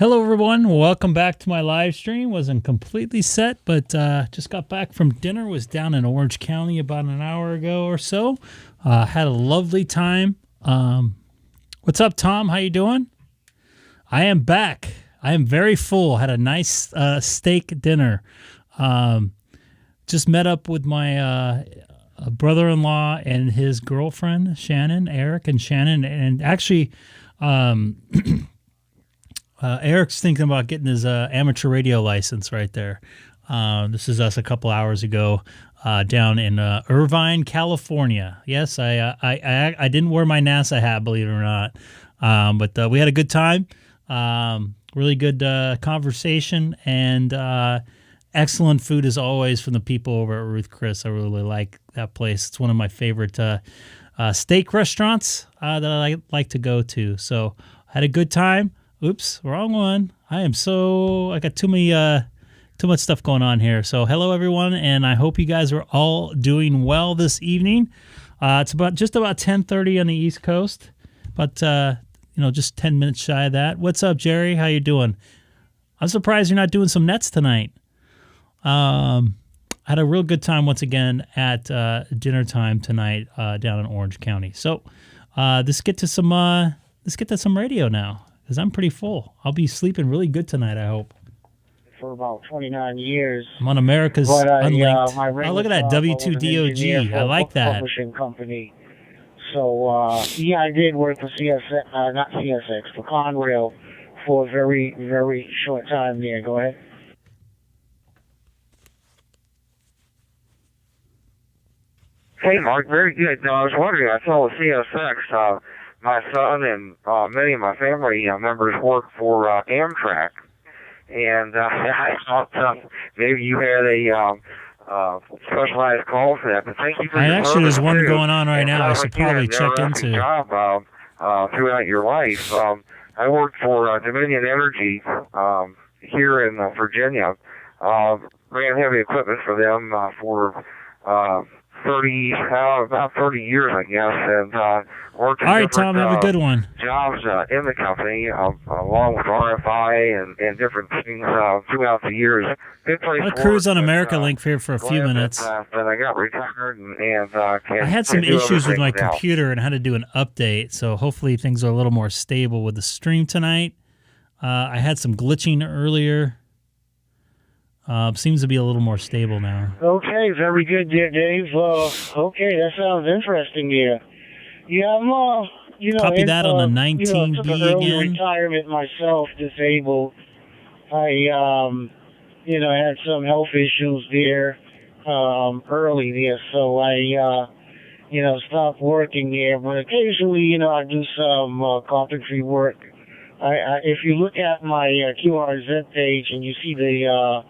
Hello, everyone. Welcome back to my live stream. Wasn't completely set, but just got back from dinner. Was down in Orange County about an hour ago or so. Had a lovely time. What's up, Tom? How you doing? I am back. I am very full. Had a nice steak dinner. Just met up with my brother-in-law and his girlfriend, Shannon, Eric and Shannon. And actually... Eric's thinking about getting his amateur radio license right there. This is us a couple hours ago down in Irvine, California. Yes, I didn't wear my NASA hat, believe it or not, but we had a good time. Really good conversation and excellent food as always from the people over at Ruth Chris. I really like that place. It's one of my favorite steak restaurants that I like to go to. So had a good time. Oops, wrong one. I got too much stuff going on here. So hello everyone, and I hope you guys are all doing well this evening. It's just about 10:30 on the East Coast, but just 10 minutes shy of that. What's up, Jerry? How you doing? I'm surprised you're not doing some nets tonight. I had a real good time once again at dinner time tonight down in Orange County. So let's get to some radio now. Because I'm pretty full. I'll be sleeping really good tonight, I hope. For about 29 years. I'm on America's Unlinked. Oh, look at that, W2DOG. I like that. Publishing company. So, I did work for not CSX, for Conrail for a very, very short time there. Go ahead. Hey, Mark, very good. No, I was wondering, I saw the CSX, my son and many of my family members work for Amtrak, and I thought maybe you had a specialized call for that. But thank you for your actually, there's one going on right and now. I should probably check into. Job throughout your life. I worked for Dominion Energy here in Virginia. Ran heavy equipment for them for about 30 years, I guess, and worked in all right, Tom, have a good one. Jobs in the company, along with RFI and different things throughout the years. Good place I'll cruise on America Link here for a few minutes. Then I got retired, and I had some issues with my computer and had to do an update, so hopefully things are a little more stable with the stream tonight. I had some glitching earlier. Seems to be a little more stable now. Okay, very good, Dave. Okay, that sounds interesting here. Yeah, I'm, Copy that on the 19B took an early again. Retirement myself, disabled. I, had some health issues there early there, so I, stopped working there. But occasionally, I do some carpentry work. If you look at my QRZ page and you see the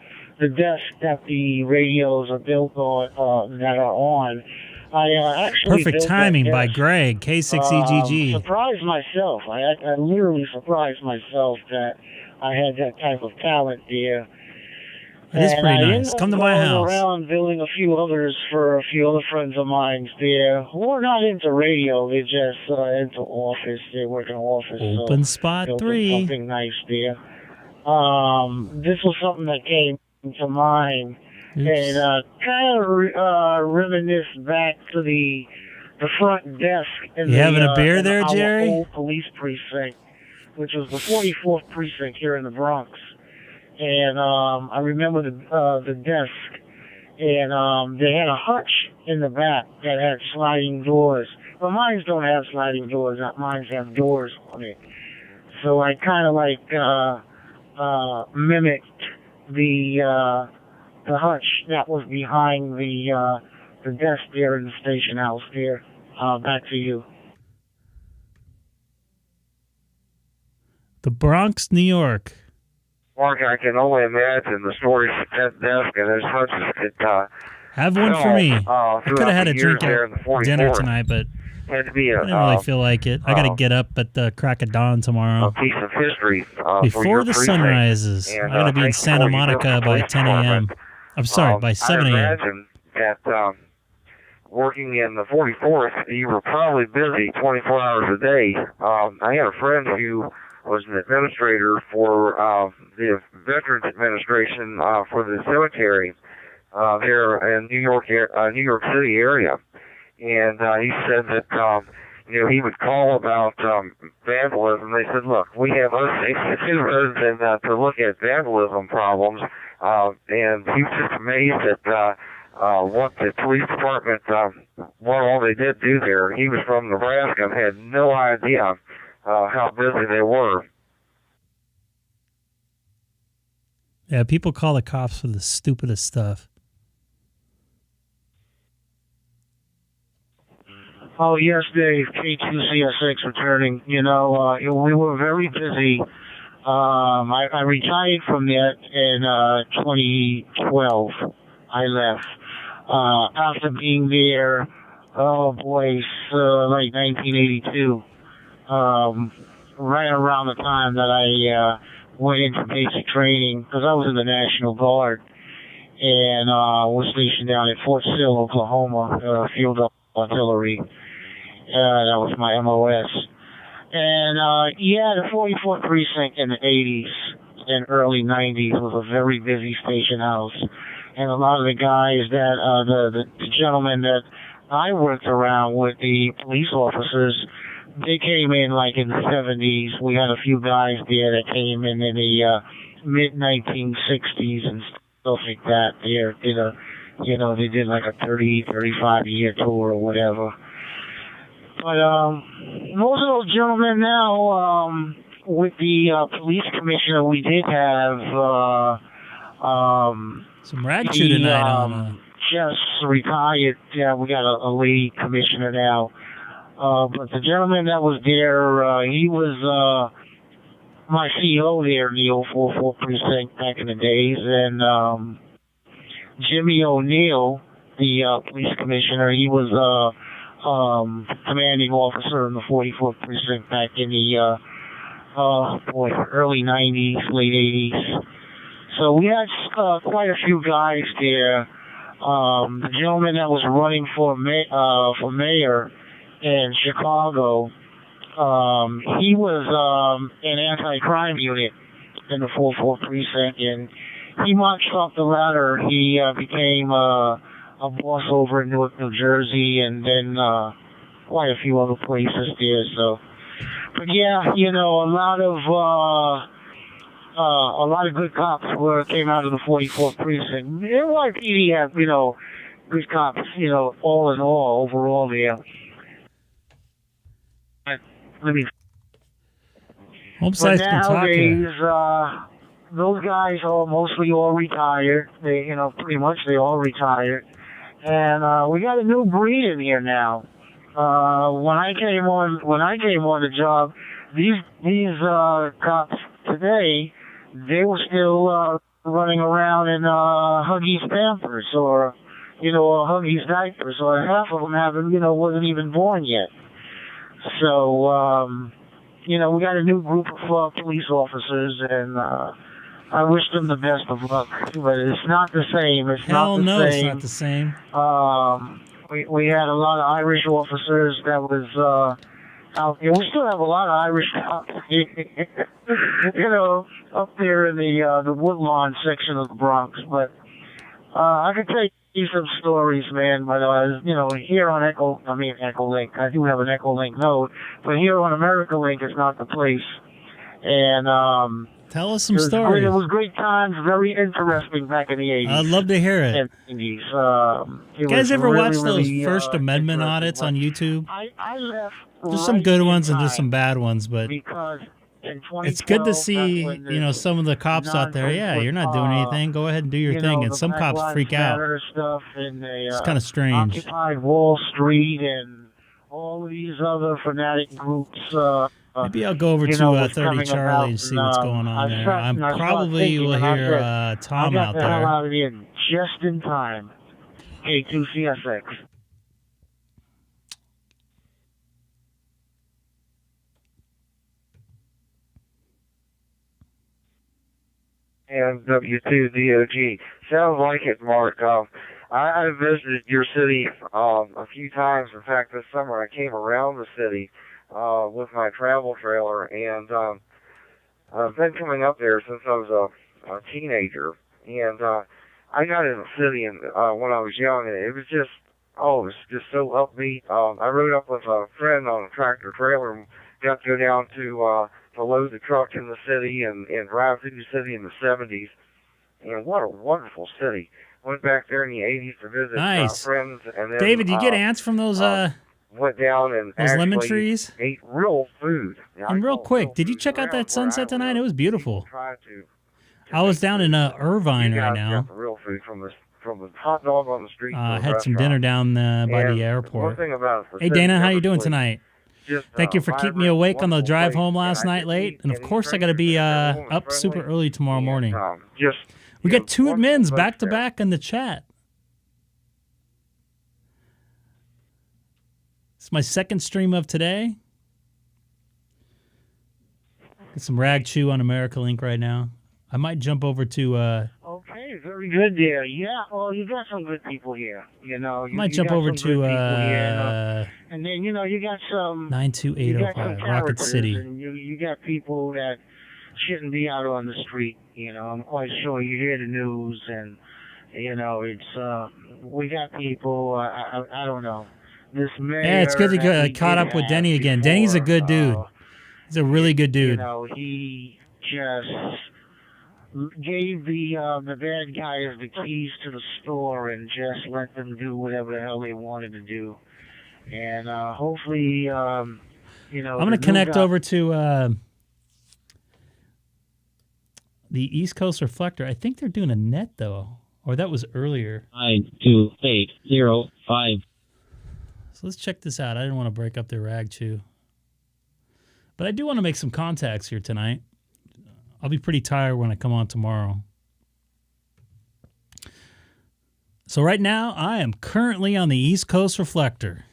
desk that the radios are built on, that are on. I actually Perfect timing by Greg, K6EGG. Surprised myself. I literally surprised myself that I had that type of talent there. It is pretty nice. Come to my house. Around building a few others for a few other friends of mine there who are not into radio. They're just into office. They work in office. Open spot 3. Something nice there. This was something that came to mind. Oops. And kind of reminisce back to the front desk in you having a beer there, Jerry? Our old police precinct, which was the 44th precinct here in the Bronx. And I remember the desk, and they had a hutch in the back that had sliding doors. But mine don't have sliding doors. Mine have doors on it. So I kind of mimicked the hutch that was behind the desk there in the station house there. Back to you. The Bronx, New York. Mark, I can only imagine the stories at that desk and those hutches could have one for me. I could have had a drink at dinner tonight, but had to be I didn't really feel like it. I got to get up at the crack of dawn tomorrow. A piece of history before the sun rises. I got to be in Santa Monica by 10 a.m. I'm sorry, by 7 a.m. I imagine that working in the 44th, you were probably busy 24 hours a day. I had a friend who was an administrator for the Veterans Administration for the cemetery here in New York City area. And he said that he would call about vandalism. They said, look, we have other things to do other than to look at vandalism problems. And he was just amazed at what the police department, what all they did do there. He was from Nebraska and had no idea how busy they were. Yeah, people call the cops for the stupidest stuff. Oh, yes, Dave. K6EGG returning. We were very busy. I retired from that in 2012. I left. After being there, like 1982. Right around the time that I went into basic training, because I was in the National Guard, and was stationed down at Fort Sill, Oklahoma, Field Artillery. That was my MOS. And, the 44th Precinct in the 80s and early 90s was a very busy station house. And a lot of the guys that, the gentlemen that I worked around with, the police officers, they came in like in the 70s. We had a few guys there that came in the mid-1960s and stuff like that. They did like a 35-year tour or whatever. But most of those gentlemen now, with the police commissioner, we did have some rat shoe tonight on. Just retired. Yeah, we got a lady commissioner now. But the gentleman that was there, he was my CEO there in the 044 precinct back in the days, and Jimmy O'Neill, the police commissioner, he was commanding officer in the 44th precinct back in the early 90s, late 80s. So we had quite a few guys there. The gentleman that was running for mayor in Chicago, he was an anti-crime unit in the 44th precinct, and he marched up the ladder. He became a boss over in Newark, New Jersey, and then quite a few other places there. So, but yeah, a lot of good cops came out of the 44th precinct. NYPD have, good cops, all in all, overall there. But nowadays, those guys are mostly all retired. They, pretty much they all retired. And we got a new breed in here now. When I came on the job, these cops today, they were still running around in Huggies Pampers or Huggies diapers, or half of them wasn't even born yet. So we got a new group of police officers, and I wish them the best of luck. But it's not the same. It's not the same. It's not the same. We had a lot of Irish officers that was out there. We still have a lot of Irish cops, up there in the Woodlawn section of the Bronx. But I could tell you some stories, man. But here on Echolink, I do have an Echolink node, but here on America Link is not the place. And tell us some stories. It was great times, very interesting back in the 80s. I'd love to hear it. You guys ever watch those First Amendment audits on YouTube? I left. There's some good ones and there's some bad ones, but because it's good to see, some of the cops out there. Yeah, you're not doing anything. Go ahead and do your thing. And some cops freak out. It's kind of strange. Occupy Wall Street and all of these other fanatic groups. Maybe I'll go over to 30 Charlie and see what's going on there. I probably will hear Tom out there. I got the hell out of here just in time. K6EGG. And W2DOG. Sounds like it, Mark. I visited your city a few times. In fact, this summer I came around the city with my travel trailer, and I've been coming up there since I was a teenager, and I got in the city and when I was young, and it was just so upbeat. I rode up with a friend on a tractor trailer and got to go down to load the truck in the city and drive through the city in the 70s. And what a wonderful city. Went back there in the 80s to visit friends. And then, David, do you get ants from those went down and those lemon actually trees? ate real food. And real quick, did you check out that sunset tonight? It was beautiful. I was down in Irvine right now. Got the real food from the hot dog on the street. Had some dinner down by the airport. Hey, Dana, how you doing tonight? Thank you for keeping me awake on the drive home last night late. And, of course, I got to be up super early tomorrow morning. We got two admins back-to-back in the chat. It's my second stream of today. Get some rag chew on America Link right now. I might jump over to... Okay, very good there. Yeah, well, you got some good people here. You know, you might jump over to... and then, you know, you got some... 92805, Rocket City. And you got people that shouldn't be out on the street. You know, I'm quite sure you hear the news, and, you know, it's... we got people, I don't know. This mayor... Yeah, it's good to get caught up with Denny again. Before, Denny's a good dude. He's a really good dude. You know, he just gave the bad guys the keys to the store and just let them do whatever the hell they wanted to do. And hopefully, you know... I'm going to connect over to the East Coast Reflector. I think they're doing a net, though. Or that was earlier. 92805. So let's check this out. I didn't want to break up their rag chew. But I do want to make some contacts here tonight. I'll be pretty tired when I come on tomorrow. So right now, I am currently on the East Coast Reflector.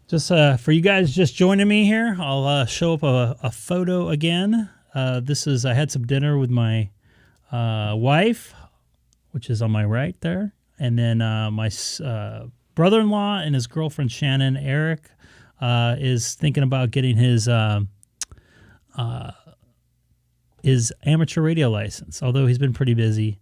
Just for you guys just joining me here, I'll show up a photo again. This is, I had some dinner with my wife, which is on my right there. And then my brother-in-law and his girlfriend, Shannon, Eric, is thinking about getting his amateur radio license, although he's been pretty busy.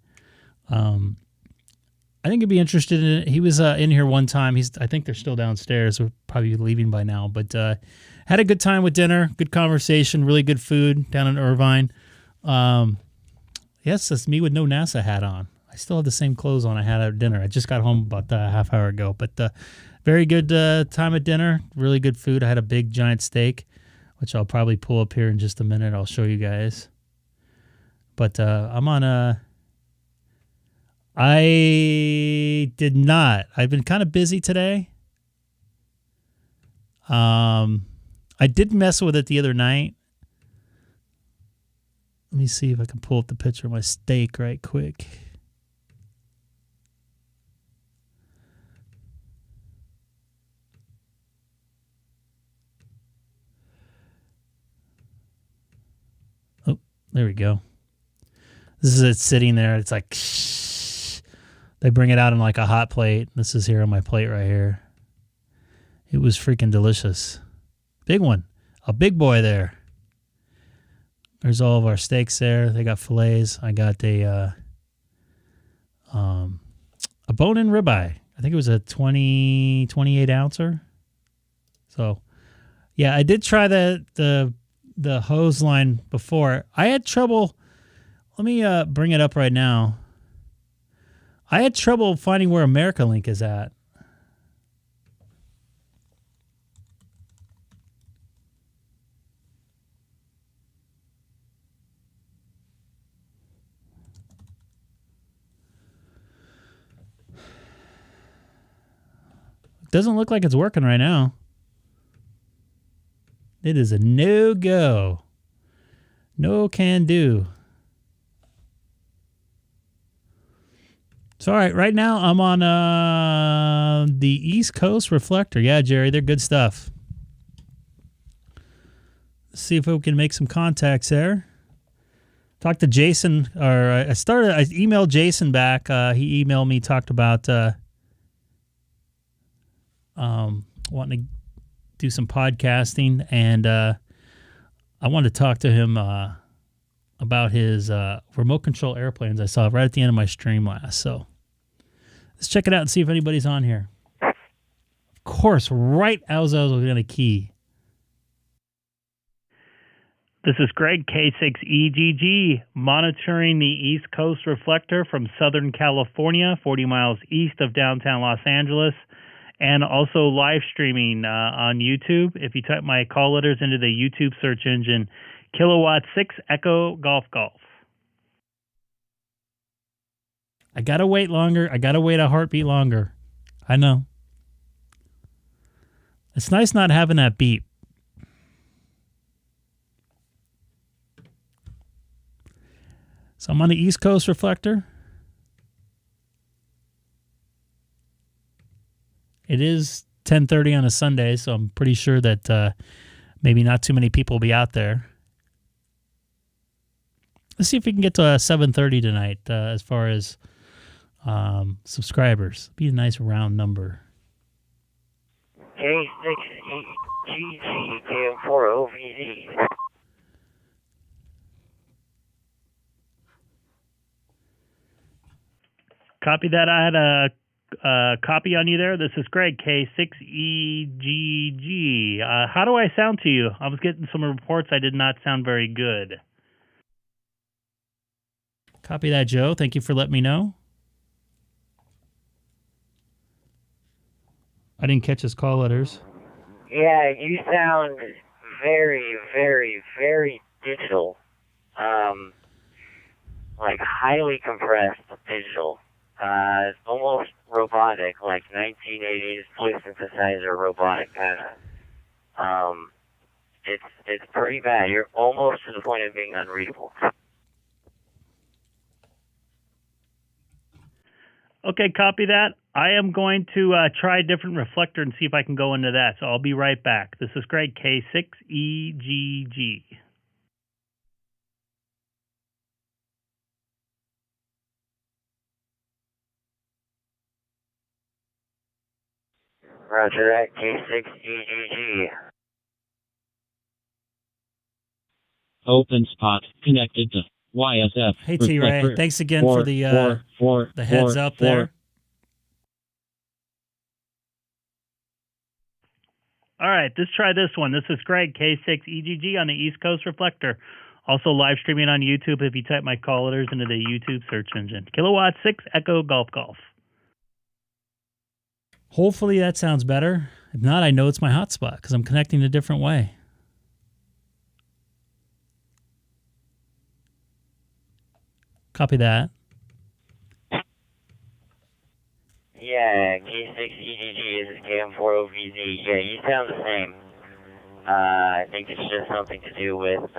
I think he'd be interested in it. He was in here one time. I think they're still downstairs. We're probably leaving by now. But had a good time with dinner, good conversation, really good food down in Irvine. Yes, that's me with no NASA hat on. I still have the same clothes on I had at dinner. I just got home about a half hour ago. But very good time at dinner. Really good food. I had a big, giant steak, which I'll probably pull up here in just a minute. I'll show you guys. But I'm on a... I did not. I've been kind of busy today. I did mess with it the other night. Let me see if I can pull up the picture of my steak right quick. Oh, there we go. This is it sitting there. It's like... They bring it out in like a hot plate. This is here on my plate right here. It was freaking delicious. Big one. A big boy there. There's all of our steaks there. They got fillets. I got a bone-in ribeye. I think it was a 28 ouncer. So, yeah, I did try the hose line before. I had trouble. Let me bring it up right now. I had trouble finding where America Link is at. Doesn't look like it's working right now. It is a no-go. No can do. So, all right, right now I'm on the East Coast Reflector. Yeah, Jerry, they're good stuff. Let's see if we can make some contacts there. Talked to Jason, or I emailed Jason back. He emailed me, talked about wanting to do some podcasting, and I wanted to talk to him about his remote control airplanes I saw right at the end of my stream last. So let's check it out and see if anybody's on here. Of course, right as I was going to key. This is Greg, K6EGG, monitoring the East Coast reflector from Southern California, 40 miles east of downtown Los Angeles, and also live streaming on YouTube. If you type my call letters into the YouTube search engine, Kilowatt 6 Echo Golf Golf. I got to wait longer. I got to wait a heartbeat longer. I know. It's nice not having that beep. So I'm on the East Coast reflector. It is 10:30 on a Sunday, so I'm pretty sure that maybe not too many people will be out there. Let's see if we can get to 7:30 tonight as far as subscribers. Be a nice round number. K6EGG KM4OVZ. Copy that. I had a copy on you there. This is Greg, K6EGG. How do I sound to you? I was getting some reports I did not sound very good. Copy that, Joe. Thank you for letting me know. I didn't catch his call letters. Yeah, you sound very, very, very digital. Like highly compressed digital. It's almost robotic, like 1980s voice synthesizer robotic kind of. It's pretty bad. You're almost to the point of being unreadable. Okay, copy that. I am going to try a different reflector and see if I can go into that. So I'll be right back. This is Greg, K6EGG. Roger that, K6EGG. Open spot connected to YSF. Hey, T-Ray. Thanks again for the heads up there. All right, let's try this one. This is Greg, K6EGG on the East Coast reflector. Also live streaming on YouTube if you type my call letters into the YouTube search engine. Kilowatt 6 Echo Golf Golf. Hopefully that sounds better. If not, I know it's my hotspot because I'm connecting a different way. Copy that. Yeah, K6EGG is KM4OVZ. Yeah, you sound the same. I think it's just something to do with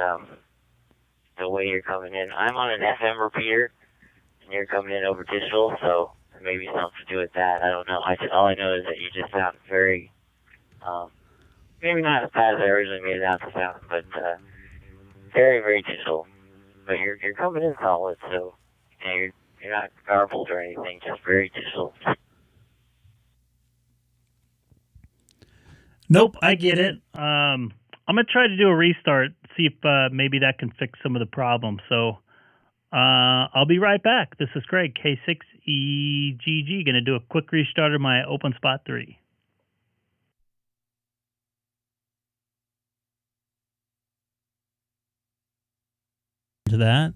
the way you're coming in. I'm on an FM repeater, and you're coming in over digital, so maybe something to do with that. I don't know. All I know is that you just sound very, maybe not as bad as I originally made it out to sound, but very, very digital. But you're coming in solid, so you're not garbled or anything, just very digital. Nope, I get it. I'm going to try to do a restart, see if maybe that can fix some of the problems. So I'll be right back. This is Greg, K6EGG, going to do a quick restart of my OpenSpot 3. To that.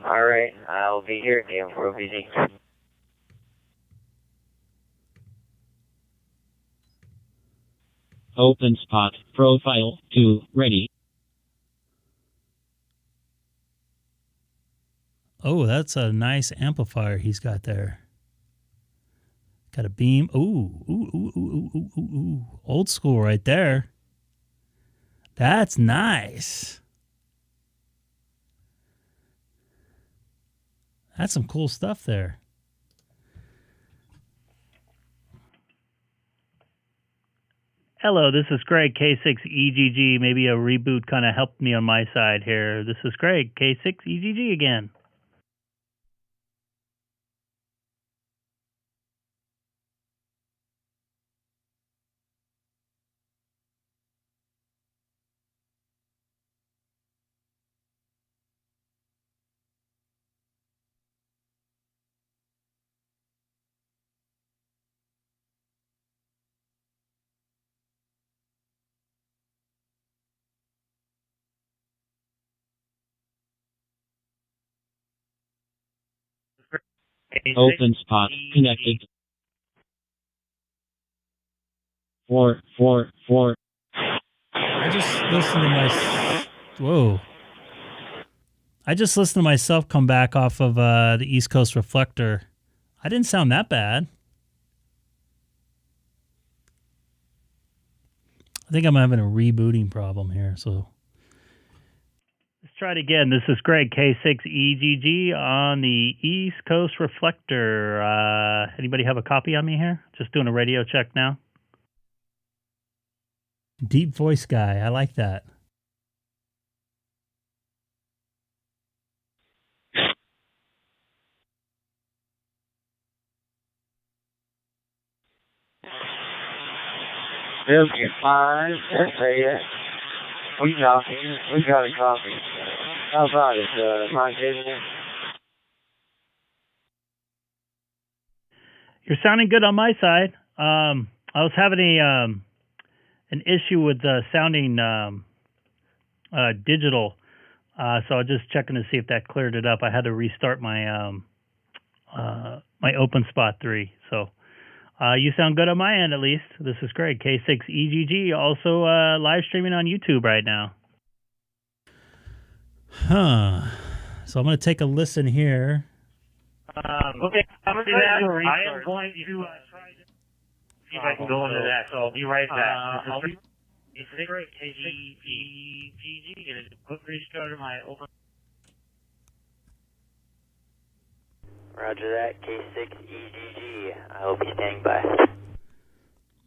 All right, I'll be here again for a meeting. Open spot profile 2 ready. Oh, that's a nice amplifier he's got there. Got a beam. Ooh. Old school right there. That's nice. That's some cool stuff there. Hello, this is Greg, K6EGG. Maybe a reboot kind of helped me on my side here. This is Greg, K6EGG again. Open spot connected. 444. I just listened to my. Whoa. I just listened to myself come back off of the East Coast reflector. I didn't sound that bad. I think I'm having a rebooting problem here, so let's try it again. This is Greg, K6EGG on the East Coast reflector. Anybody have a copy on me here? Just doing a radio check now. Deep voice guy. I like that. Biscuit 5, we got a copy. How about it, Mike, isn't it? You're sounding good on my side. I was having an issue with sounding digital, so I was just checking to see if that cleared it up. I had to restart my my OpenSpot 3. So you sound good on my end, at least. This is Greg, K6EGG, also live streaming on YouTube right now. Huh. So I'm going to take a listen here. Okay, I'm going to I am going to try to see if I can go into that. So I'll be right back. I'll be great. K6EGG, going to quick restart of my open. Roger that, K6EGG. I will be standing by.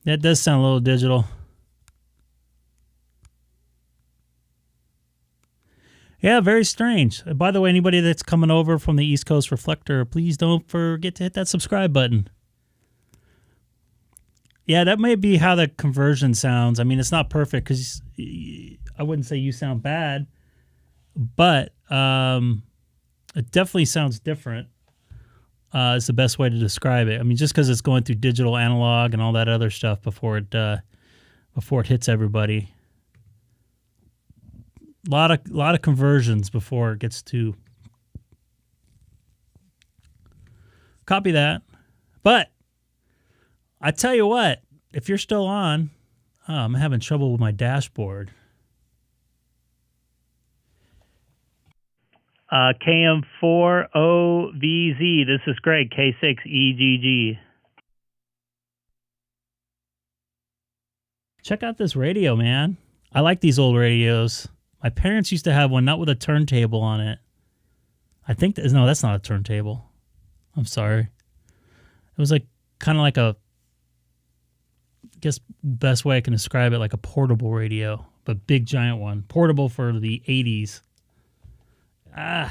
That does sound a little digital. Yeah, very strange. By the way, anybody that's coming over from the East Coast Reflector, please don't forget to hit that subscribe button. Yeah, that may be how the conversion sounds. I mean, it's not perfect because I wouldn't say you sound bad, but it definitely sounds different. Is the best way to describe it. I mean, just because it's going through digital, analog, and all that other stuff before it hits everybody. A lot of conversions before it gets to copy that. But I tell you what, if you're still on, I'm having trouble with my dashboard. KM40VZ. This is Greg, K6EGG. Check out this radio, man. I like these old radios. My parents used to have one, not with a turntable on it. I think no, that's not a turntable. I'm sorry. It was like kind of like a, I guess best way I can describe it, like a portable radio, but big giant one. Portable for the 80s. I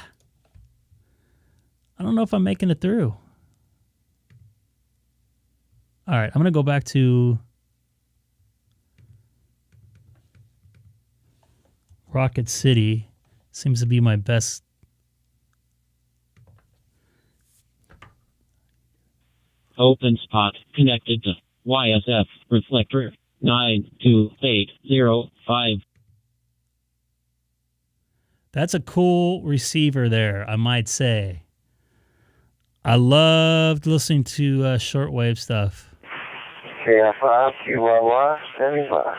don't know if I'm making it through. All right, I'm going to go back to Rocket City. Seems to be my best. Open spot connected to YSF reflector 92805. That's a cool receiver there, I might say. I loved listening to shortwave stuff. KF5, QLY, 75.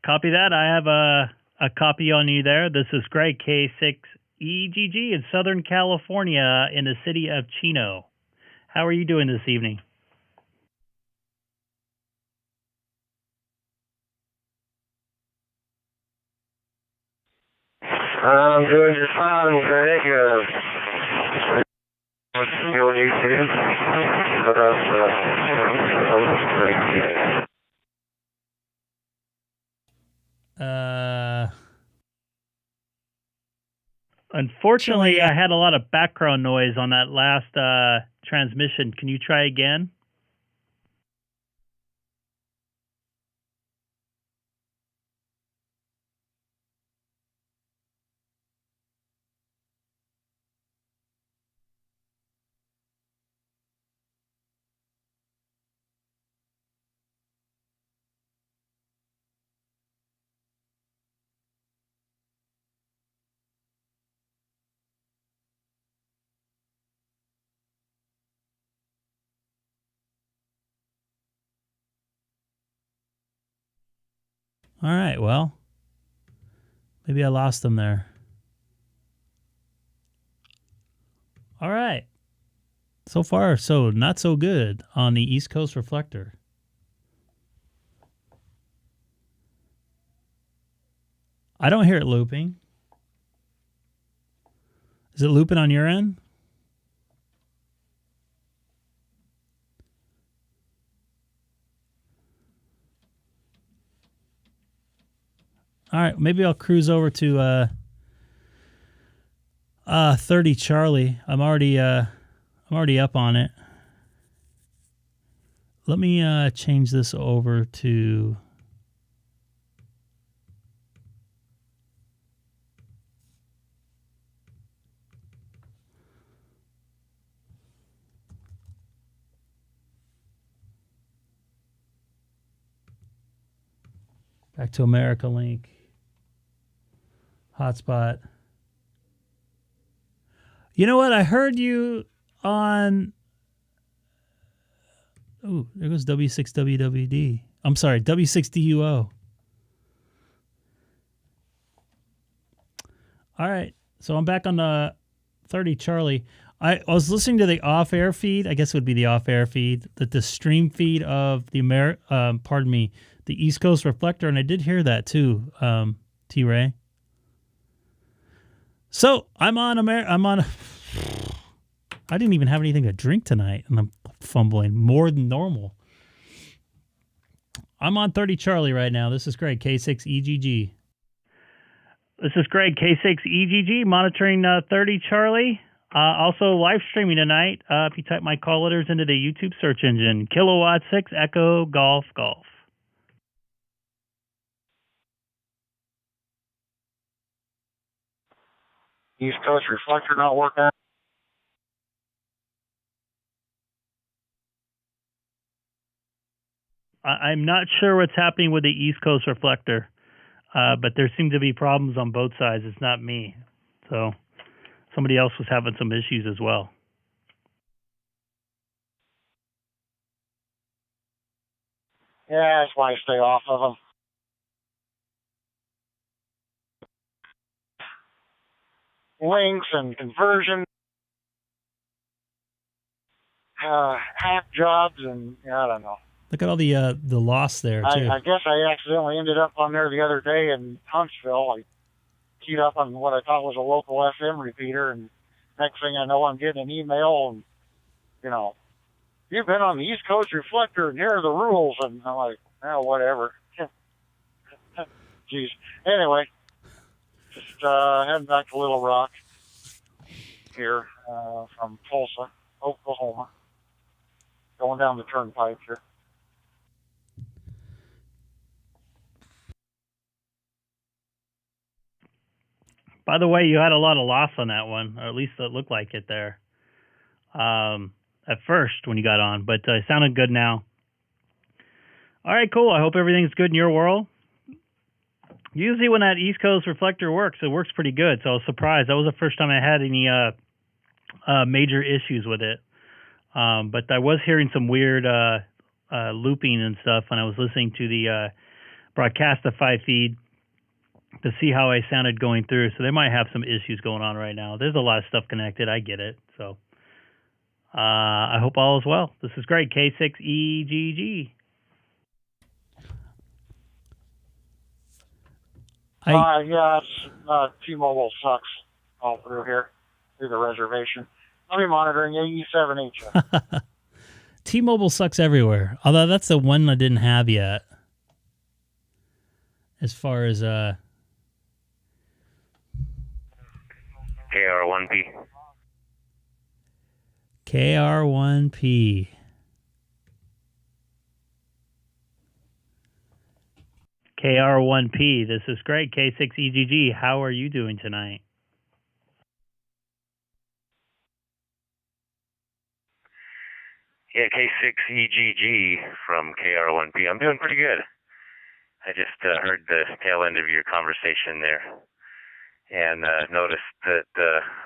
Copy that. I have a copy on you there. This is Greg, K6EGG in Southern California in the city of Chino. How are you doing this evening? I'm doing just fine, Greg. You'll need to. Unfortunately, I had a lot of background noise on that last transmission. Can you try again? All right, well, maybe I lost them there. All right. So far, so not so good on the East Coast reflector. I don't hear it looping. Is it looping on your end? All right, maybe I'll cruise over to 30 Charlie. I'm already up on it. Let me change this over to back to America Link. Hotspot. You know what? I heard you on. Oh, there goes W6WWD. I'm sorry, W6DUO. All right, so I'm back on the 30 Charlie. I was listening to the off-air feed. I guess it would be the off-air feed, the stream feed of the the East Coast reflector, and I did hear that too, T-Ray. So I'm on I didn't even have anything to drink tonight, and I'm fumbling more than normal. I'm on 30 Charlie right now. This is Greg, K6EGG. This is Greg, K6EGG, monitoring 30 Charlie. Also live streaming tonight. If you type my call letters into the YouTube search engine, Kilowatt 6 Echo Golf Golf. East Coast reflector not working. I'm not sure what's happening with the East Coast reflector, but there seem to be problems on both sides. It's not me. So somebody else was having some issues as well. Yeah, that's why I stay off of them. Links and conversion, hack jobs, and I don't know. Look at all the loss there too. I guess I accidentally ended up on there the other day in Huntsville. I keyed up on what I thought was a local FM repeater, and next thing I know, I'm getting an email, and you've been on the East Coast reflector, and here are the rules. And I'm like, oh, whatever. Jeez. Anyway, just heading back to Little Rock here from Tulsa, Oklahoma, going down the turnpike here. By the way, you had a lot of loss on that one, or at least it looked like it there at first when you got on, but it sounded good now. All right, cool. I hope everything's good in your world. Usually when that East Coast reflector works, it works pretty good, so I was surprised. That was the first time I had any major issues with it. But I was hearing some weird looping and stuff when I was listening to the Broadcastify feed to see how I sounded going through. So they might have some issues going on right now. There's a lot of stuff connected. I get it. So I hope all is well. This is Greg, K6EGG. Yeah, T-Mobile sucks all through here, through the reservation. I'll be monitoring AE7H. T-Mobile sucks everywhere. Although that's the one I didn't have yet. As far as KR1P. KR1P. KR1P. This is Greg, K6EGG. How are you doing tonight? Yeah, K6EGG from KR1P. I'm doing pretty good. I just heard the tail end of your conversation there and noticed that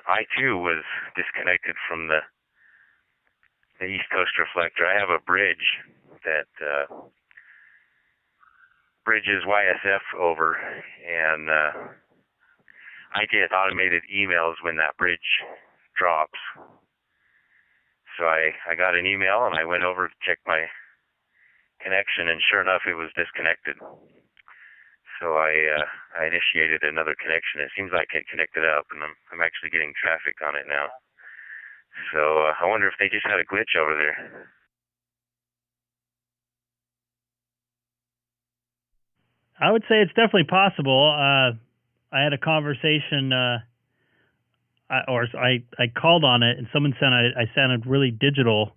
I too was disconnected from the East Coast reflector. I have a bridge that bridge's YSF over, and I get automated emails when that bridge drops. So I got an email, and I went over to check my connection, and sure enough, it was disconnected. So I initiated another connection. It seems like it connected up, and I'm actually getting traffic on it now. So I wonder if they just had a glitch over there. I would say it's definitely possible. I had a conversation, I called on it, and someone said I sounded really digital.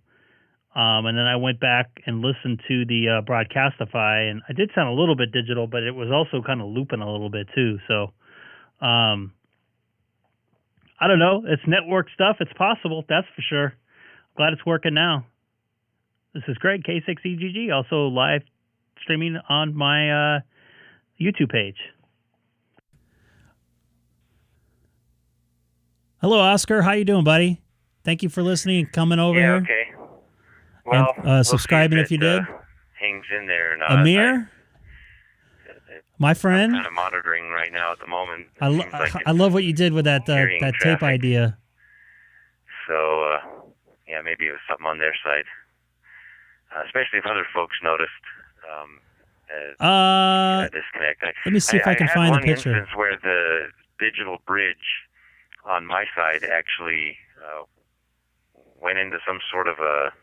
And then I went back and listened to the Broadcastify, and I did sound a little bit digital, but it was also kind of looping a little bit too. So I don't know. It's network stuff. It's possible. That's for sure. Glad it's working now. This is Greg, K6EGG, also live streaming on my YouTube page. Hello, Oscar. How you doing, buddy? Thank you for listening and coming over here. Okay. Well, and subscribing if you did. Hangs in there. Or not. Amir, my friend. I'm kind of monitoring right now at the moment. I love what you did with that tape idea. So, yeah, maybe it was something on their side. Especially if other folks noticed a disconnect. Let me see if I can find the picture. I had one instance where the digital bridge on my side actually went into some sort of a,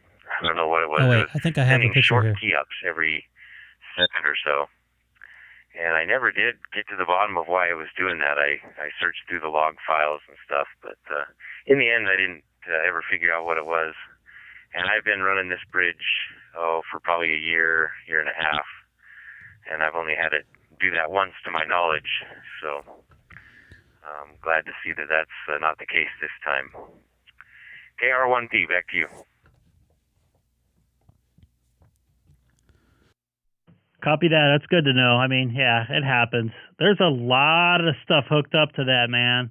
I don't know what it was. Oh, wait, it was I think I have a picture short here. key-ups every second or so. And I never did get to the bottom of why it was doing that. I searched through the log files and stuff, but in the end I didn't ever figure out what it was. And I've been running this bridge, for probably a year and a half. And I've only had it do that once to my knowledge. So I'm glad to see that that's not the case this time. KR1P, back to you. Copy that. That's good to know. I mean, yeah, it happens. There's a lot of stuff hooked up to that, man.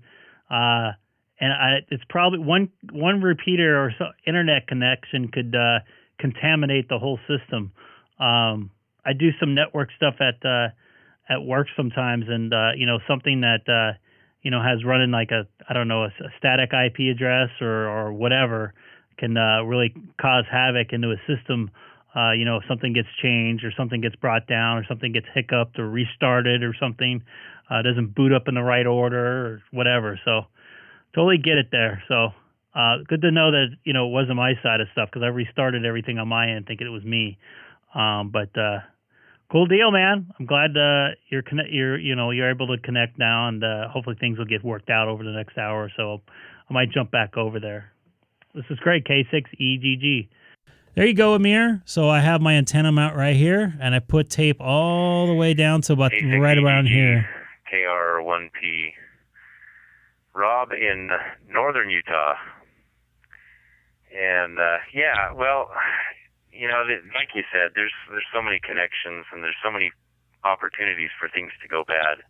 It's probably one repeater or internet connection could contaminate the whole system. I do some network stuff at work sometimes, and something that has running like a static IP address or whatever can really cause havoc into a system. If something gets changed or something gets brought down or something gets hiccuped or restarted or something doesn't boot up in the right order or whatever. So totally get it there. So good to know that, it wasn't my side of stuff, because I restarted everything on my end thinking it was me. But cool deal, man. I'm glad you're able to connect now, and hopefully things will get worked out over the next hour or so. I might jump back over there. This is great, K6EGG. There you go, Amir. So I have my antenna mount right here, and I put tape all the way down to about right around here. KR1P. Rob in northern Utah. And, yeah, well, like you said, there's so many connections, and there's so many opportunities for things to go bad.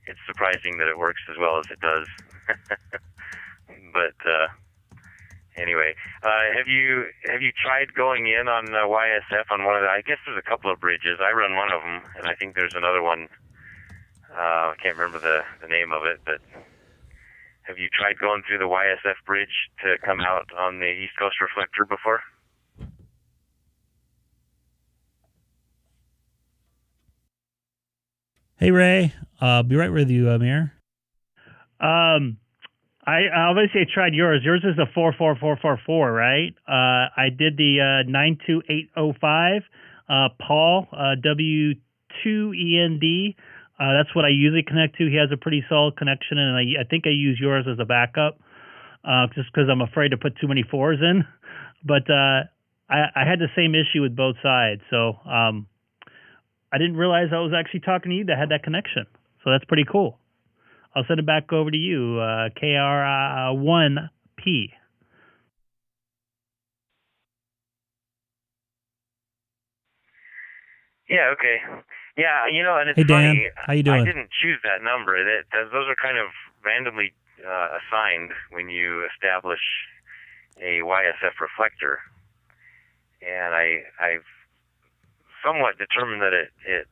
It's surprising that it works as well as it does. But, anyway, have you tried going in on YSF on one of the? I guess there's a couple of bridges. I run one of them, and I think there's another one. I can't remember the name of it, but have you tried going through the YSF bridge to come out on the East Coast reflector before? Hey, Ray. I'll be right with you, Amir. I obviously tried yours. Yours is a 44444, right? I did the 92805, Paul, W2END. That's what I usually connect to. He has a pretty solid connection, and I think I use yours as a backup, just because I'm afraid to put too many fours in. But I had the same issue with both sides, so I didn't realize I was actually talking to you that had that connection. So that's pretty cool. I'll send it back over to you, KR1P. Yeah, okay. Yeah, and it's hey, Dan. funny. How you doing? I didn't choose that number. Those are kind of randomly assigned when you establish a YSF reflector. And I've somewhat determined that it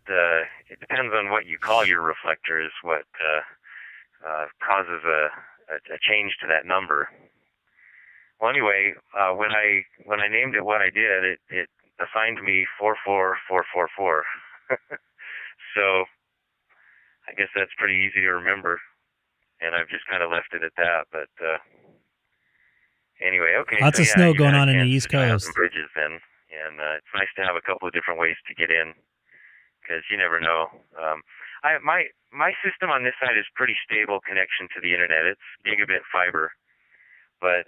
depends on what you call your reflector is what causes a change to that number. Well, anyway, when I named it what I did, it assigned me 44444. So I guess that's pretty easy to remember, and I've just kind of left it at that. But anyway, okay. Lots of snow going on in the East Coast. Some bridges then, and it's nice to have a couple of different ways to get in, because you never know. My system on this side is pretty stable connection to the internet. It's gigabit fiber, but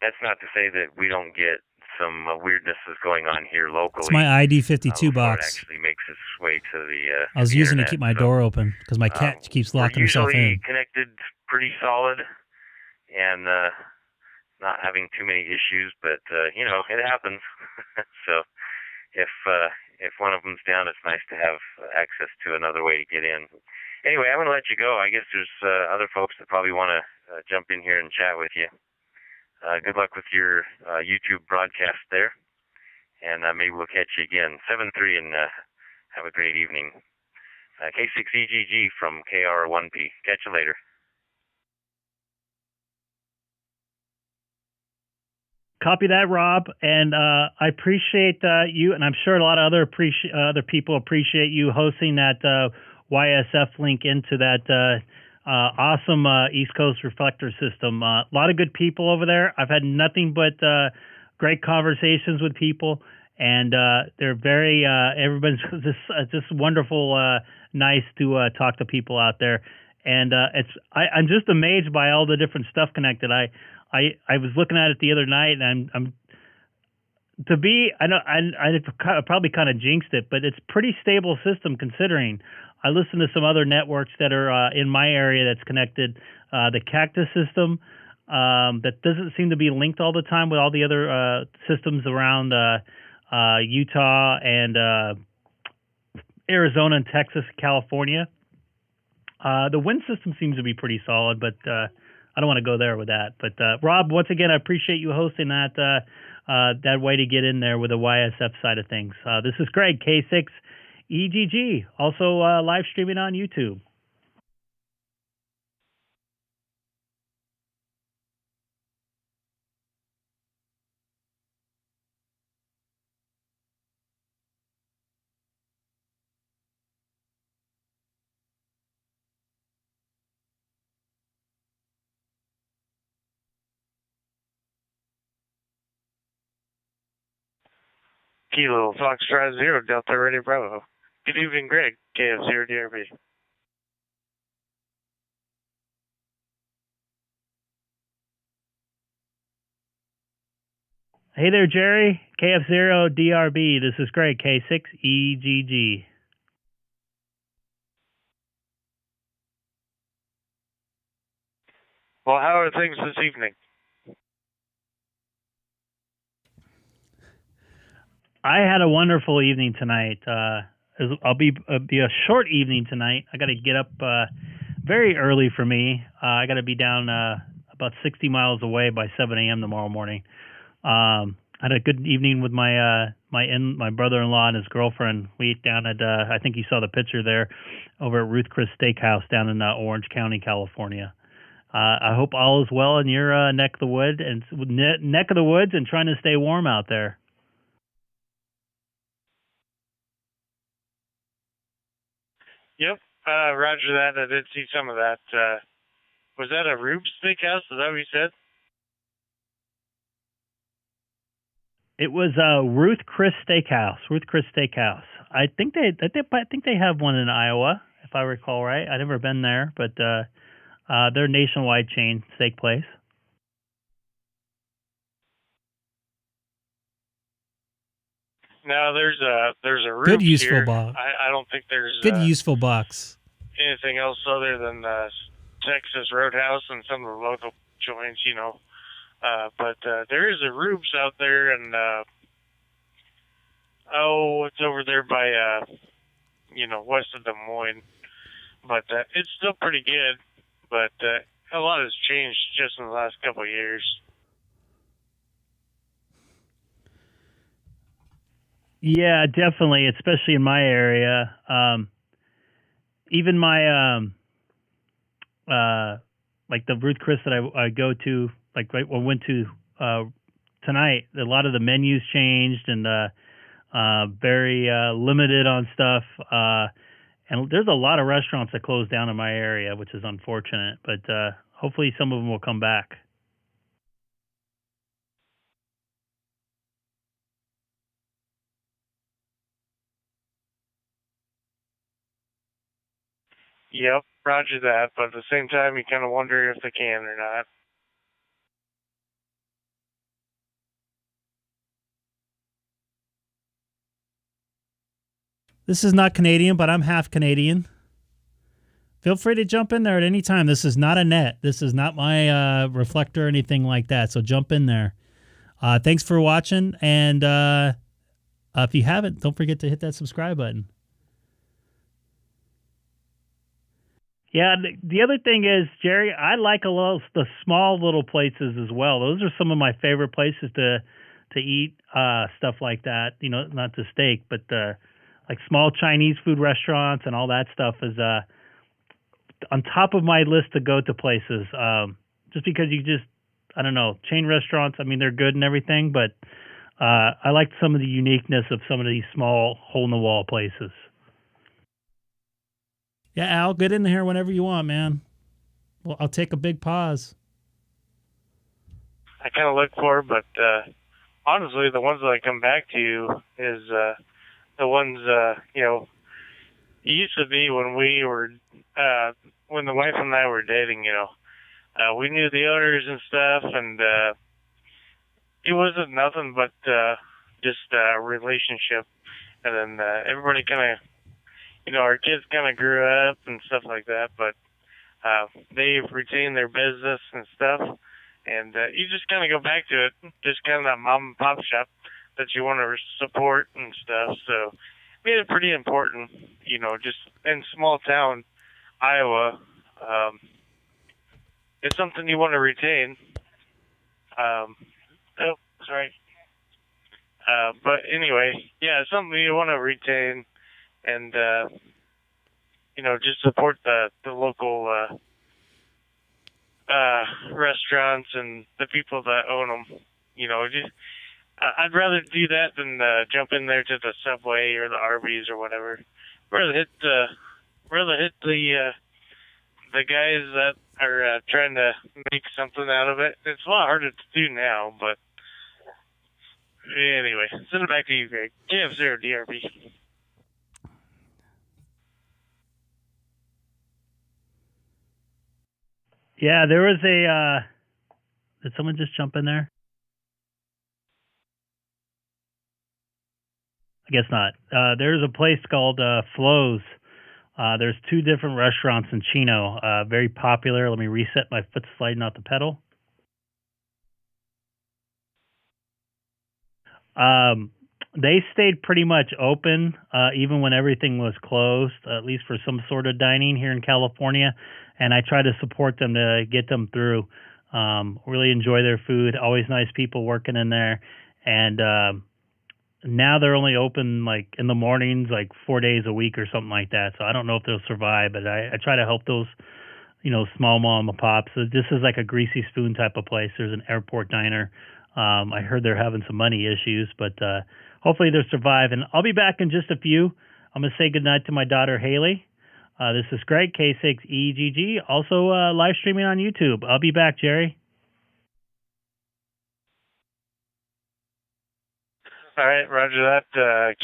that's not to say that we don't get some weirdnesses going on here locally. It's my ID52 box. It actually makes its way to the. I was using internet, to keep my door open because my cat keeps locking herself in. We're usually connected pretty solid, and not having too many issues, but it happens. So if one of them's down, it's nice to have access to another way to get in. Anyway, I'm going to let you go. I guess there's other folks that probably want to jump in here and chat with you. Good luck with your YouTube broadcast there, and maybe we'll catch you again. 7-3, and have a great evening. K6EGG from KR1P. Catch you later. Copy that, Rob, and I appreciate you, and I'm sure a lot of other people appreciate you hosting that YSF link into that awesome East Coast reflector system. A lot of good people over there. I've had nothing but great conversations with people, and they're very everyone's just wonderful, nice to talk to people out there. And I'm just amazed by all the different stuff connected. I was looking at it the other night, and I probably kind of jinxed it, but it's a pretty stable system considering. I listen to some other networks that are in my area that's connected. The Cactus system that doesn't seem to be linked all the time with all the other systems around Utah and Arizona and Texas, California. The wind system seems to be pretty solid, but I don't want to go there with that. But Rob, once again, I appreciate you hosting that way to get in there with the YSF side of things. This is Greg, K6EGG, also live streaming on YouTube. Kilo Foxtrot 0, Delta Radio Bravo. Good evening, Greg, KF0 DRB. Hey there, Jerry, KF0 DRB. This is Greg, K6EGG. Well, how are things this evening? I had a wonderful evening tonight. I'll be a short evening tonight. I got to get up very early for me. I got to be down about 60 miles away by 7 a.m. tomorrow morning. I had a good evening with my brother-in-law and his girlfriend. We ate down at I think you saw the picture there over at Ruth Chris Steakhouse down in Orange County, California. I hope all is well in your neck of the woods and trying to stay warm out there. Yep, roger that. I did see some of that. Was that a Rube Steakhouse? Is that what you said? It was Ruth Chris Steakhouse. Ruth Chris Steakhouse. I think they have one in Iowa, if I recall right. I've never been there, but they're a nationwide chain steak place. No, there's a Rube good useful here. box. I don't think there's good useful box. Anything else other than Texas Roadhouse and some of the local joints, you know. But there is a Rube's out there, and it's over there by west of Des Moines. But it's still pretty good. But a lot has changed just in the last couple of years. Yeah, definitely, especially in my area. Even my like the Ruth Chris that I go to, like I went to tonight. A lot of the menus changed and very limited on stuff. And there's a lot of restaurants that closed down in my area, which is unfortunate. But hopefully, some of them will come back. Yep, roger that. But at the same time, you kind of wonder if they can or not. This is not Canadian, but I'm half Canadian. Feel free to jump in there at any time. This is not a net. This is not my reflector or anything like that. So jump in there. Thanks for watching. And if you haven't, don't forget to hit that subscribe button. Yeah, the other thing is, Jerry, I like the small little places as well. Those are some of my favorite places to eat stuff like that. You know, not the steak, but like small Chinese food restaurants and all that stuff is on top of my list to go to places. Just because I don't know, chain restaurants, I mean, they're good and everything, but I like some of the uniqueness of some of these small hole-in-the-wall places. Yeah, Al, get in here whenever you want, man. Well, I'll take a big pause. I kind of look for it, but honestly, the ones that I come back to is the ones, you know, it used to be when we were, when the wife and I were dating, you know, we knew the owners and stuff, and it wasn't nothing but just a relationship. And then everybody kind of, you know, our kids kind of grew up and stuff like that, but they've retained their business and stuff. And you just kind of go back to it, just kind of that mom and pop shop that you want to support and stuff. So made it pretty important, you know, just in small town Iowa. It's something you want to retain. Oh, sorry. But anyway, yeah, it's something you want to retain. And, you know, just support the local restaurants and the people that own them. You know, I'd rather do that than jump in there to the Subway or the Arby's or whatever. Rather hit the guys that are trying to make something out of it. It's a lot harder to do now, but anyway, send it back to you, Greg. KF0 DRB. Yeah, there was a. Did someone just jump in there? I guess not. There's a place called Flo's. There's two different restaurants in Chino. Very popular. Let me reset my foot sliding out the pedal. They stayed pretty much open even when everything was closed, at least for some sort of dining here in California. And I try to support them to get them through. Really enjoy their food. Always nice people working in there. And now they're only open like in the mornings, like 4 days a week or something like that. So I don't know if they'll survive, but I try to help those, you know, small mom and pops. So this is like a greasy spoon type of place. There's an airport diner. I heard they're having some money issues, but hopefully they'll survive. And I'll be back in just a few. I'm going to say goodnight to my daughter, Haley. This is Greg, K6EGG, also live streaming on YouTube. I'll be back, Jerry. All right, roger that.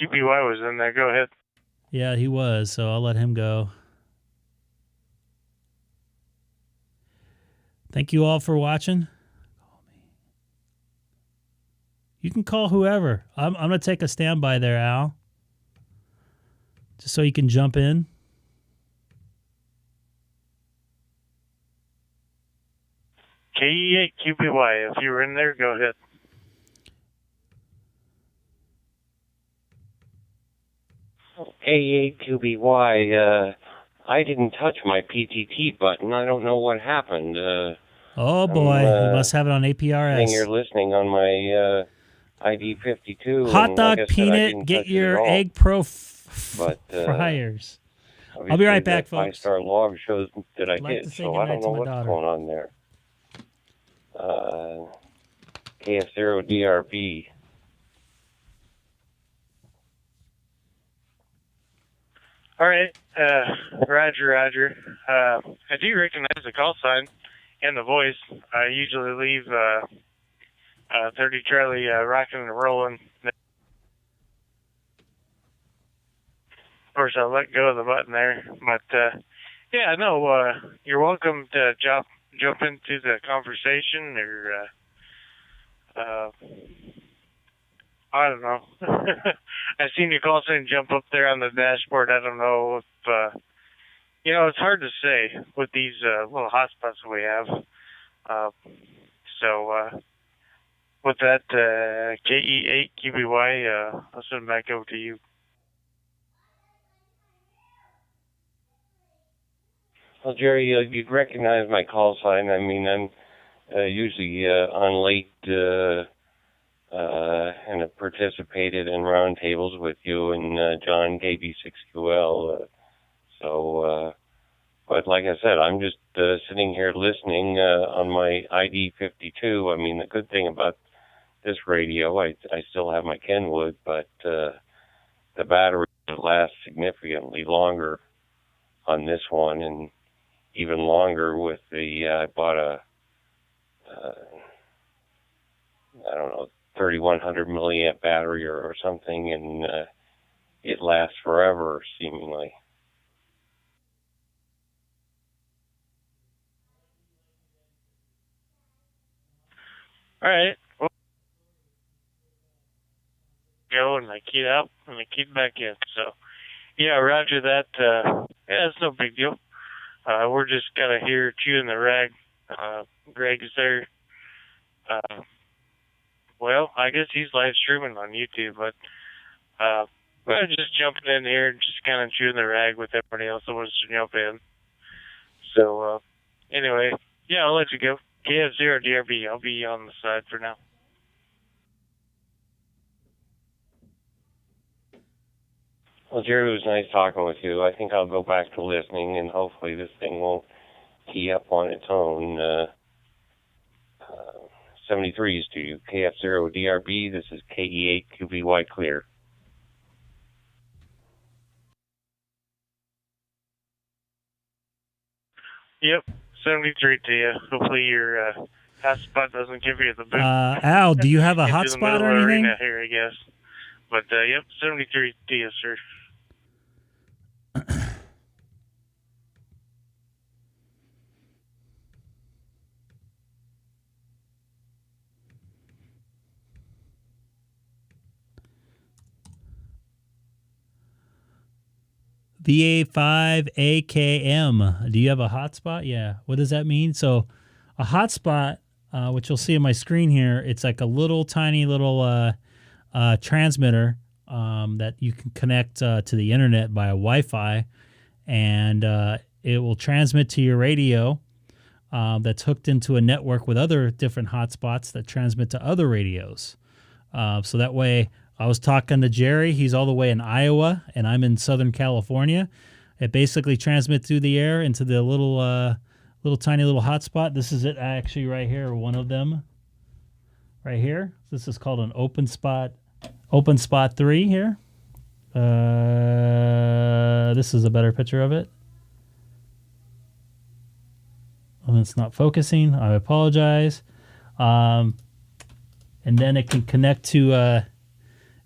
QPY was in there. Go ahead. Yeah, he was, so I'll let him go. Thank you all for watching. You can call whoever. I'm going to take a standby there, Al, just so you can jump in. K6EGG, if you were in there, go ahead. K6EGG, I didn't touch my PTT button. I don't know what happened. Oh boy, you must have it on APRS. You're listening on my ID52. Hot and dog like I said, I peanut, didn't get touch it your at all. egg pro But fryers. I'll be obviously right back, the folks. 5-star log shows that I I'd like hit, to say so I goodnight don't to know my what's daughter. going on there. KF0DRB. All right, Roger. I do recognize the call sign and the voice. I usually leave 30 Charlie rocking and rolling. Of course, I let go of the button there, but yeah, no, you're welcome to jump into the conversation, or I don't know. I seen your call sign jump up there on the dashboard. I don't know if it's hard to say with these little hotspots that we have. So with that, KE8QBY, I'll send it back over to you. Well, Jerry, you'd recognize my call sign. I mean, I'm usually on late and have participated in roundtables with you and John KB6QL. But like I said, I'm just sitting here listening on my ID52. I mean, the good thing about this radio, I still have my Kenwood, but the battery lasts significantly longer on this one, and even longer with the, I bought a, I don't know, 3100 milliamp battery or something, and it lasts forever, seemingly. All right. Well, go and I keyed out and I keyed back in. So, yeah, roger that. Yeah, it's no big deal. We're just kind of here chewing the rag. Greg is there. Well, I guess he's live streaming on YouTube, but we're just jumping in here and just kind of chewing the rag with everybody else that wants to jump in. So, anyway, yeah, I'll let you go. KF0DRB, I'll be on the side for now. Well, Jerry, it was nice talking with you. I think I'll go back to listening, and hopefully this thing won't key up on its own. 73s to you. KF0DRB, this is KE8QBY clear. Yep, 73 to you. Hopefully your hotspot doesn't give you the boot. Al, do you have a hotspot or anything? Here, I guess. But, yep, 73 to you, sir. VA5AKM. Do you have a hotspot? Yeah. What does that mean? So a hotspot, which you'll see on my screen here, it's like a little tiny little transmitter that you can connect to the internet via Wi-Fi, and it will transmit to your radio that's hooked into a network with other different hotspots that transmit to other radios. So that way, I was talking to Jerry. He's all the way in Iowa, and I'm in Southern California. It basically transmits through the air into the little tiny little hotspot. This is it actually right here, one of them right here. This is called an open spot 3 here. This is a better picture of it. And it's not focusing. I apologize. And then it can connect to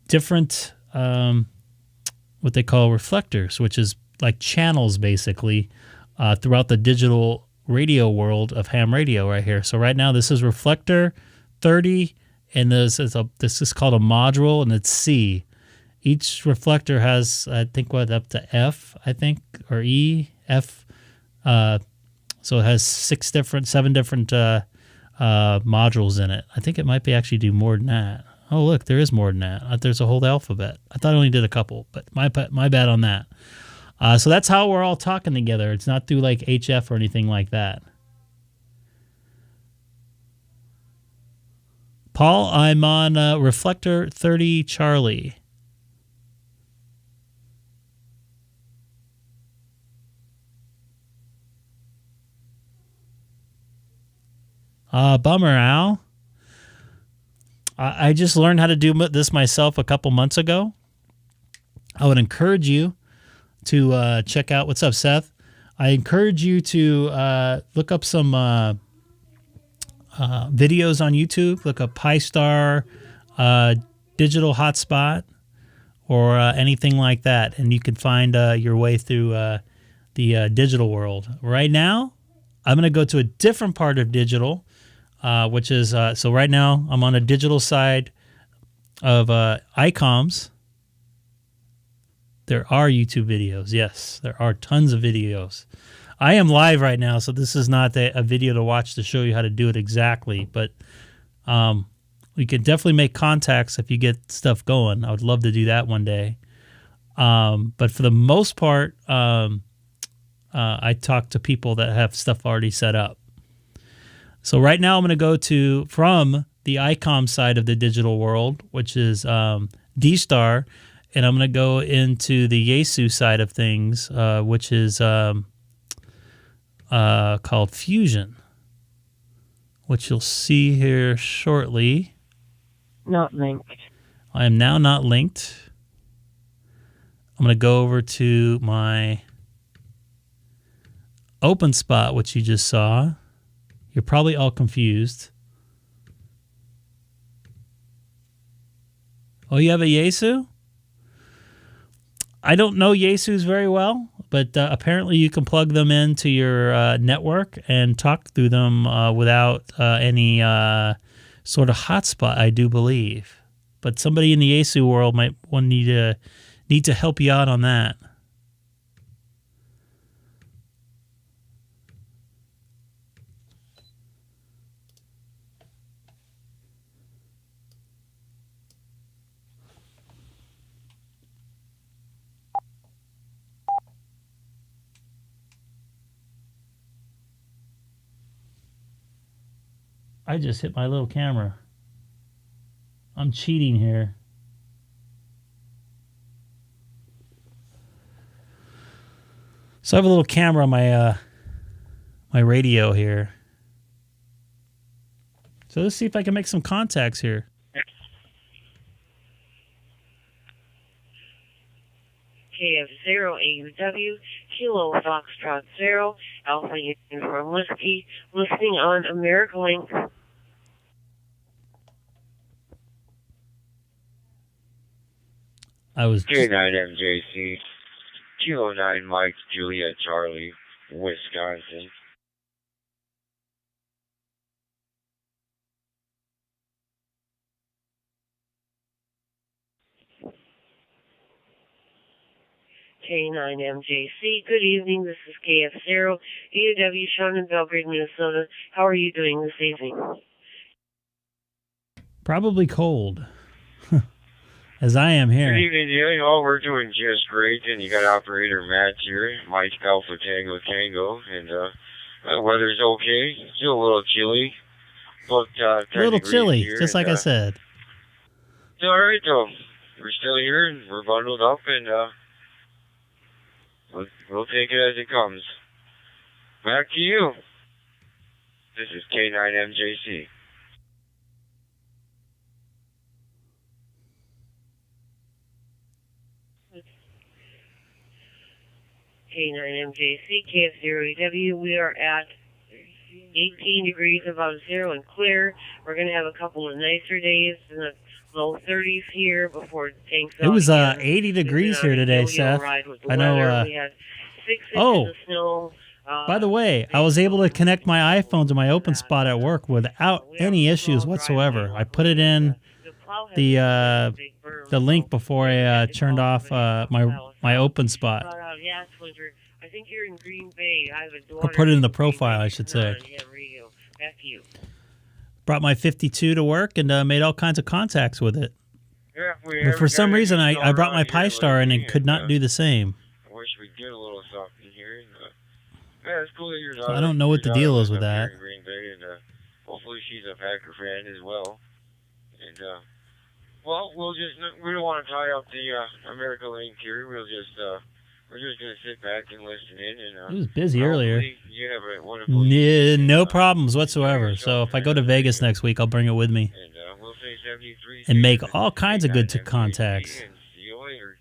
different what they call reflectors, which is like channels basically throughout the digital radio world of ham radio right here. So right now this is reflector 30, and this is called a module, and it's C. Each reflector has, I think, up to F, I think, or E, F. So it has 7 different modules in it. I think it might be actually do more than that. Oh, look, there is more than that. There's a whole alphabet. I thought I only did a couple, but my bad on that. So that's how we're all talking together. It's not through like HF or anything like that. Paul, I'm on Reflector 30 Charlie. Bummer, Al. I just learned how to do this myself a couple months ago. I would encourage you to check out. What's up, Seth? I encourage you to look up some videos on YouTube. Look up PiStar, digital hotspot, or anything like that, and you can find your way through the digital world. Right now, I'm going to go to a different part of digital, which is so right now I'm on a digital side of ICOMs. There are YouTube videos. Yes, there are tons of videos. I am live right now, so this is not a video to watch to show you how to do it exactly, but we could definitely make contacts if you get stuff going. I would love to do that one day. But for the most part, I talk to people that have stuff already set up. So right now I'm going to go from the ICOM side of the digital world, which is DStar, and I'm going to go into the Yaesu side of things, which is called Fusion, which you'll see here shortly. Not linked. I am now not linked. I'm going to go over to my open spot, which you just saw. You're probably all confused. Oh, you have a Yaesu? I don't know Yaesus very well, but apparently you can plug them into your network and talk through them without any sort of hotspot, I do believe. But somebody in the Yaesu world might need to help you out on that. I just hit my little camera. I'm cheating here. So I have a little camera on my my radio here. So let's see if I can make some contacts here. KF0AUW, Kilo Foxtrot 0, Alpha Uniform Whiskey, listening on AmericaLink. I was K9MJC, Kilo 9 Mike Juliet Charlie, Wisconsin. K9MJC, good evening, this is KF0, AUW, Sean in Belgrade, Minnesota. How are you doing this evening? probably cold, as I am here. Good evening, yeah, we're doing just great, and you got operator Matt here, Mike Alpha Tango Tango, and the weather's okay, still a little chilly, but A little chilly, here, just like I said. It's alright though, we're still here, and we're bundled up, and we'll take it as it comes. Back to you. This is K9MJC. K9MJC, KF0AW, we are at 18 degrees above zero and clear. We're going to have a couple of nicer days in the low 30s here before it tanks out. It was again. 80 degrees here today, Seth. I know. We had 6 inches of snow. By the way, I was able to connect my iPhone to my open spot at work without any issues whatsoever. I put it in the link before I turned off my open spot. I think you're in Green Bay. I have a Or put it in the profile, I should say. Back to you. Brought my 52 to work and made all kinds of contacts with it. Yeah, But for some reason, I brought my PiStar in and could not do the same. I wish we'd get a little something here. Yeah, it's cool that you're So I don't know what the deal is with that. Green Bay, and hopefully she's a Packer fan as well. And well, we don't want to tie up the America Lane here. We're just gonna sit back and listen in. And it was busy earlier. You have a wonderful No problems whatsoever. So if I go to Vegas next week, I'll bring it with me. And we'll say 73. And make all kinds of good contacts. And see you later.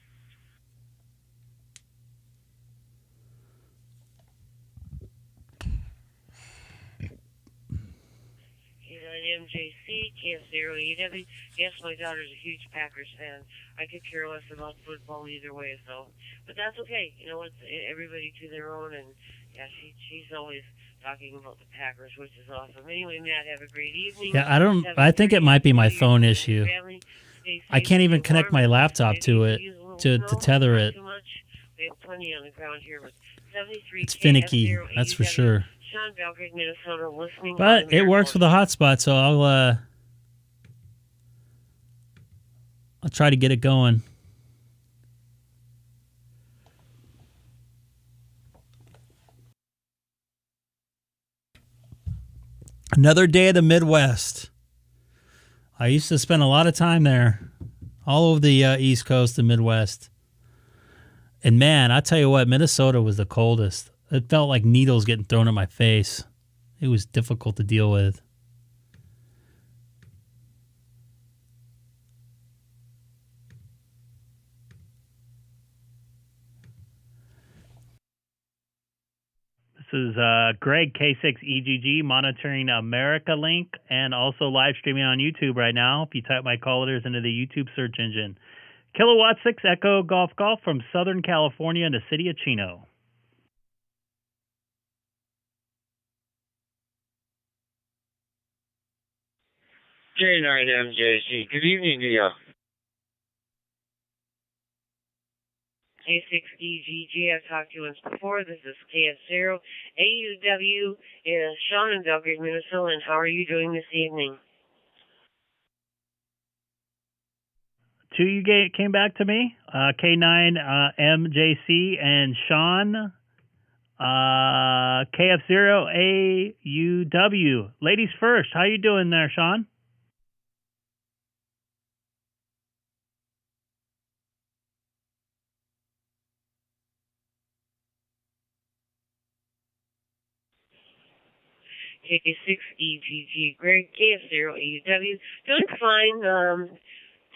MJC, K6EGG. Yes, my daughter's a huge Packers fan. I could care less about football either way, so. But that's okay. You know what? Everybody to their own, and yeah, she's always talking about the Packers, which is awesome. Anyway, Matt, have a great evening. Yeah, I think it might be my phone issue. I can't even connect my laptop to it to tether it. We have plenty on the ground here, but 73. It's finicky, that's for sure. Sean Belgrade, Minnesota, listening. But it works for the hotspot, so I'll try to get it going. Another day of the Midwest. I used to spend a lot of time there, all over the East Coast and Midwest. And man, I tell you what, Minnesota was the coldest. It felt like needles getting thrown at my face. It was difficult to deal with. This is Greg, K6EGG, monitoring America Link and also live streaming on YouTube right now. If you type my call letters into the YouTube search engine. Kilowatt 6 Echo Golf Golf from Southern California in the city of Chino. K9MJC. Good evening to you. K6EGG, I've talked to you once before. This is K6EGG, Sean in Belgrade, Minnesota. And how are you doing this evening? Two you came back to me, K9MJC and Sean, KF0AUW. Ladies first, how you doing there, Sean? K6EGG, Greg, KF0AUW. Doing fine.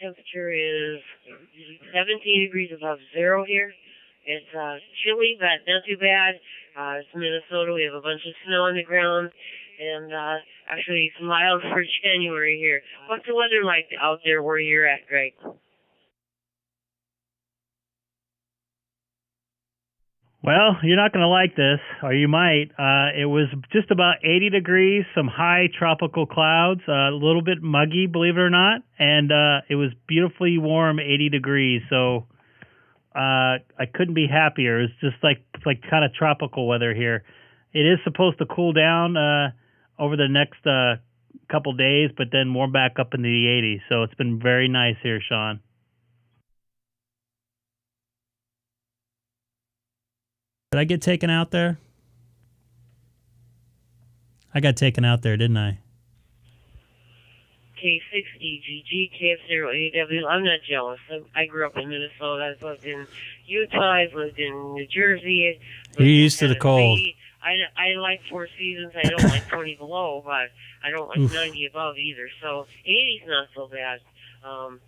Temperature is 17 degrees above zero here. It's chilly, but not too bad. It's Minnesota. We have a bunch of snow on the ground, and actually it's mild for January here. What's the weather like out there where you're at, Greg? Well, you're not going to like this, or you might. It was just about 80 degrees, some high tropical clouds, a little bit muggy, believe it or not, and it was beautifully warm, 80 degrees. So I couldn't be happier. It's just like kind of tropical weather here. It is supposed to cool down over the next couple days, but then warm back up into the 80s. So it's been very nice here, Sean. Did I get taken out there? I got taken out there, didn't I? K6EGG, KF0AW. I'm not jealous. I grew up in Minnesota. I've lived in Utah. I've lived in New Jersey. You're used to the cold. I like 4 seasons. I don't like 20 below, but I don't like 90 above either. So 80's not so bad.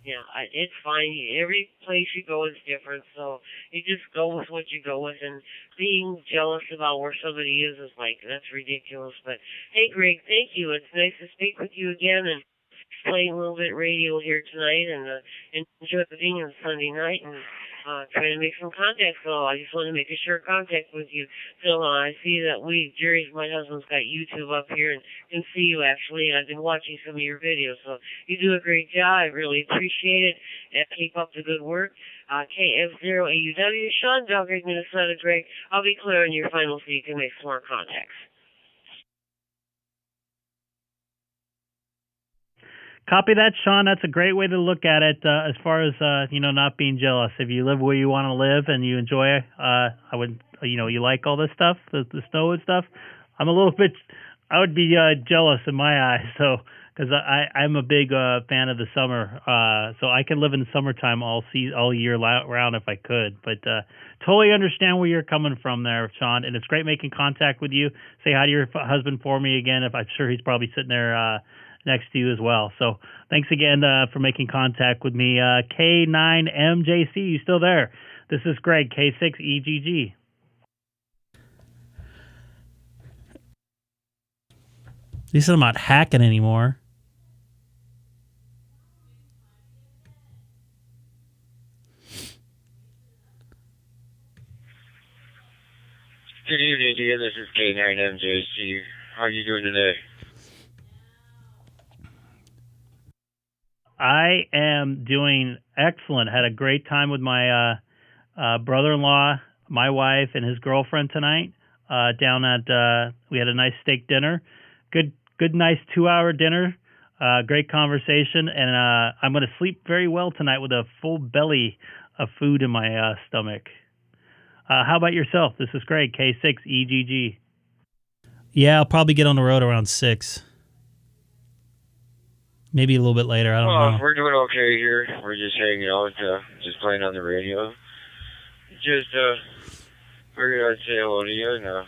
Yeah, it's fine. Every place you go is different, so you just go with what you go with. And being jealous about where somebody is like, that's ridiculous. But hey, Greg, thank you. It's nice to speak with you again and playing a little bit radio here tonight and enjoy being on Sunday night and trying to make some contact. So I just want to make a sure contact with you. So I see that Jerry's, my husband's got YouTube up here and can see you actually. And I've been watching some of your videos. So you do a great job. I really appreciate it. And keep up the good work. KF0AUW, Sean Belgrade, Minnesota. Greg, I'll be clear on your final so you can make some more contacts. Copy that, Sean. That's a great way to look at it as far as, not being jealous. If you live where you want to live and you enjoy, you like all this stuff, the snow and stuff, I would be jealous in my eyes. So because I'm a big fan of the summer, so I can live in the summertime all year round if I could. But totally understand where you're coming from there, Sean, and it's great making contact with you. Say hi to your husband for me again. If I'm sure he's probably sitting there next to you as well. So thanks again for making contact with me. K9MJC, you still there? This is Greg, K6EGG. At least I'm not hacking anymore. Good evening, dear. This is K9MJC. How are you doing today? I am doing excellent. Had a great time with my brother-in-law, my wife, and his girlfriend tonight. Down at we had a nice steak dinner. Good, nice 2-hour dinner. Great conversation, and I'm going to sleep very well tonight with a full belly of food in my stomach. How about yourself? This is Greg, K6EGG. Yeah, I'll probably get on the road around 6. Maybe a little bit later. I don't know. We're doing okay here. We're just hanging out, just playing on the radio. Just figured I'd say hello to you and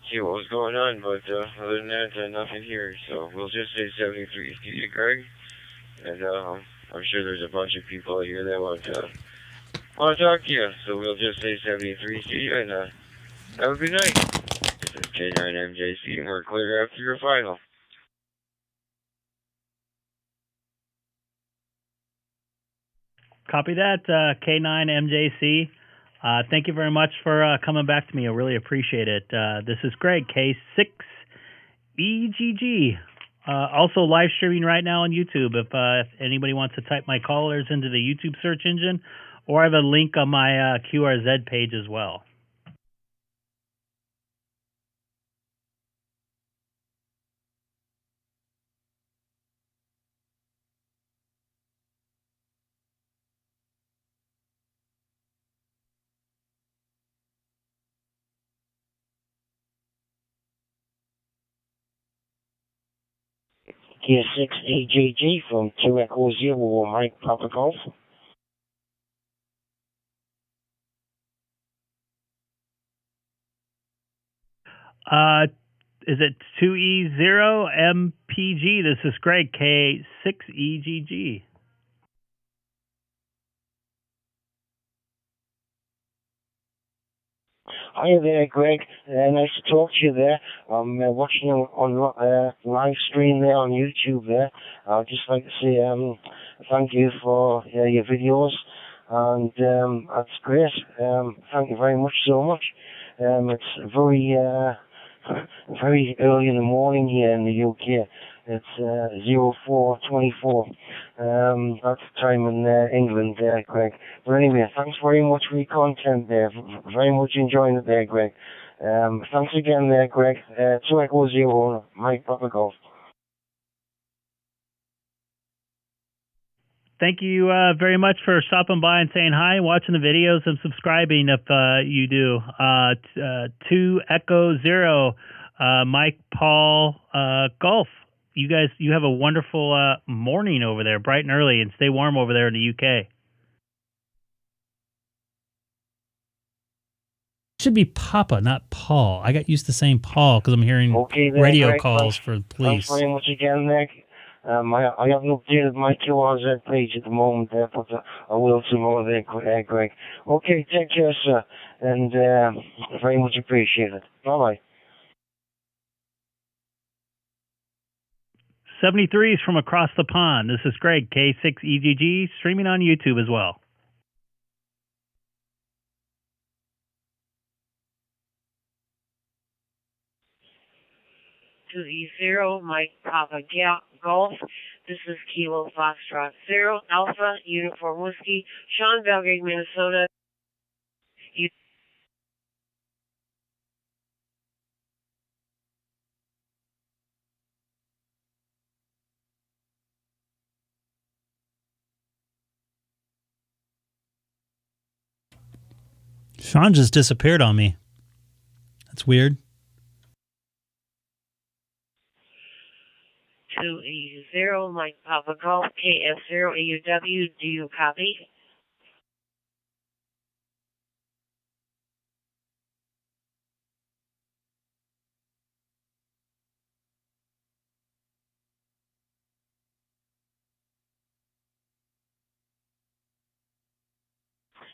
see what was going on. But other than that, nothing here. So we'll just say 73 to you, Greg. And I'm sure there's a bunch of people here that want to talk to you. So we'll just say 73 to you, and have a good night. This is K9MJC, and we're clear after your final. Copy that, K9MJC. Thank you very much for coming back to me. I really appreciate it. This is Greg, K6EGG. Also live streaming right now on YouTube. If anybody wants to type my callers into the YouTube search engine, or I have a link on my QRZ page as well. K6EGG from 2 Echo Zero, Mike Papa Golf. Is it 2E0MPG? This is Greg, K6EGG. Hi there, Greg. Nice to talk to you there. I'm watching you on live stream there on YouTube there. I'd just like to say thank you for your videos, and that's great. Thank you very much so much. It's very early in the morning here in the UK. It's 04:24. That's the time in England there, Greg. But anyway, thanks very much for your content there. Very much enjoying it there, Greg. Thanks again there, Greg. 2 Echo Zero, Mike Papa Golf. Thank you very much for stopping by and saying hi, watching the videos, and subscribing if you do. 2 Echo Zero, Mike Paul Golf. You guys, you have a wonderful morning over there, bright and early, and stay warm over there in the UK. Should be Papa, not Paul. I got used to saying Paul because I'm hearing radio calls for police. Thanks very much again, Nick. I haven't updated my QRZ page at the moment there, but I will tomorrow there, Greg. Okay, take care, sir, and very much appreciated. Bye-bye. 73s from across the pond. This is Greg, K6EGG, streaming on YouTube as well. To the 0, Mike Papa Golf. This is Kilo Foxtrot 0, Alpha, Uniform Whiskey, Sean, Belgrade, Minnesota. Sean just disappeared on me. That's weird. 2E0, Mike Papa Golf, KF0AUW, do you copy?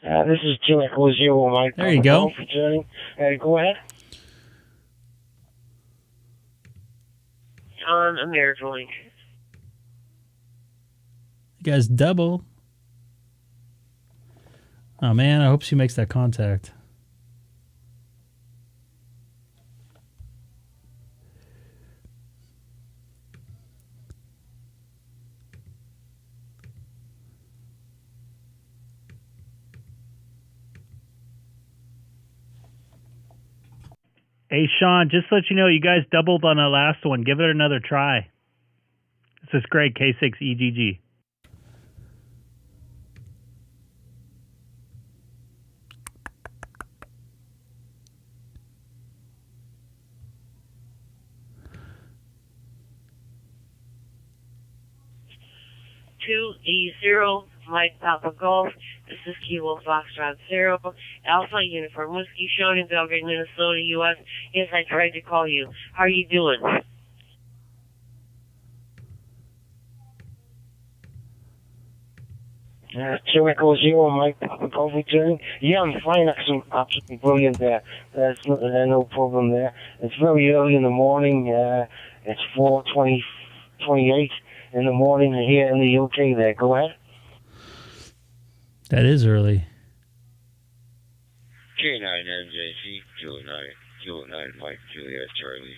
This is 2 Echo Zero, Mike. There you go. Go ahead. On AmericaLink. You guys double. Oh, man, I hope she makes that contact. Hey, Sean, just to let you know, you guys doubled on the last one. Give it another try. This is Greg, K6EGG. Two E0, Mike Papa Golf. This is Kilo Foxtrot 0, Alpha Uniform Whiskey, Sean in Belgrade, Minnesota, U.S. Yes, I tried to call you. How are you doing? Two Echo Zero, Mike Papa Golf returning. Yeah, I'm fine. Absolutely brilliant there. There's no problem there. It's very early in the morning. It's 4:28 in the morning here in the UK there. Go ahead. That is early. K9MJC, Kilo 9 Mike Juliet Charlie.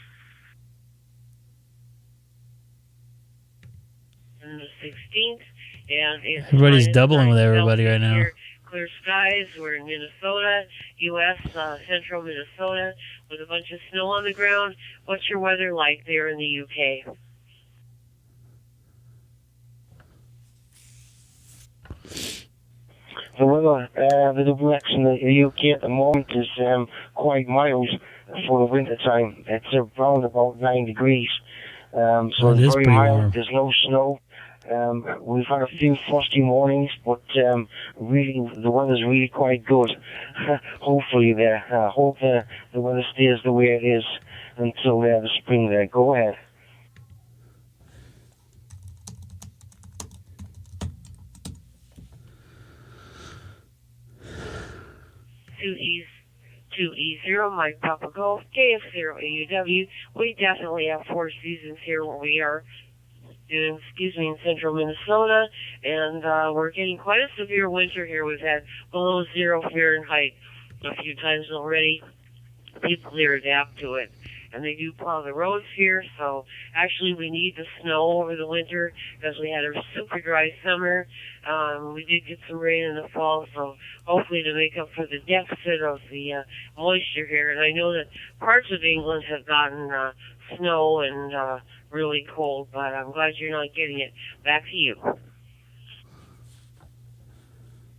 On the 16th, and it's Everybody's doubling with everybody right now. Clear skies. We're in Minnesota, U.S., central Minnesota, with a bunch of snow on the ground. What's your weather like there in the U.K.? The weather, the direction of the UK at the moment is quite mild for the winter time. It's around about 9 degrees. So it's very mild. Warm. There's no snow. We've had a few frosty mornings, but really the weather's really quite good. Hopefully there. I hope the weather stays the way it is until the spring there. Go ahead. Two E0, Mike Papa Golf, KF0AUW. We definitely have 4 seasons here where we are in central Minnesota, and we're getting quite a severe winter here. We've had below 0 Fahrenheit a few times already. People here adapt to it, and they do plow the roads here, so actually we need the snow over the winter because we had a super dry summer. We did get some rain in the fall, so hopefully to make up for the deficit of the moisture here. And I know that parts of England have gotten snow and really cold, but I'm glad you're not getting it. Back to you.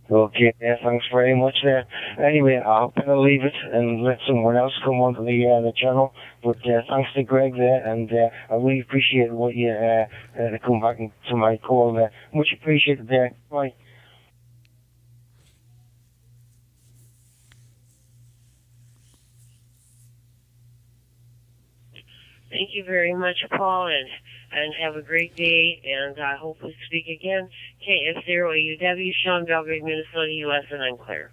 Okay, thanks very much there. Anyway, I'll better leave it and let someone else come onto the channel. But thanks to Greg there, and I really appreciate what you to come back to my call there. Much appreciated there. Bye. Thank you very much, Paul, and have a great day, and I hope we speak again. KF0AUW, Sean, Belgrade, Minnesota, U.S., and I'm clear.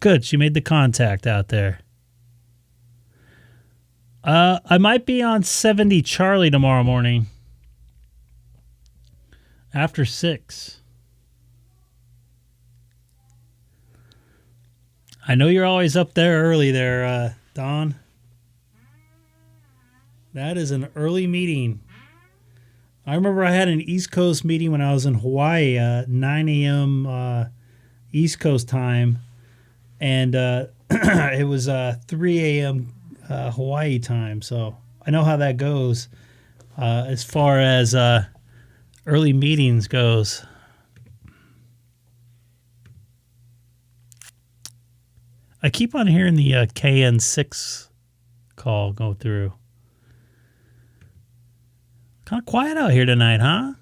Good, she made the contact out there. I might be on 70 Charlie tomorrow morning. After 6. I know you're always up there early there, Don. That is an early meeting. I remember I had an East Coast meeting when I was in Hawaii, 9 a.m. East Coast time, and it was 3 a.m. Hawaii time. So I know how that goes as far as early meetings goes. I keep on hearing the KN6 call go through. Kind of quiet out here tonight, huh?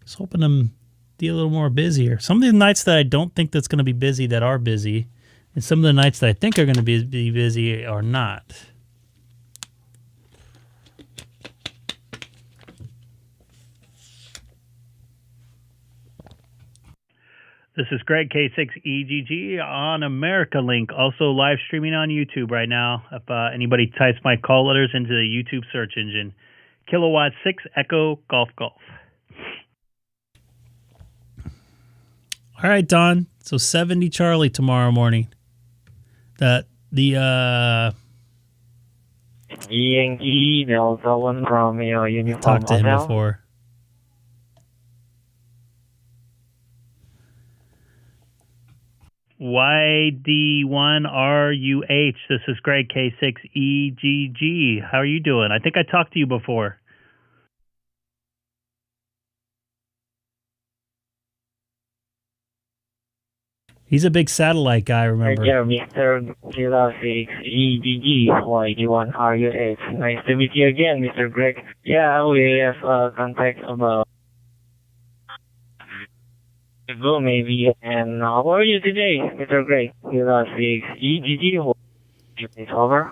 Just hoping them be a little more busier. Some of the nights that I don't think that's going to be busy that are busy, and some of the nights that I think are going to be busy are not. This is Greg, K6EGG on America Link, also live streaming on YouTube right now. If anybody types my call letters into the YouTube search engine, Kilowatt 6 Echo Golf Golf. All right, Don. So 70 Charlie tomorrow morning. Yankee Delta 1 Romeo Uniform Talked to him Hotel. before. YD1RUH. This is Greg, K6EGG. How are you doing? I think I talked to you before. He's a big satellite guy, remember? Yeah, Mr. K6EGG, YD1RUH. Nice to meet you again, Mr. Greg. Yeah, we have contact about ago maybe. And how are you today, Mr. Greg? K6EGG, it's over.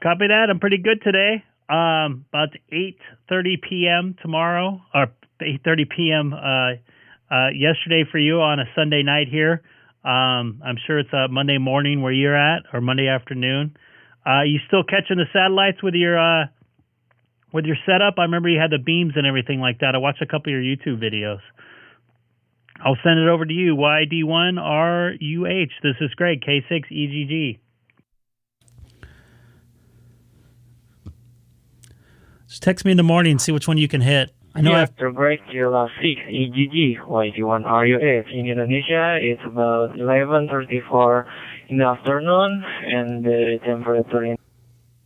Copy that. I'm pretty good today. About 8:30 p.m. tomorrow, or 8:30 p.m. Yesterday for you on a Sunday night here. I'm sure it's a Monday morning where you're at, or Monday afternoon. You still catching the satellites with your setup? I remember you had the beams and everything like that. I watched a couple of your YouTube videos. I'll send it over to you. YD1RUH. This is Greg, K6EGG. Just text me in the morning and see which one you can hit. I know Mr. Greg, K6EGG, YD1RUH. In Indonesia, it's about 11:34 in the afternoon, and the temperature in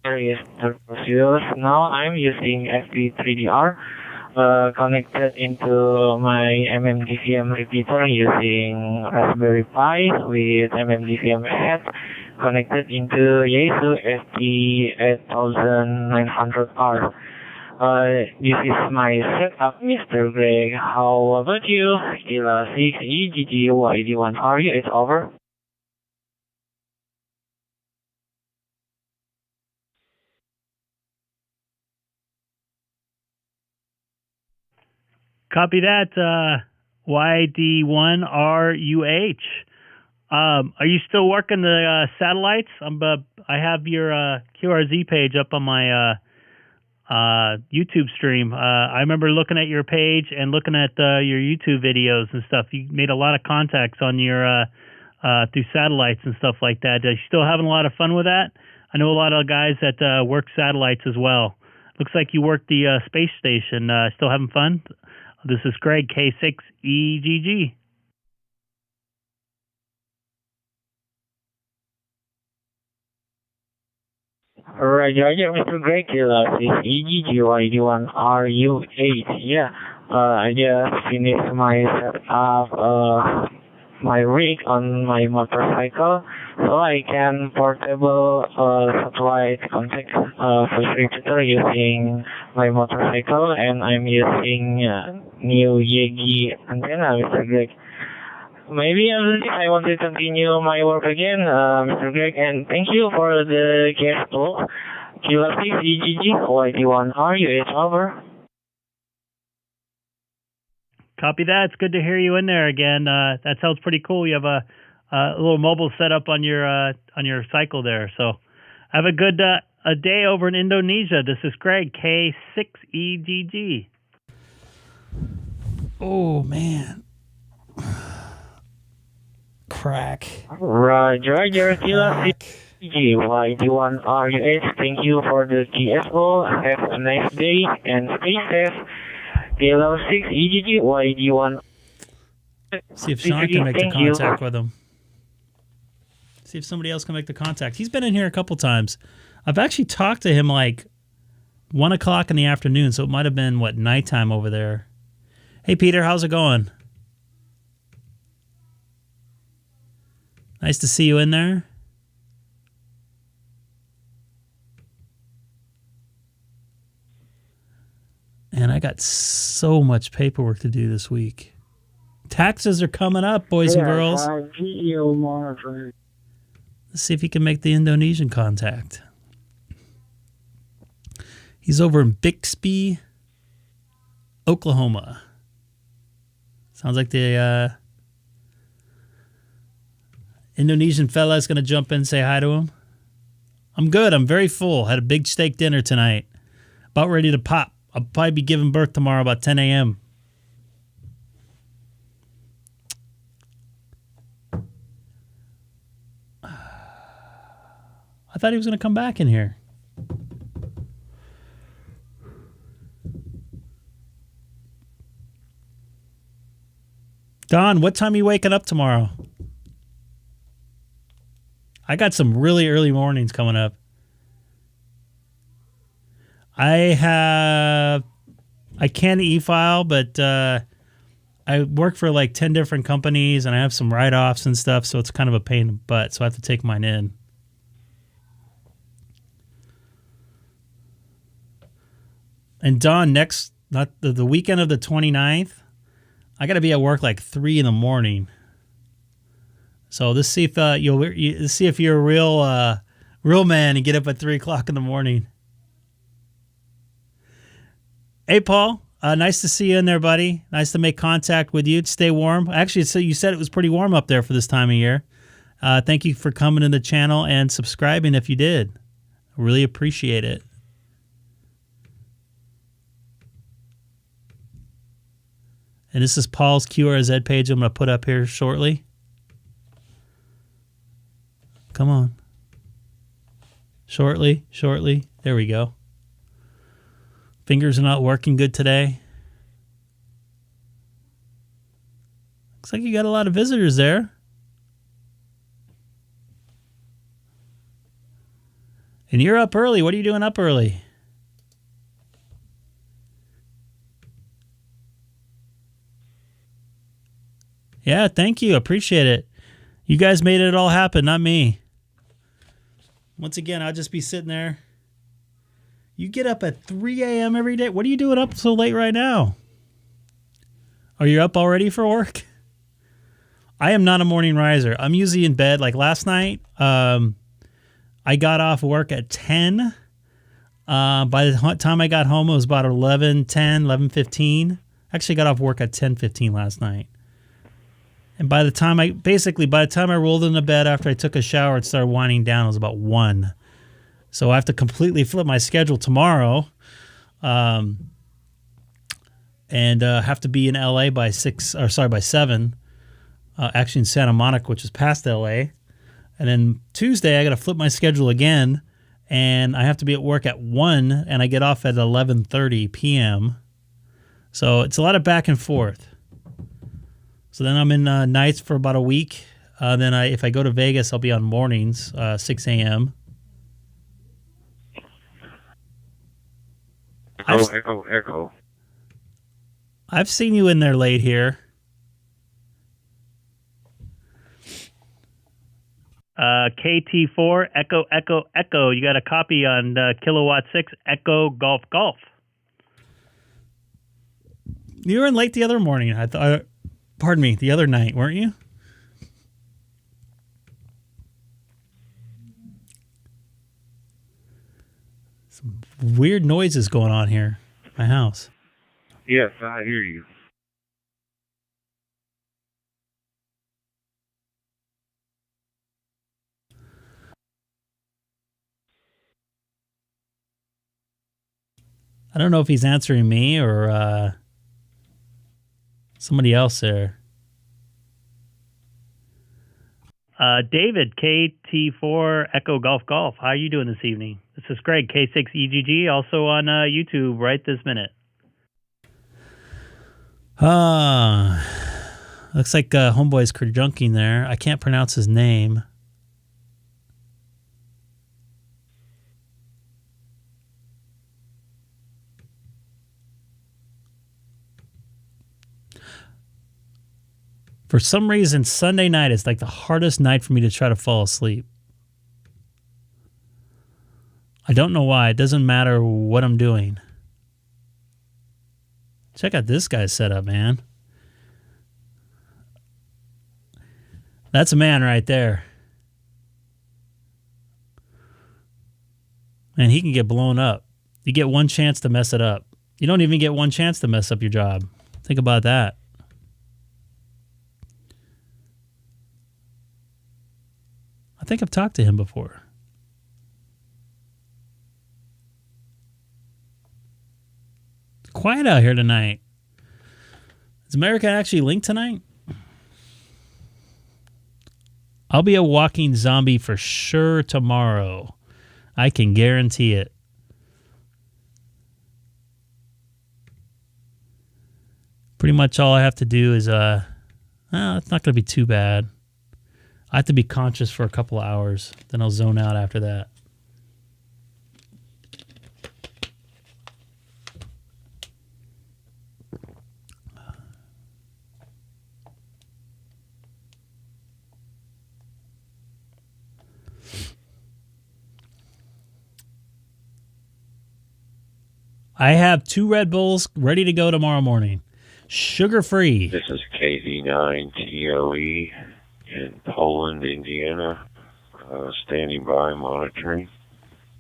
is 30 Celsius. Now I'm using FP3DR, connected into my MMDVM repeater using Raspberry Pi with MMDVM head, connected into Yaesu ST8900R. This is my setup, Mr. Greg. How about you? K6EGG, YD1RU, it's over. Copy that, YD1RUH. Are you still working the satellites? I have your QRZ page up on my YouTube stream. I remember looking at your page and looking at your YouTube videos and stuff. You made a lot of contacts on your through satellites and stuff like that. Are you still having a lot of fun with that? I know a lot of guys that work satellites as well. Looks like you work the space station. Still having fun? This is Greg, K6EGG. Roger, Mr. Greg, K6EGG, YD1RUH. Yeah, I just finished my setup, my rig on my motorcycle, so I can portable satellite contact voice repeater using my motorcycle, and I'm using new Yegi antenna, Mr. Greg. Maybe I want to continue my work again, Mr. Greg, and thank you for the guest call. K6EGG, YD1RUH, over. Copy that. It's good to hear you in there again. That sounds pretty cool. You have a little mobile setup on your cycle there. So have a good a day over in Indonesia. This is Greg, K6EGG. Oh, man. Crack. Roger, K6EGG, YD1RUH. Thank you for the GSO. Have a nice day and stay safe. K6EGG, YD1. See if Sean can make the contact with him. See if somebody else can make the contact. He's been in here a couple times. I've actually talked to him like 1 o'clock in the afternoon, so it might have been, nighttime over there. Hey, Peter, how's it going? Nice to see you in there. And I got so much paperwork to do this week. Taxes are coming up, boys and girls. GEO monitoring. Let's see if he can make the Indonesian contact. He's over in Bixby, Oklahoma. Sounds like the Indonesian fella is going to jump in and say hi to him. I'm good. I'm very full. Had a big steak dinner tonight. About ready to pop. I'll probably be giving birth tomorrow about 10 a.m. I thought he was going to come back in here. Don, what time are you waking up tomorrow? I got some really early mornings coming up. I can e-file, but I work for like 10 different companies, and I have some write-offs and stuff, so it's kind of a pain in the butt, so I have to take mine in. And Don, not the weekend of the 29th, I got to be at work like 3 in the morning. So let's see if let's see if you're a real man and get up at 3 o'clock in the morning. Hey, Paul. Nice to see you in there, buddy. Nice to make contact with you. Stay warm. Actually, so you said it was pretty warm up there for this time of year. Thank you for coming to the channel and subscribing if you did. I really appreciate it. And this is Paul's QRZ page I'm going to put up here shortly. Come on. Shortly. There we go. Fingers are not working good today. Looks like you got a lot of visitors there. And you're up early. What are you doing up early? Yeah, thank you. Appreciate it. You guys made it all happen, not me. Once again, I'll just be sitting there. You get up at 3 a.m. every day. What are you doing up so late right now? Are you up already for work? I am not a morning riser. I'm usually in bed. Like last night, I got off work at 10. By the time I got home, it was about 11:10, 11:15. Actually, got off work at 10:15 last night. And by the time I rolled into bed after I took a shower and started winding down, it was about 1. So I have to completely flip my schedule tomorrow, and have to be in LA by 7. Actually in Santa Monica, which is past LA. And then Tuesday I got to flip my schedule again, and I have to be at work at 1, and I get off at 11:30 p.m. So it's a lot of back and forth. So then I'm in nights for about a week. Then if I go to Vegas, I'll be on mornings, 6 a.m. Echo. I've seen you in there late here. KT4 Echo Echo Echo. You got a copy on Kilowatt 6 Echo Golf Golf. You were in late the other morning. I thought. Pardon me, the other night, weren't you? Some weird noises going on here in my house. Yes, I hear you. I don't know if he's answering me or somebody else there. David, KT4 Echo Golf Golf. How are you doing this evening? This is Greg, K6EGG, also on YouTube right this minute. Looks like Homeboy's kerjunking there. I can't pronounce his name. For some reason, Sunday night is like the hardest night for me to try to fall asleep. I don't know why. It doesn't matter what I'm doing. Check out this guy's setup, man. That's a man right there. And he can get blown up. You get one chance to mess it up. You don't even get one chance to mess up your job. Think about that. I think I've talked to him before. It's quiet out here tonight. Is America actually linked tonight? I'll be a walking zombie for sure tomorrow. I can guarantee it. Pretty much all I have to do is, it's not going to be too bad. I have to be conscious for a couple of hours. Then I'll zone out after that. I have 2 Red Bulls ready to go tomorrow morning. Sugar-free. This is KD9TOE in Poland, Indiana. Standing by, monitoring.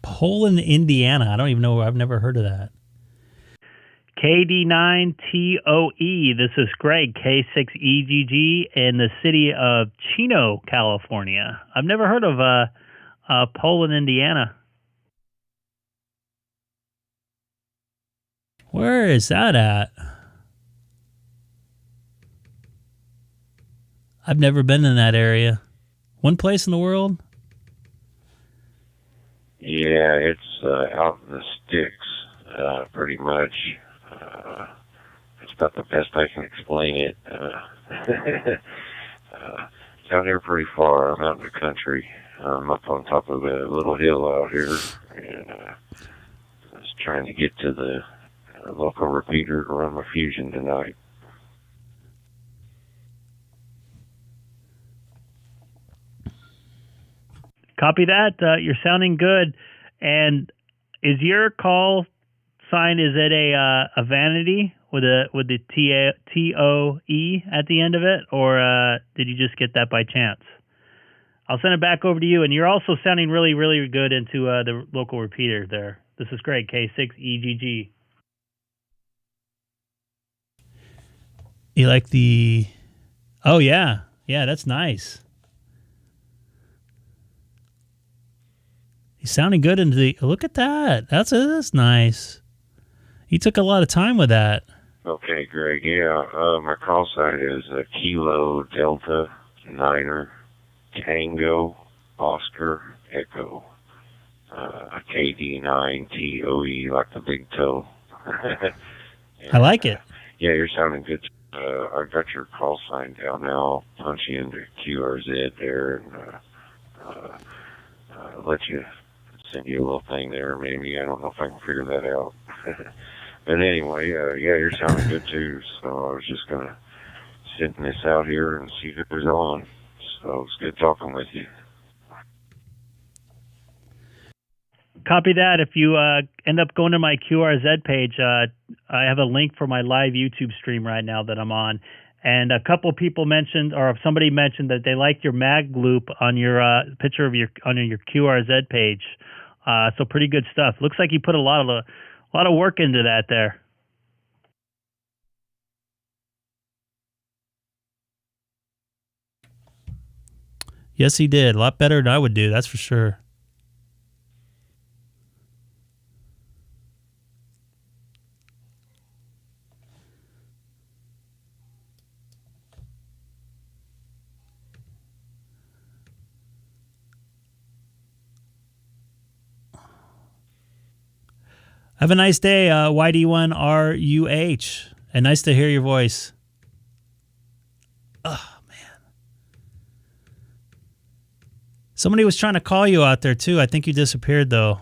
Poland, Indiana. I don't even know. I've never heard of that. KD9TOE. This is Greg, K6EGG, in the city of Chino, California. I've never heard of Poland, Indiana. Where is that at? I've never been in that area. One place in the world? Yeah, it's out in the sticks, pretty much. It's about the best I can explain it. It's out here pretty far. I'm out in the country. I'm up on top of a little hill out here, and I was trying to get to the local repeater to run my fusion tonight. Copy that. You're sounding good. And is your call sign, is it a vanity with the TOE at the end of it, or did you just get that by chance? I'll send it back over to you. And you're also sounding really, really good into the local repeater there. This is great. K6EGG. You like the... Oh, yeah. Yeah, that's nice. He's sounding good into the... Look at that. That's nice. He took a lot of time with that. Okay, Greg. Yeah, my call sign is Kilo Delta Niner Tango Oscar Echo. KD9TOE, like the big toe. And, I like it. Yeah, you're sounding good. I got your call sign down now. I'll punch you into QRZ there and let you send you a little thing there. Maybe I don't know if I can figure that out. But anyway, yeah, you're sounding good too. So I was just gonna send this out here and see if it was on. So it's good talking with you. Copy that. If you end up going to my QRZ page, I have a link for my live YouTube stream right now that I'm on. And a couple people mentioned, or somebody mentioned that they liked your mag loop on your picture of your QRZ page. So pretty good stuff. Looks like you put a lot of work into that there. Yes, he did. A lot better than I would do. That's for sure. Have a nice day, YD1RUH. And nice to hear your voice. Oh, man. Somebody was trying to call you out there, too. I think you disappeared, though.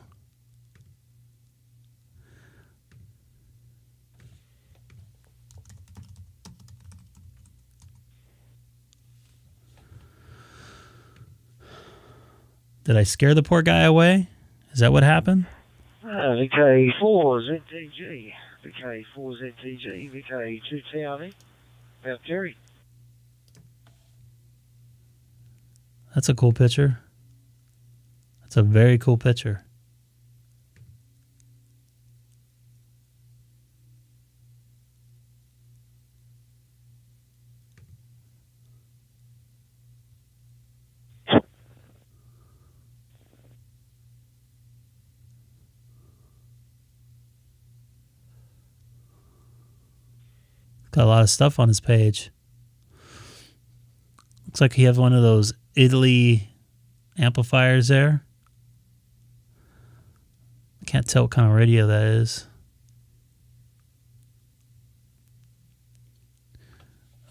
Did I scare the poor guy away? Is that what happened? The K4ZTG, the K4ZTG, the K2TRD, about Terry. That's a cool picture. That's a very cool picture. Got a lot of stuff on his page. Looks like he has one of those Italy amplifiers there. I can't tell what kind of radio that is.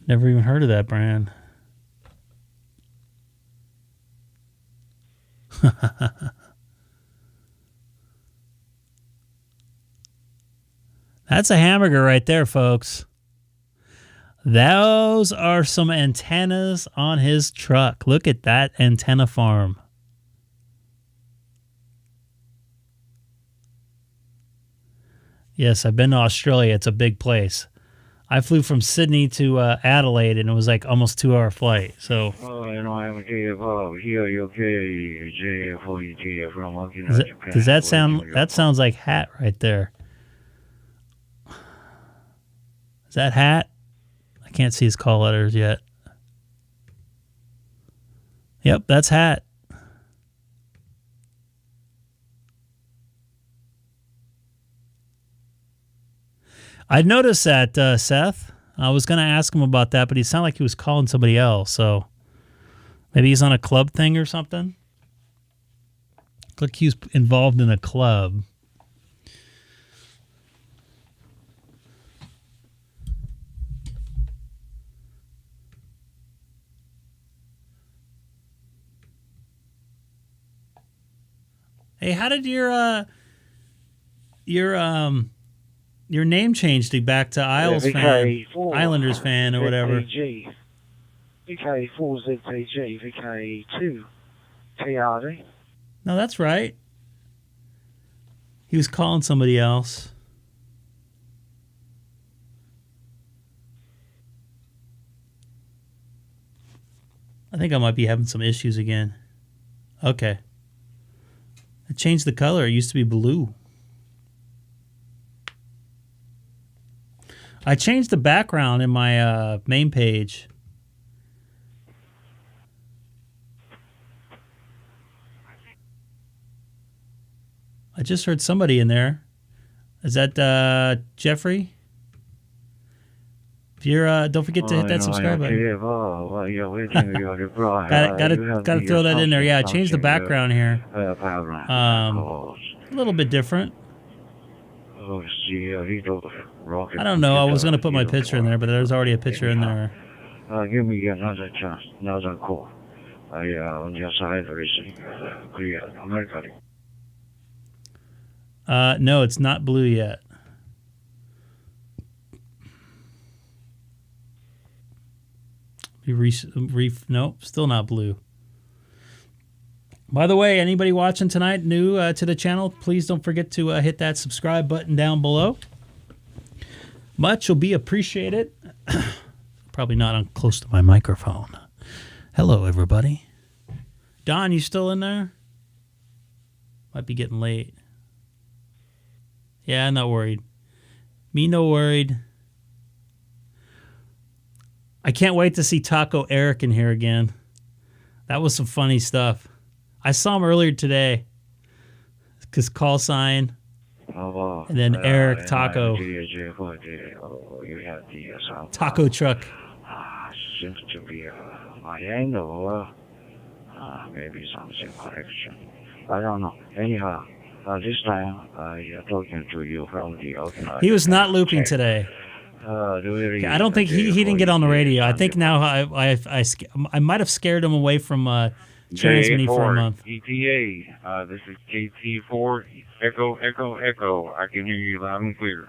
Never even heard of that brand. That's a hamburger right there, folks. Those are some antennas on his truck. Look at that antenna farm. Yes, I've been to Australia. It's a big place. I flew from Sydney to Adelaide, and it was like almost 2-hour flight. So, does that sound? That sounds like Hat right there. Is that Hat? I can't see his call letters yet. Yep, that's Hat. I noticed that, Seth. I was going to ask him about that, but he sounded like he was calling somebody else. So maybe he's on a club thing or something. Looked like he was involved in a club. Hey, how did your name change to back to Islanders fan or whatever? VK4ZTG, VK2TRD. No, that's right. He was calling somebody else. I think I might be having some issues again. Okay. I changed the color. It used to be blue. I changed the background in my main page. I just heard somebody in there. Is that Jeffrey? If you're, don't forget to hit that subscribe button. Gotta throw that in there. Yeah, I changed the background here. A little bit different. I don't know. I was going to put my picture in there, but there's already a picture in there. Give me another chance, another call. On your side, no, it's not blue yet. Nope, still not blue. By the way, anybody watching tonight new to the channel, please don't forget to hit that subscribe button down below. Much will be appreciated. Probably not on close to my microphone. Hello, everybody. Don, you still in there? Might be getting late. Yeah, I'm not worried. Me no worried. I can't wait to see Taco Eric in here again. That was some funny stuff. I saw him earlier today. Because call sign. And then Eric Taco. Taco truck. Seems to be my angle. Maybe something correction. I don't know. Anyhow, this time I'm talking to you from the outside. He was not looping today. I don't think he didn't get on the radio. I think now I might have scared him away from transmitting for a month. ETA, this is KT4, echo. I can hear you loud and clear.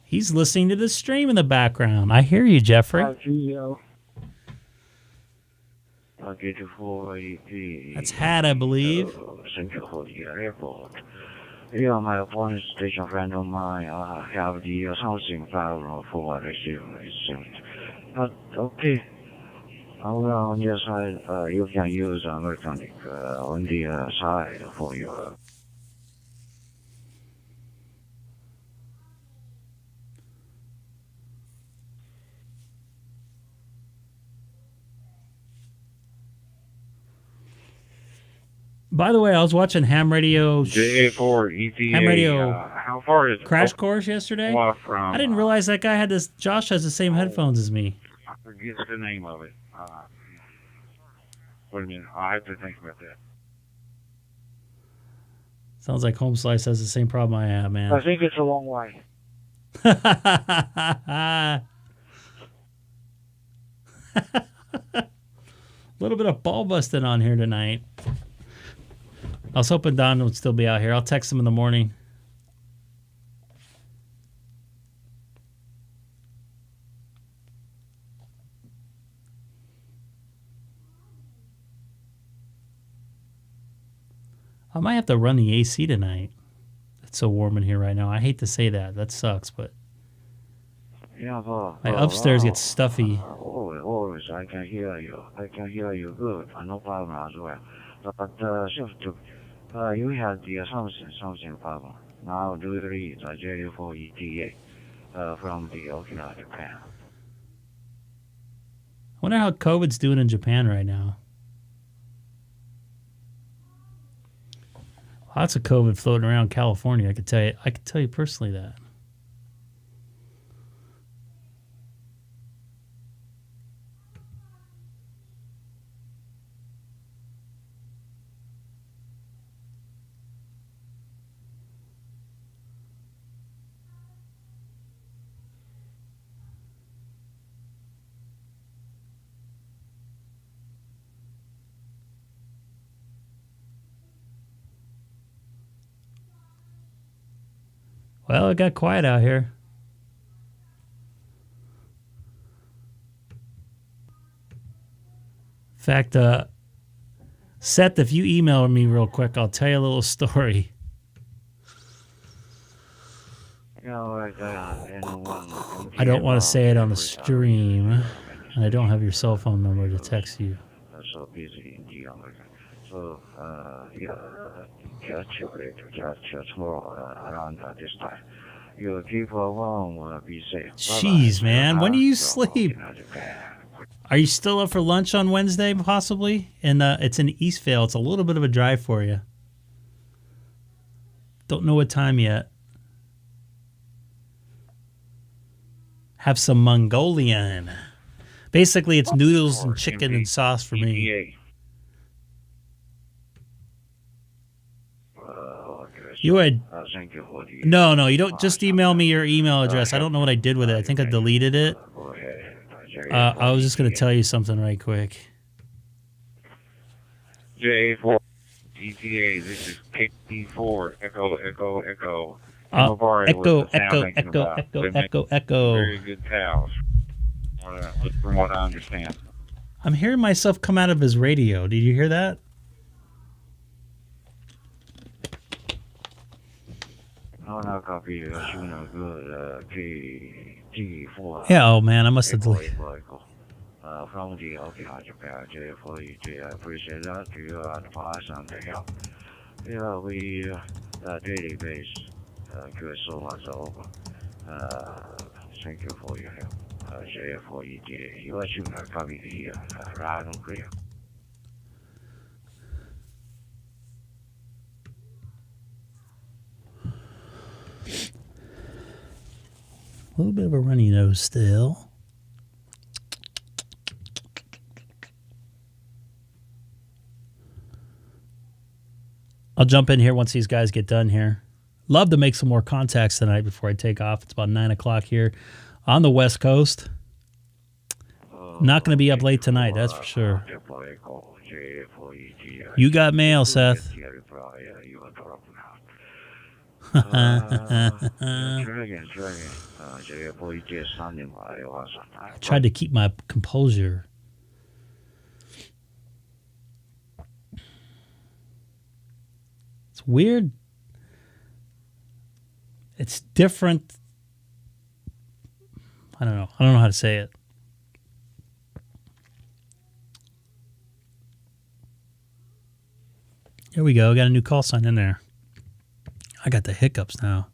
He's listening to the stream in the background. I hear you, Jeffrey. That's Hat, I believe. Thank you for the airport. Yeah, my point station friend of mine have the something problem for receiving. Okay. On your side, you can use a mechanic on the side for your. By the way, I was watching Ham Radio. J4ETA. Ham Radio. How far is Crash Course yesterday? From, I didn't realize that guy had this. Josh has the same headphones as me. I forget the name of it. Wait a minute. I have to think about that. Sounds like Home Slice has the same problem I have, man. I think it's a long way. A little bit of ball busting on here tonight. I was hoping Don would still be out here. I'll text him in the morning. I might have to run the AC tonight. It's so warm in here right now. I hate to say that. That sucks, but my upstairs gets stuffy. Always, I can hear you. I can hear you good. No problem as well. But you had the something problem. Now do it read the J4ETA from the Okinawa, Japan. I wonder how COVID's doing in Japan right now. Lots of COVID floating around California. I could tell you personally that. Well, it got quiet out here. In fact, Seth, if you email me real quick, I'll tell you a little story. I don't want to say it on the stream, and I don't have your cell phone number to text you. So busy in the so catch you tomorrow around this time. You keep alone, be safe. Jeez, man, when do you sleep? Are you still up for lunch on Wednesday, possibly? And it's in Eastvale. It's a little bit of a drive for you. Don't know what time yet. Have some Mongolian. Basically, it's noodles and chicken and sauce for me. You had no. You don't just email me your email address. I don't know what I did with it. I think I deleted it. I was just gonna tell you something right quick. J4 ETA. This is K4 Echo. Echo. Very good pals. From what I understand. I'm hearing myself come out of his radio. Did you hear that? No copy. Good. K4. Yeah. Oh man, I must have deleted. From the Okinawa, Japan, J4EG. I appreciate that. You advice and the help. Yeah, we daily base. Good so much over. Thank you for your help. J4EG. You are shooting a copy here. Right on clear. A little bit of a runny nose still. I'll jump in here once these guys get done here. Love to make some more contacts tonight before I take off. It's about 9 o'clock here on the West Coast. Not going to be up late tonight, that's for sure. You got mail, Seth. I tried to keep my composure. weird. It's different. I don't know. I don't know how to say it. Here we go. Got a new call sign in there. I got the hiccups now.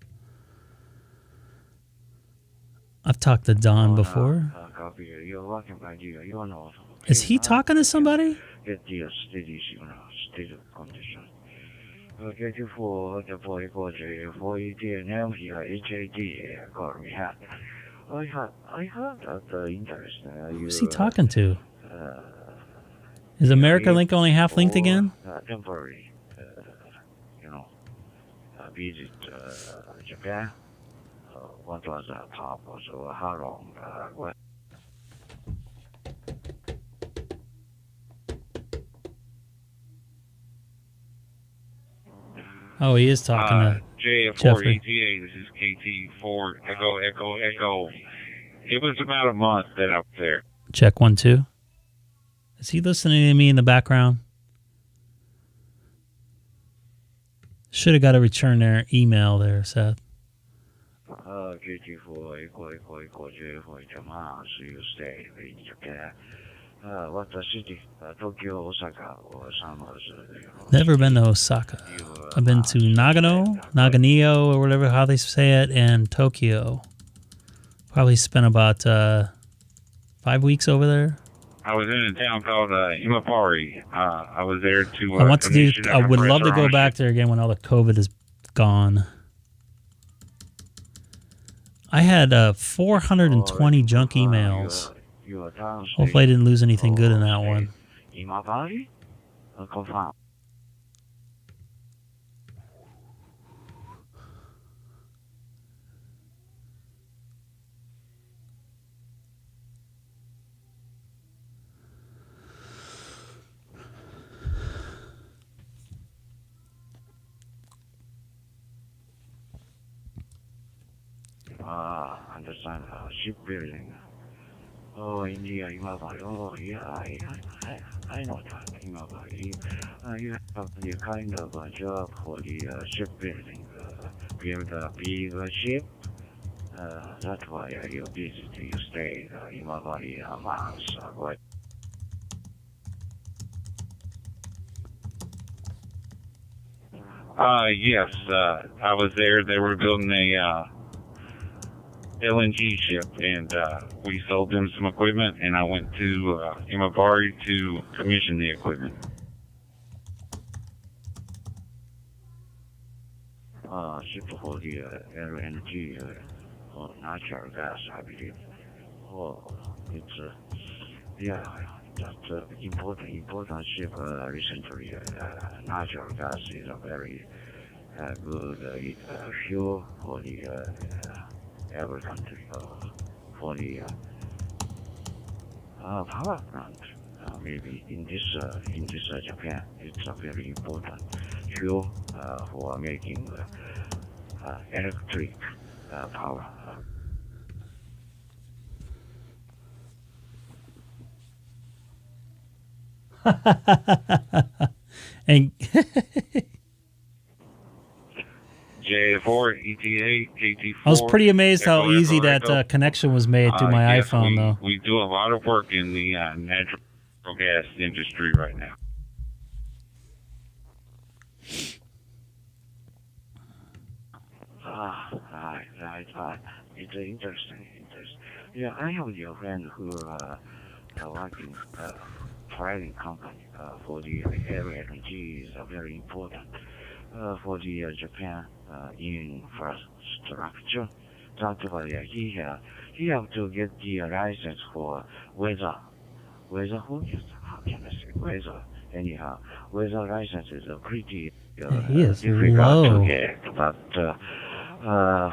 I've talked to Don before. Is he talking to somebody? Get the steady, state of condition. Get you for the boy, for the name here, HAD, got me hat. I had that interest. Who's he talking to? Is America Link only half linked again? Temporary, visit Japan. What was that top? So how long? What? Oh, he is talking to JF4ETA. This is KT4 Echo. It was about a month that I was there. Check 1 2. Is he listening to me in the background? Should have got a return their email there, Seth. KT4 Echo Japan. So you stay in Japan. What the city? Tokyo, Osaka, or Samos. Never been to Osaka. I've been to Naganio, or whatever how they say it, and Tokyo. Probably spent about 5 weeks over there. I was in a town called Imapari. I was there to. I would love to go back there again when all the COVID is gone. I had 420 junk emails. Hopefully I didn't lose anything good in that one. Imapari? Confirm. Understand shipbuilding. Oh, India, Imabari. Oh, yeah, I know that, Imabari. You have the kind of a job for the shipbuilding. Build a big ship. That's why you're busy. You stay in Imabari months. Right? Yes, I was there. They were building a LNG ship, and we sold them some equipment, and I went to Imabari to commission the equipment. Ship for the LNG or natural gas, I believe. Oh, it's that's important ship recently. Natural gas is a very good fuel for the every country for the power plant. Maybe in this Japan, it's a very important fuel for making electric power. And J4, ETA, KT4. I was pretty amazed how easy that connection was made through my iPhone, though. We do a lot of work in the natural gas industry right now. Right. It's interesting. Yeah, I have a friend who working trading company for the LNG is very important for the Japan infrastructure. That's why he have to get the license for weather focus. How can I say weather? Anyhow, weather license is a pretty difficult to get, but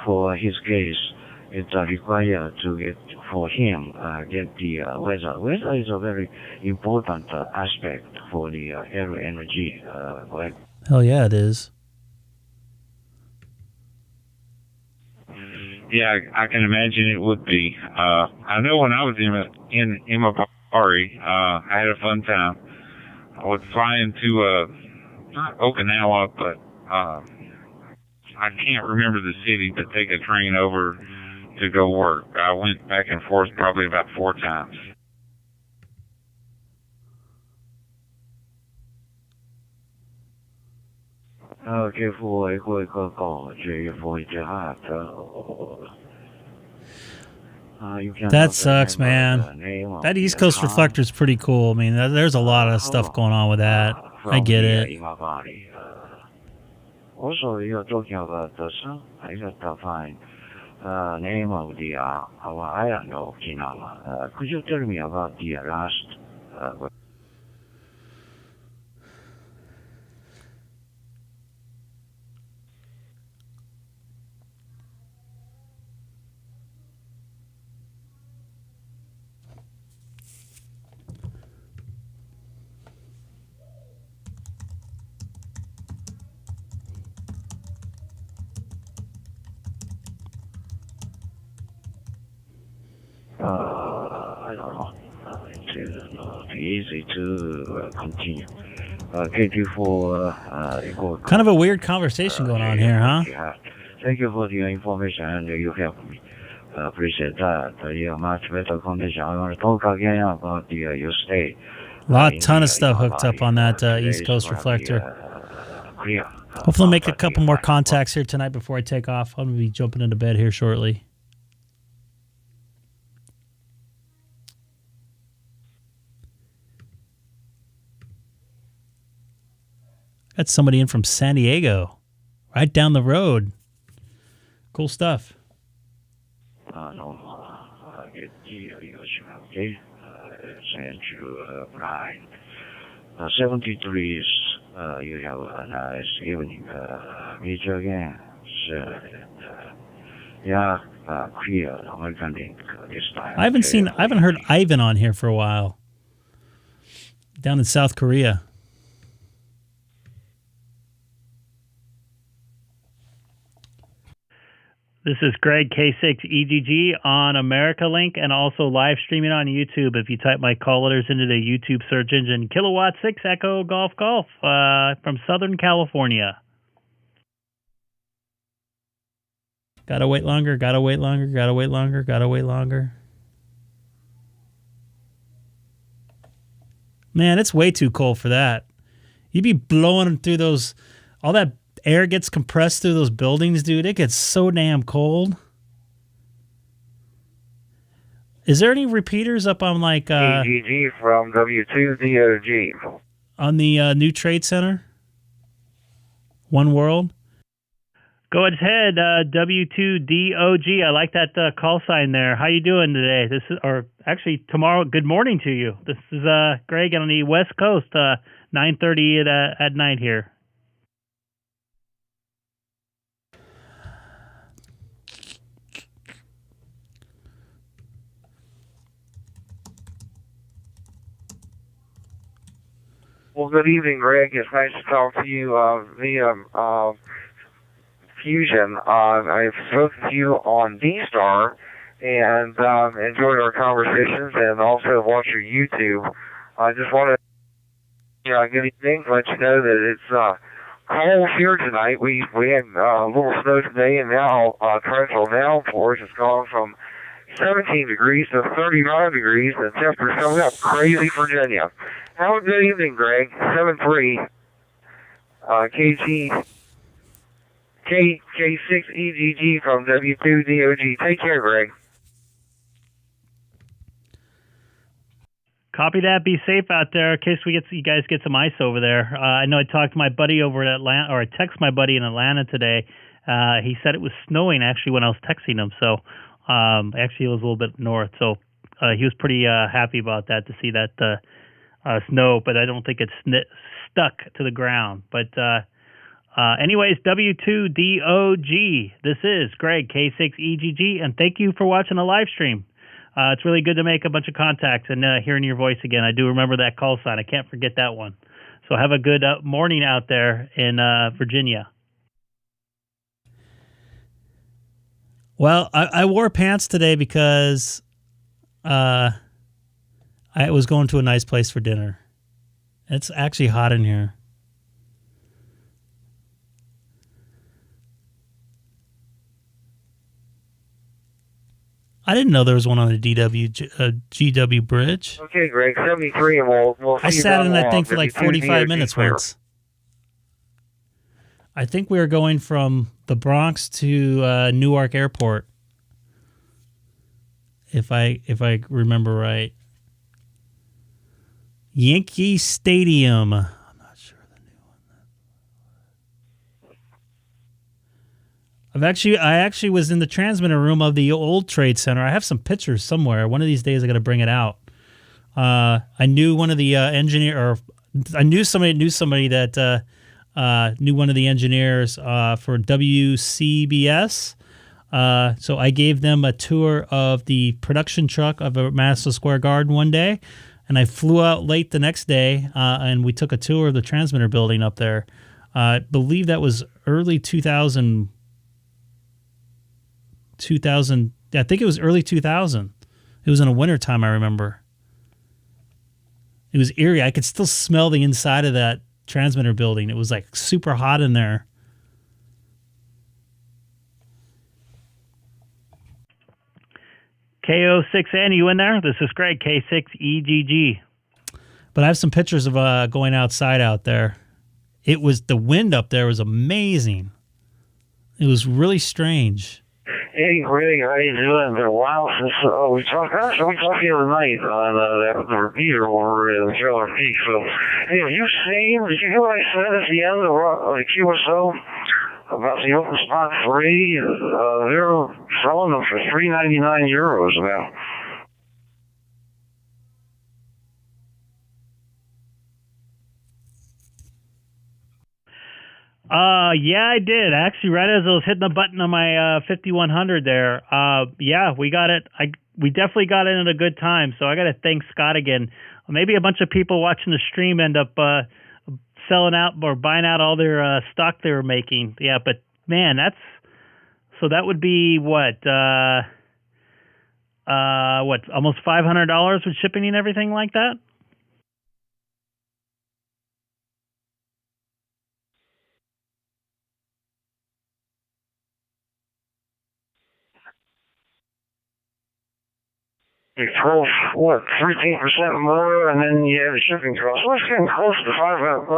for his case, it's required to get for him get the weather. Weather is a very important aspect for the LNG. Correct? Hell yeah, it is. Yeah, I can imagine it would be. I know when I was in Imabari, I had a fun time. I was flying to not Okinawa, but I can't remember the city to take a train over to go work. I went back and forth probably about 4 times. That sucks, man. That East Coast reflector is pretty cool. I mean, there's a lot of stuff going on with that. I get it. Also, you're talking about the sun. I got to find name of the our island of Okinawa. Could you tell me about the last? I don't know. It's not easy to continue. Thank you for kind of a weird conversation going on here, huh? Yeah. Thank you for your information and you helped me. Appreciate that. Yeah, much better condition. I want to talk again about your stay. Ton of stuff hooked up on that East Coast reflector. Hopefully, I'll make a couple more contacts here tonight before I take off. I'm gonna be jumping into bed here shortly. Got somebody in from San Diego, right down the road. Cool stuff. Okay. Send you Brian. 73 is you have a nice evening. Meet you again. Yeah, clear American link this time. I haven't heard Ivan on here for a while. Down in South Korea. This is Greg, K6EGG on America Link and also live streaming on YouTube. If you type my call letters into the YouTube search engine, Kilowatt 6 Echo Golf Golf from Southern California. Gotta wait longer, gotta wait longer, gotta wait longer, gotta wait longer. Man, it's way too cold for that. You'd be blowing through those, all that air gets compressed through those buildings, dude. It gets so damn cold. Is there any repeaters up on like EGG from W2DOG on the new Trade Center? One World. Go ahead, W2DOG. I like that call sign there. How you doing today? This is, or actually tomorrow. Good morning to you. This is Greg on the West Coast. 9:30 at night here. Well, good evening, Greg. It's nice to talk to you via Fusion. I've spoken to you on DStar and enjoyed our conversations and also watched your YouTube. I just want to good evening, let you know that it's cold here tonight. We had a little snow today, and now torrential downpours. It's gone from 17 degrees to 39 degrees, and temperature's coming up crazy, Virginia. Have a good evening, Greg. 7-3 K6EGG from W2DOG. Take care, Greg. Copy that. Be safe out there in case you guys get some ice over there. I know I talked to my buddy over at Atlanta, or I texted my buddy in Atlanta today. He said it was snowing actually when I was texting him. So actually it was a little bit north. So he was pretty happy about that, to see that snow, but I don't think it's stuck to the ground. But anyways, W2DOG. This is Greg, K6EGG, and thank you for watching the live stream. It's really good to make a bunch of contacts and hearing your voice again. I do remember that call sign. I can't forget that one. So have a good morning out there in Virginia. Well, I wore pants today because I was going to a nice place for dinner. It's actually hot in here. I didn't know there was one on the GW bridge. Okay, Greg, 73, and we'll see I you sat down in the that thing walk. for like It'll be 45 Tuesday, minutes clear. once. I think we were going from the Bronx to Newark Airport, if I remember right. Yankee Stadium. I'm not sure the new one. I actually was in the transmitter room of the old Trade Center. I have some pictures somewhere. One of these days I got to bring it out. I knew one of the I knew somebody that knew one of the engineers for WCBS. So I gave them a tour of the production truck of a Madison Square Garden one day, and I flew out late the next day, and we took a tour of the transmitter building up there. I believe that was early 2000. I think it was early 2000. It was in the wintertime, I remember. It was eerie. I could still smell the inside of that transmitter building. It was like super hot in there. K6EGG, you in there? This is Greg, K6EGG. But I have some pictures of going outside out there. It was, the wind up there was amazing. It was really strange. Hey, Greg, how you doing? It's been a while since we talked. Actually, we talked the other night on the repeater over in Trailer Peak. So, hey, did you hear what I said at the end of the QSO about the open spot 3? They're selling them for €399 now. Yeah, I did. Actually, right as I was hitting the button on my 5100 there, yeah, we got it. We definitely got it at a good time. So I got to thank Scott again. Maybe a bunch of people watching the stream end up selling out or buying out all their stock they were making. Yeah, but man, that would be what almost $500 with shipping and everything like that. It's 13% more, and then you have the shipping costs. Well, it's getting close to $500.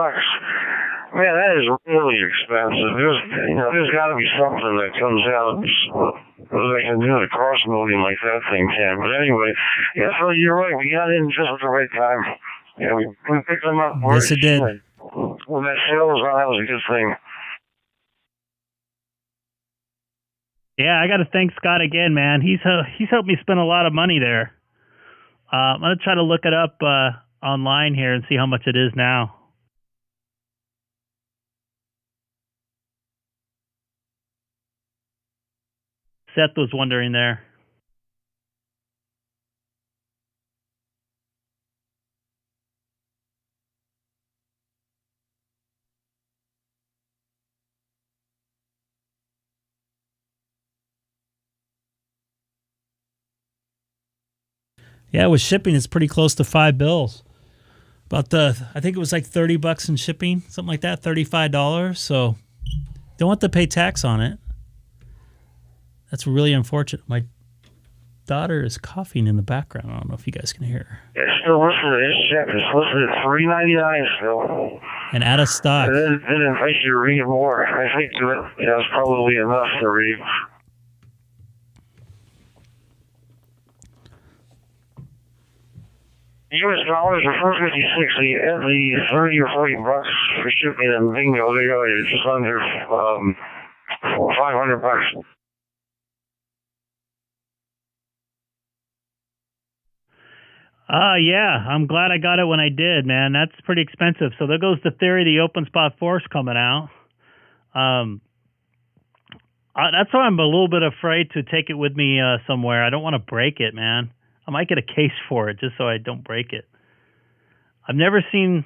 Man, that is really expensive. There's got to be something that comes out that they can do the cross moving like that thing can. But anyway, yeah, so you're right. We got in just at the right time. Yeah, we picked them up. Yes, it did. When that sale was on, that was a good thing. Yeah, I got to thank Scott again, man. He's helped me spend a lot of money there. I'm going to try to look it up online here and see how much it is now. Seth was wondering there. Yeah, with shipping, it's pretty close to $5. I think it was like $30 in shipping, something like that, $35. So don't have to pay tax on it. That's really unfortunate. My daughter is coughing in the background. I don't know if you guys can hear her. Yeah, still listen to this check. It's listed at $399 still. And out of stock. And then invite you to read more. I think that's probably enough to read. US dollars are $4.56. The 30 or $40 for shipping and bingo. They got it just under $500. Yeah, I'm glad I got it when I did, man. That's pretty expensive. So there goes the theory of the open spot force coming out. That's why I'm a little bit afraid to take it with me somewhere. I don't want to break it, man. I might get a case for it just so I don't break it. I've never seen...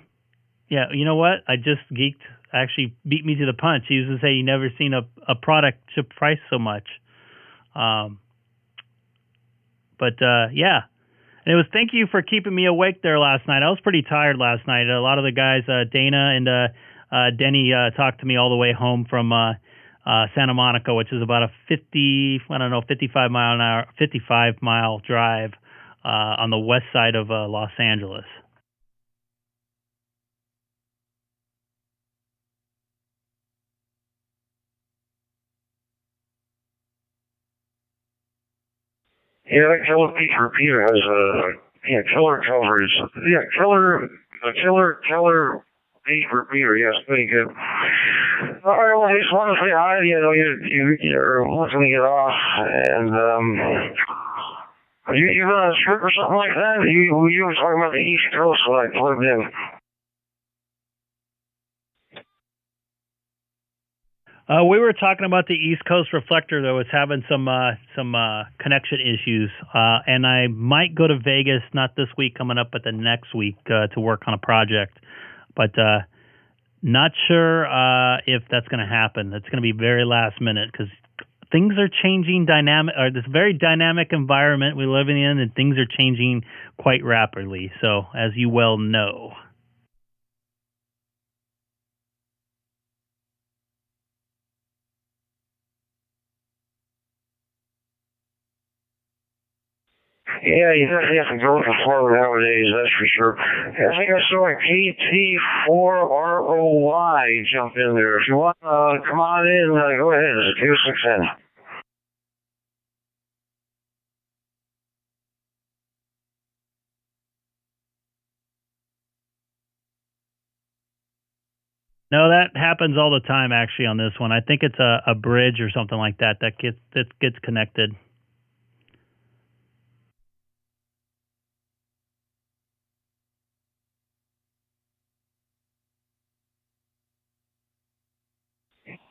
Yeah, you know what? I just geeked. Actually beat me to the punch. He used to say you never seen a product ship price so much. Yeah. And it was thank you for keeping me awake there last night. I was pretty tired last night. A lot of the guys, Dana and Denny, talked to me all the way home from Santa Monica, which is about a 55-mile drive on the west side of Los Angeles. Yeah, that killer beach repeater has killer coverage. Yeah, killer beach repeater. Yes, pretty good. All right, well, I just want to say hi. You're listening to get off, and you on a trip or something like that? You were talking about the East Coast when I plugged in. We were talking about the East Coast reflector that was having some connection issues, and I might go to Vegas, not this week coming up, but the next week to work on a project. But not sure if that's going to happen. It's going to be very last minute because things are changing this very dynamic environment we're living in, and things are changing quite rapidly. So, as you well know. Yeah, you definitely have to go with the flow nowadays, that's for sure. I think I saw a KT4ROY jump in there. If you want, come on in, go ahead. It's a K6EGG. No, that happens all the time, actually, on this one. I think it's a bridge or something like that gets connected.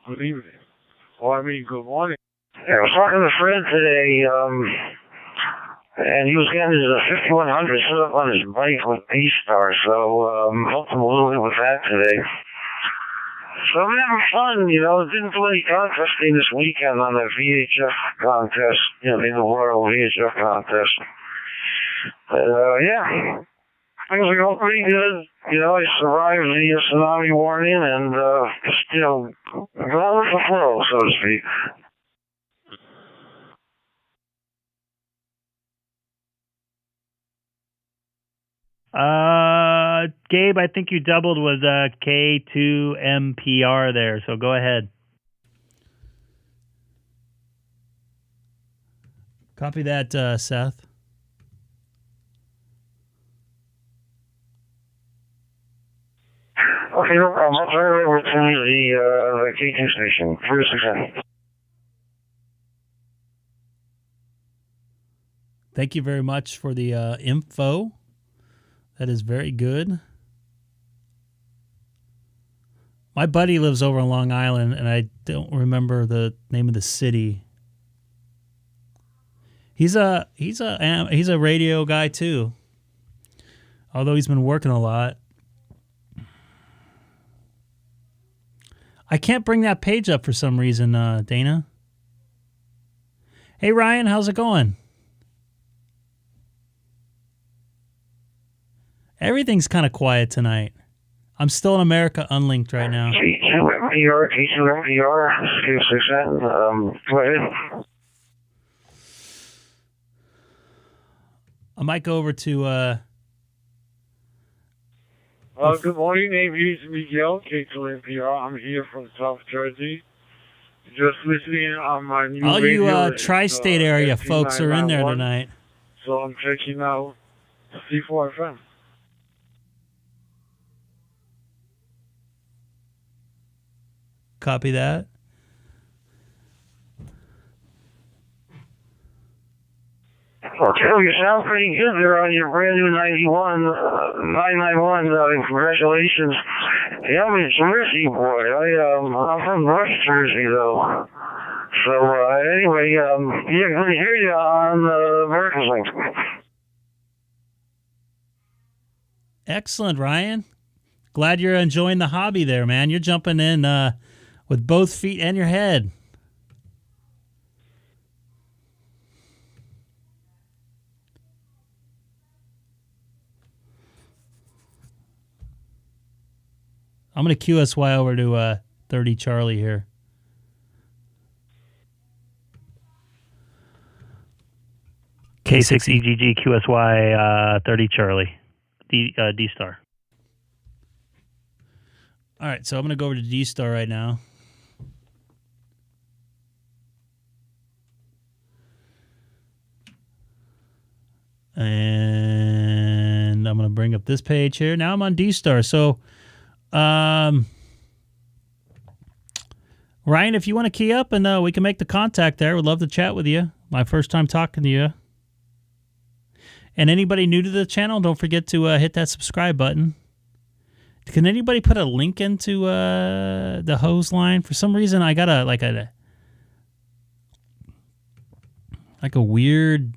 Good evening. Well, I mean, good morning. Yeah, I was talking to a friend today, and he was getting his 5100 set up on his bike with DStar, so helped him a little bit with that today. So I'm having fun, didn't do any contesting this weekend on the VHF contest, the Royal VHF contest. Yeah. Things are going pretty good. I survived the tsunami warning and just, going with the flow, so to speak. Gabe, I think you doubled with K2MPR there, so go ahead. Copy that, Seth. Okay, no problem. I'll turn it over to the K2 station. For a second. Thank you very much for the info. That is very good. My buddy lives over on Long Island, and I don't remember the name of the city. He's a radio guy too, although he's been working a lot. I can't bring that page up for some reason, Dana. Hey, Ryan, how's it going? Everything's kind of quiet tonight. I'm still in America Unlinked right now. K2MPR, go ahead. I might go over to... good morning, name is Miguel, K2MPR. I'm here from South Jersey. Just listening on my new all radio. You tri-state area folks are in there tonight. So I'm checking out C4FM. Copy that. Okay, you sound pretty good there on your brand new 991. Congratulations. Yeah, I'm in Jersey, boy. I'm from West Jersey, though. So, anyway, yeah, I'm going to hear you on America's Link. Excellent, Ryan. Glad you're enjoying the hobby there, man. You're jumping in with both feet and your head. I'm going to QSY over to 30 Charlie here. K6EGG QSY 30 Charlie. DStar. All right, so I'm going to go over to DStar right now. And I'm going to bring up this page here. Now I'm on DStar. So, Ryan, if you want to key up and we can make the contact there, we'd love to chat with you. My first time talking to you. And anybody new to the channel, don't forget to hit that subscribe button. Can anybody put a link into the hose line? For some reason, I got a weird,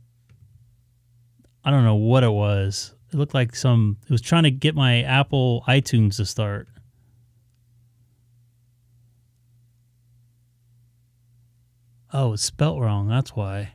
I don't know what it was. It looked like it was trying to get my Apple iTunes to start. Oh, it's spelt wrong. That's why.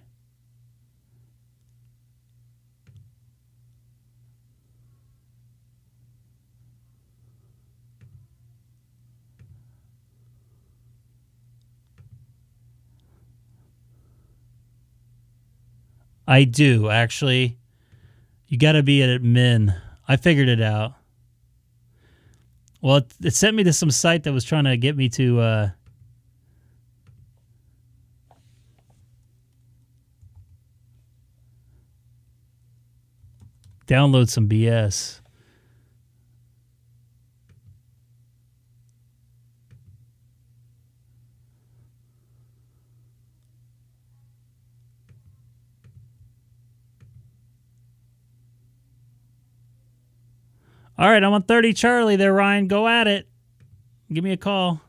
I do, actually. You got to be an admin. I figured it out. Well, it sent me to some site that was trying to get me to download some BS. All right, I'm on 30 Charlie there, Ryan. Go at it. Give me a call.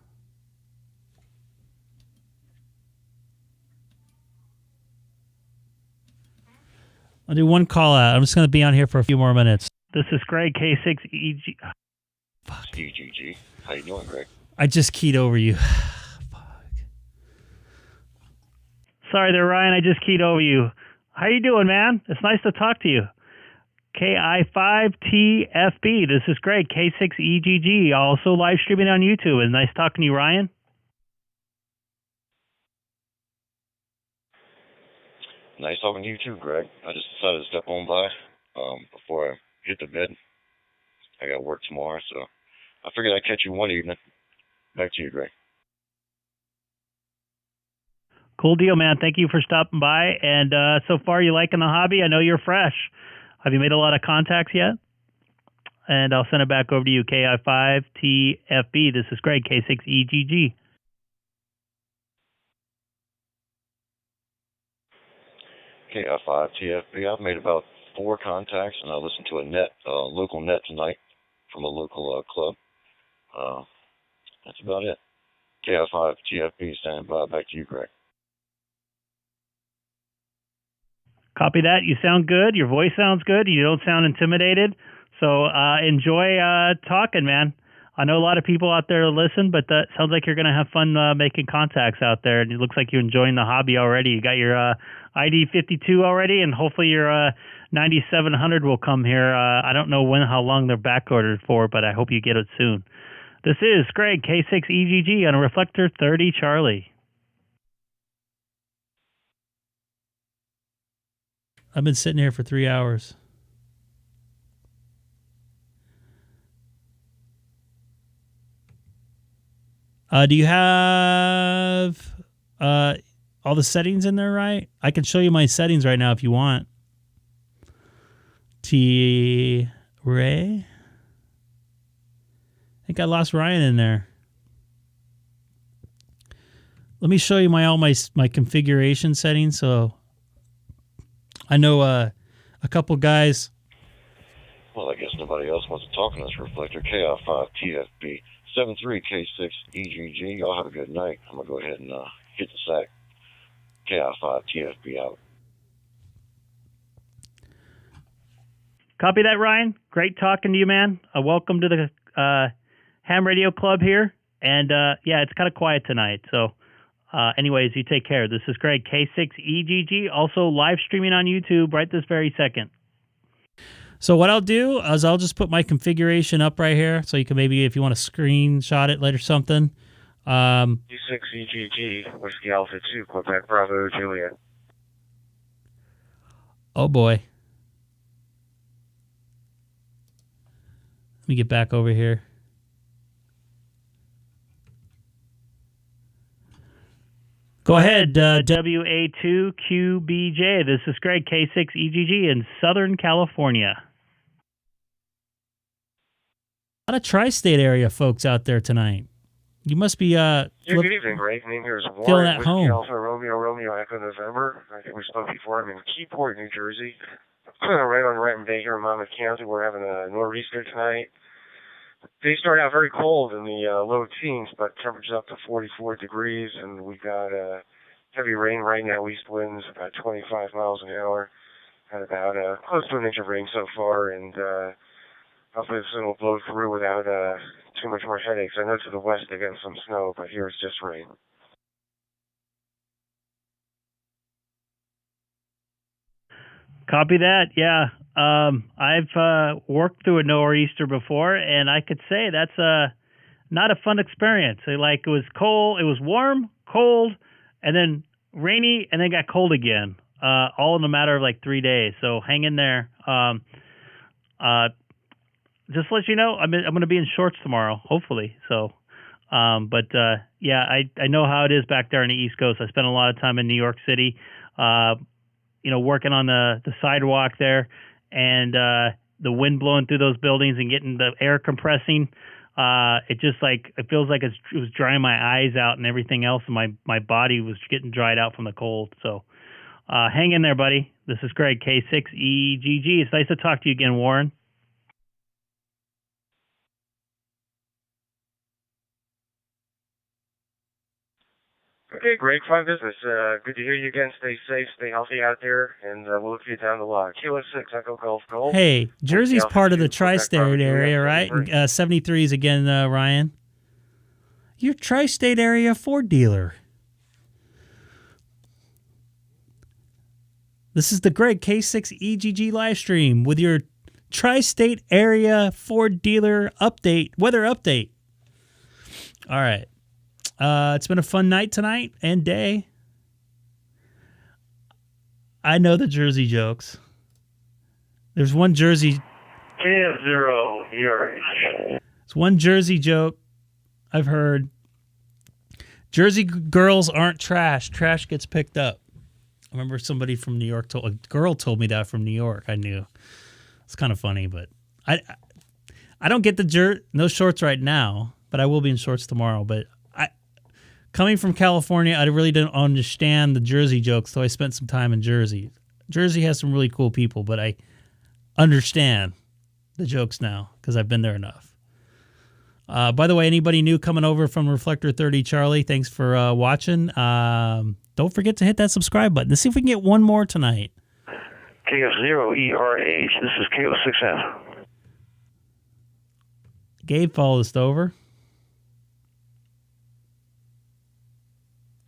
I'll do one call out. I'm just going to be on here for a few more minutes. This is Greg, K6EGG. Fuck. EGG. How you doing, Greg? I just keyed over you. Fuck. Sorry there, Ryan. I just keyed over you. How you doing, man? It's nice to talk to you. K5TFB. This is Greg, K6EGG. Also live streaming on YouTube. And nice talking to you, Ryan. Nice talking to you too, Greg. I just decided to step on by before I hit the bed. I got work tomorrow, so I figured I'd catch you one evening. Back to you, Greg. Cool deal, man. Thank you for stopping by. And so far, you liking the hobby? I know you're fresh. Have you made a lot of contacts yet? And I'll send it back over to you, KI5TFB. This is Greg, K6EGG. KI5TFB. I've made about 4 contacts, and I listened to a local net tonight from a local club. That's about it. KI5TFB, standing by. Back to you, Greg. Copy that. You sound good. Your voice sounds good. You don't sound intimidated. So enjoy talking, man. I know a lot of people out there listen, but that sounds like you're going to have fun making contacts out there. And it looks like you're enjoying the hobby already. You got your ID 52 already, and hopefully your 9700 will come here. I don't know how long they're back ordered for, but I hope you get it soon. This is Greg, K6EGG on a Reflector 30 Charlie. I've been sitting here for 3 hours. Do you have all the settings in there right? I can show you my settings right now if you want. Ray? I think I lost Ryan in there. Let me show you all my configuration settings. So I know a couple guys. Well, I guess nobody else wants to talk on this reflector. KI5TFB 73K6EGG. Y'all have a good night. I'm going to go ahead and hit the sack. KI5TFB out. Copy that, Ryan. Great talking to you, man. Welcome to the Ham Radio Club here. And, yeah, it's kind of quiet tonight. So, anyways, you take care. This is Greg, K6EGG, also live streaming on YouTube right this very second. So what I'll do is I'll just put my configuration up right here, so you can maybe, if you want to screenshot it later something. K6EGG, Whiskey Alpha 2, Quebec Bravo, Juliet. Oh, boy. Let me get back over here. Go ahead, WA2QBJ. This is Greg, K6EGG in Southern California. A lot of tri-state area folks out there tonight. You must be good evening, Greg. My name here is feeling Warren, at Whiskey home. Alpha Romeo Echo November. I think we spoke before. I'm in Keyport, New Jersey. Right on Raton Bay here in Monmouth County. We're having a nor'easter tonight. They start out very cold in the low teens, but temperatures up to 44 degrees, and we've got heavy rain right now. East winds about 25 miles an hour. Had about close to an inch of rain so far, and hopefully this will blow through without too much more headaches. I know to the west they got some snow, but here it's just rain. Copy that. Yeah. I've worked through a nor'easter before, and I could say that's not a fun experience. It was cold. It was warm, cold, and then rainy, and then got cold again, all in a matter of like 3 days. So hang in there. Just to let you know, I'm going to be in shorts tomorrow, hopefully. So, yeah, I know how it is back there on the East Coast. I spent a lot of time in New York City, working on the sidewalk there, and the wind blowing through those buildings and getting the air compressing. It feels like it was drying my eyes out and everything else, and my body was getting dried out from the cold. So hang in there, buddy. This is Greg, K6EGG. It's nice to talk to you again, Warren. Okay, Greg, fine business. Good to hear you again. Stay safe, stay healthy out there, and we'll look for you down the line. Kilo 6, Echo Golf Gold. Hey, Jersey's part of the tri-state area, right? 73s again, Ryan. You're tri-state area Ford dealer. This is the Greg K6EGG live stream with your tri-state area Ford dealer update, weather update. All right. It's been a fun night tonight and day. I know the Jersey jokes. There's one Jersey. KF0, It's one Jersey joke I've heard. Jersey girls aren't trash. Trash gets picked up. I remember somebody from New York a girl told me that from New York. I knew. It's kind of funny, but I don't get no shorts right now, but I will be in shorts tomorrow. But coming from California, I really didn't understand the Jersey jokes, so I spent some time in Jersey. Jersey has some really cool people, but I understand the jokes now because I've been there enough. By the way, anybody new coming over from Reflector 30 Charlie, thanks for watching. Don't forget to hit that subscribe button. Let's see if we can get one more tonight. KF0ERH, this is K6F. Gabe followed us over.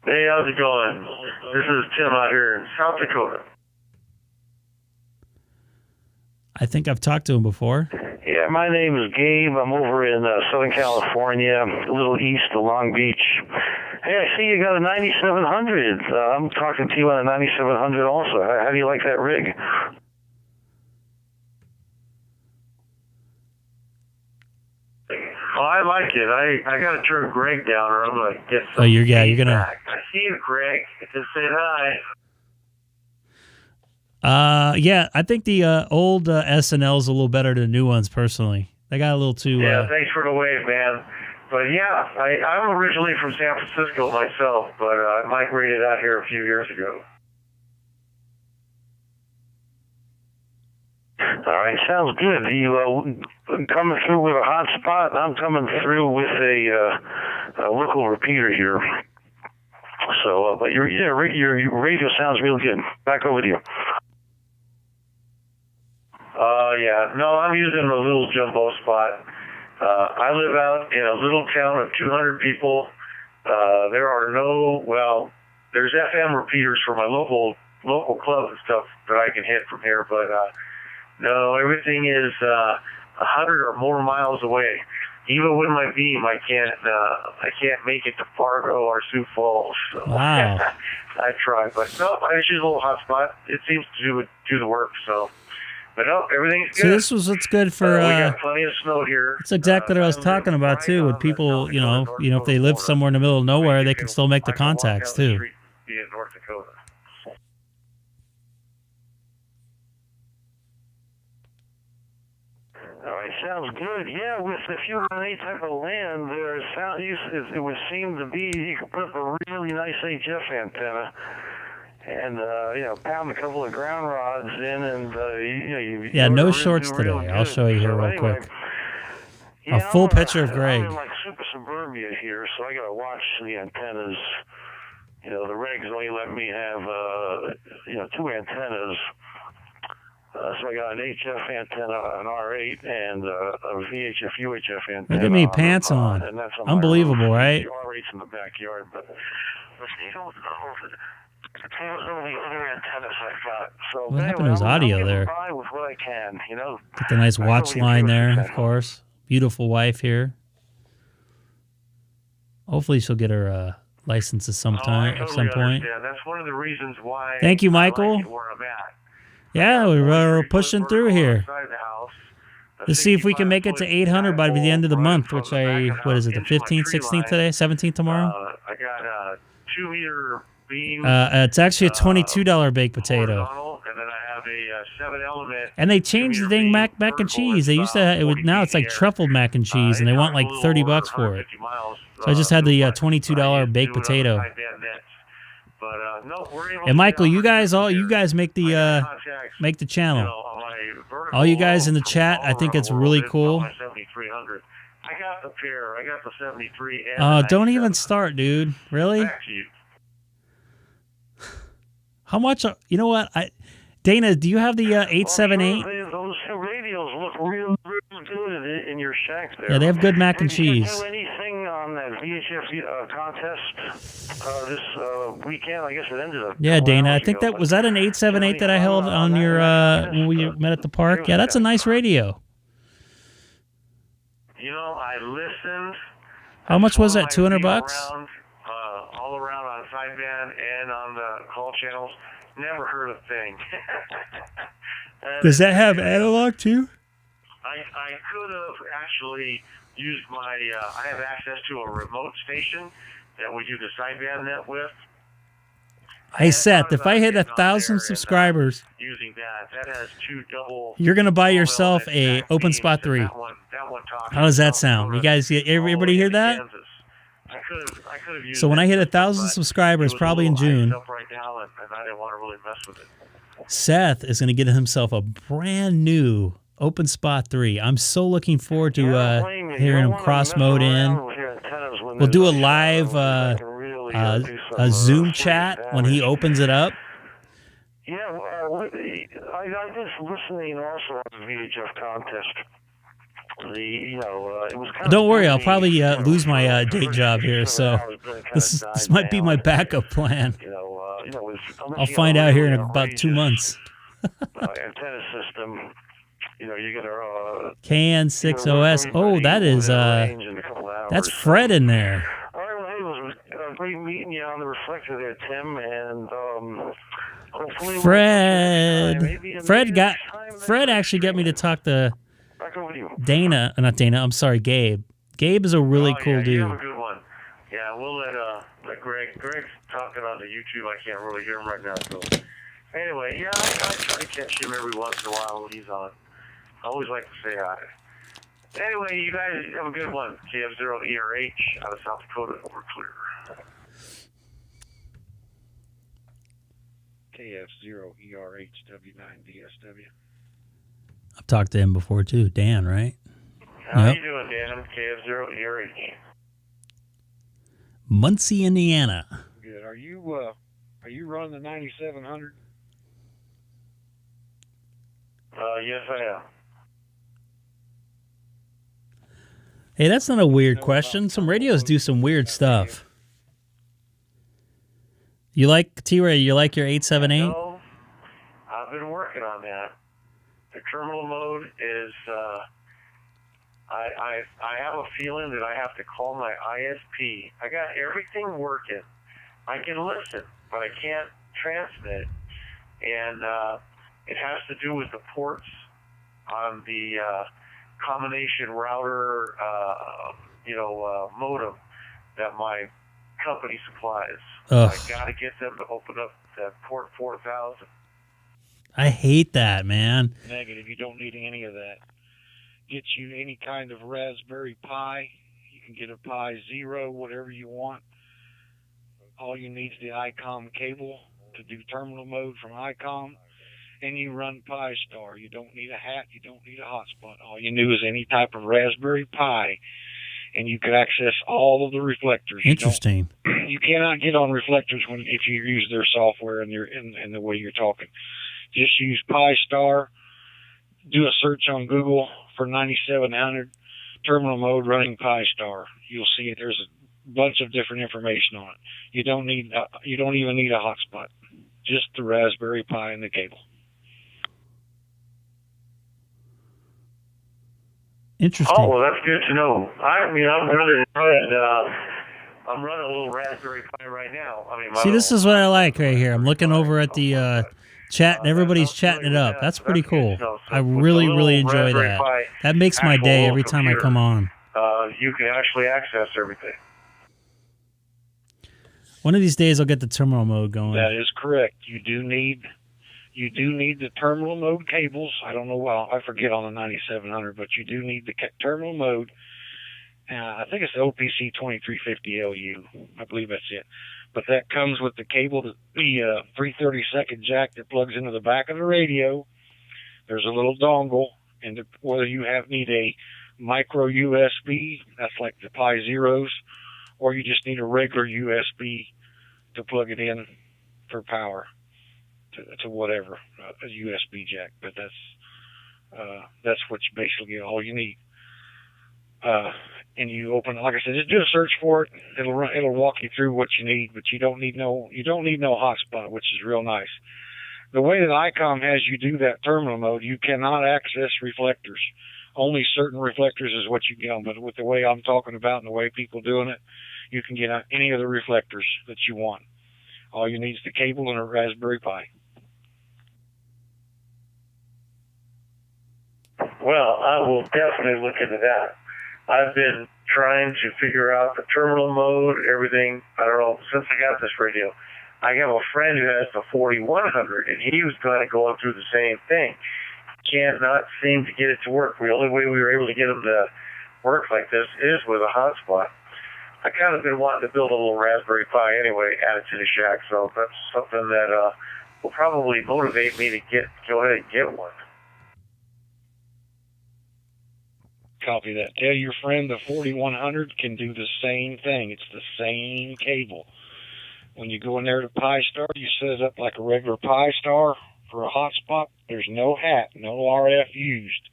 Hey, how's it going? This is Tim out here in South Dakota. I think I've talked to him before. Yeah, my name is Gabe. I'm over in Southern California, a little east of Long Beach. Hey, I see you got a 9700. I'm talking to you on a 9700 also. How do you like that rig? Oh, I like it. I got to turn Greg down or I'm going to get some you're going to... I see you, Greg. Just say hi. Yeah, I think the old SNL is a little better than the new ones, personally. They got a little too... Yeah, thanks for the wave, man. But yeah, I'm originally from San Francisco myself, but I migrated out here a few years ago. All right, sounds good. You coming through with a hot spot? I'm coming through with a local repeater here. So, but your radio sounds really good. Back over to you. Yeah. No, I'm using a little jumbo spot. I live out in a little town of 200 people. There are there's FM repeaters for my local club and stuff that I can hit from here, but no, everything is 100 or more miles away. even with my beam, I can't make it to Fargo or Sioux Falls. So Wow. I try, but no, I just use a little hotspot. It seems to do the work. So, but no, everything's good. So this was what's good for. We got plenty of snow here. That's exactly what I was talking about too. With people, you know, if they live somewhere in the middle of nowhere, they can still make the contacts too. Be in North Dakota. All right, sounds good. Yeah, with if you're on any type of land, it would seem to be you can put up a really nice HF antenna, and pound a couple of ground rods in, and Yeah, no shorts today. I'll show you here real quick. A full picture of Greg. I'm in like super suburbia here, so I gotta watch the antennas. The regs only let me have 2 antennas. So I got an HF antenna, an R8, and a VHF, UHF antenna. Look at me, pants on. And that's on Unbelievable, right? The R8's in the backyard, but you don't know the other antennas I've got. So What happened to his audio there? By with what I can, Get the nice watch line there, of course. Beautiful wife here. Hopefully she'll get her license at some point. Yeah, that's one of the reasons why. Thank you, Michael. I like it where I'm at. Yeah, we're pushing through here. Let's see if we can make it to 800 by the end of the month, which what is it, the 15th, 16th today, 17th tomorrow? I got a 2-meter beam. It's actually a $22 baked potato. And then I have a 7-element. And they changed the dang mac and cheese. They used to now it's like truffled mac and cheese, and they want like $30 for it. So I just had the $22 baked potato. But no, we're able. And Michael, you guys make the channel. All you guys in the chat, I think it's really cool. I got the pair. I got the 73. Don't even start, dude. Really? How much? You know what? Dana, do you have the 878? Those radios look real good in your shack there. Yeah, they have good mac and cheese. Did you do anything on that VHF contest this weekend? I guess it ended up. Yeah, Dana, I think was that an 878 that I held on your when we met at the park? Yeah, that's a nice radio. I listened. How much was that? $200? All around on sideband and on the call channels. Never heard a thing. Does that have analog too? I could have actually used my. I have access to a remote station that we do the sideband net with. Hey Seth, if I hit 1,000 subscribers, using that has 2 double. You're gonna buy yourself a OpenSpot 3. How does that sound? You guys, everybody hear that? I could have used so when I hit 1,000 subscribers, probably in June, right now, and I didn't want to really mess with it. Seth is going to get himself a brand new OpenSpot 3. I'm so looking forward to hearing him cross mode in. We'll do a live a Zoom chat when he opens it up. Yeah, I was listening also on the VHF contest. It was kind Don't worry, I'll probably lose my day job here, so this might be my backup plan. I'll find out here in about 2 months. Antenna system, you get a KN6OS. Oh, that is that's Fred in there. All right, well, it was great meeting you on the reflector there, Tim, and hopefully Fred actually got me to talk to not Dana, I'm sorry, Gabe. Gabe is a really cool dude. You have a good one. Yeah, we'll let Greg's talking on the YouTube. I can't really hear him right now. So anyway, yeah, I try to catch him every once in a while when he's on. I always like to say hi. Anyway, you guys have a good one. KF0ERH out of South Dakota, over clear. KF0ERHW9DSW. I've talked to him before too. Dan, right? How you doing, Dan? I'm KF0ERH. Muncie, Indiana. Good. Are you running the 9700? Yes, I am. Hey, that's not a weird question. Some radios do some weird stuff. You like T-Ray? You like your 878? No, I've been working on that. The terminal mode is, I have a feeling that I have to call my ISP. I got everything working. I can listen, but I can't transmit. And it has to do with the ports on the combination router, modem that my company supplies. Ugh. I got to get them to open up that port 4000. I hate that, man. Negative. You don't need any of that. Get you any kind of Raspberry Pi. You can get a Pi Zero, whatever you want. All you need is the Icom cable to do terminal mode from Icom, and you run Pi Star. You don't need a hat. You don't need a hotspot. All you need is any type of Raspberry Pi, and you can access all of the reflectors. Interesting. You cannot get on reflectors if you use their software and the way you're talking. Just use Pi Star. Do a search on Google for 9700 terminal mode running Pi Star. You'll see it. There's a bunch of different information on it. You don't even need a hotspot. Just the Raspberry Pi and the cable. Interesting. Oh, well, that's good to know. I'm running a little Raspberry Pi right now. See, this is what I like right here. I'm looking over at the chat, and everybody's chatting it up. That's pretty cool. I really enjoy that. That makes my day every time I come on. You can actually access everything. One of these days, I'll get the terminal mode going. That is correct. You do need the terminal mode cables. I don't know. Well, I forget on the 9700, but you do need the terminal mode. I think it's the OPC 2350LU. I believe that's it. But that comes with the cable, the 332nd jack that plugs into the back of the radio. There's a little dongle, and whether you need a micro USB, that's like the Pi Zeros, or you just need a regular USB to plug it in for power to whatever, a USB jack. But that's what's basically all you need. And you open, like I said, just do a search for it. It'll walk you through what you need, but you don't need no hotspot, which is real nice. The way that ICOM has you do that terminal mode, you cannot access reflectors. Only certain reflectors is what you get on. But with the way I'm talking about and the way people doing it, you can get any of the reflectors that you want. All you need is the cable and a Raspberry Pi. Well, I will definitely look into that. I've been trying to figure out the terminal mode, everything, I don't know, since I got this radio. I have a friend who has the 4100, and he was kind of going through the same thing. Cannot seem to get it to work. The only way we were able to get him to work like this is with a hotspot. I kind of been wanting to build a little Raspberry Pi anyway, add it to the shack, so that's something that will probably motivate me to go ahead and get one. Copy that. Tell your friend the 4100 can do the same thing. It's the same cable. When you go in there to Pi Star, you set it up like a regular Pi Star for a hotspot. There's no hat, no RF used.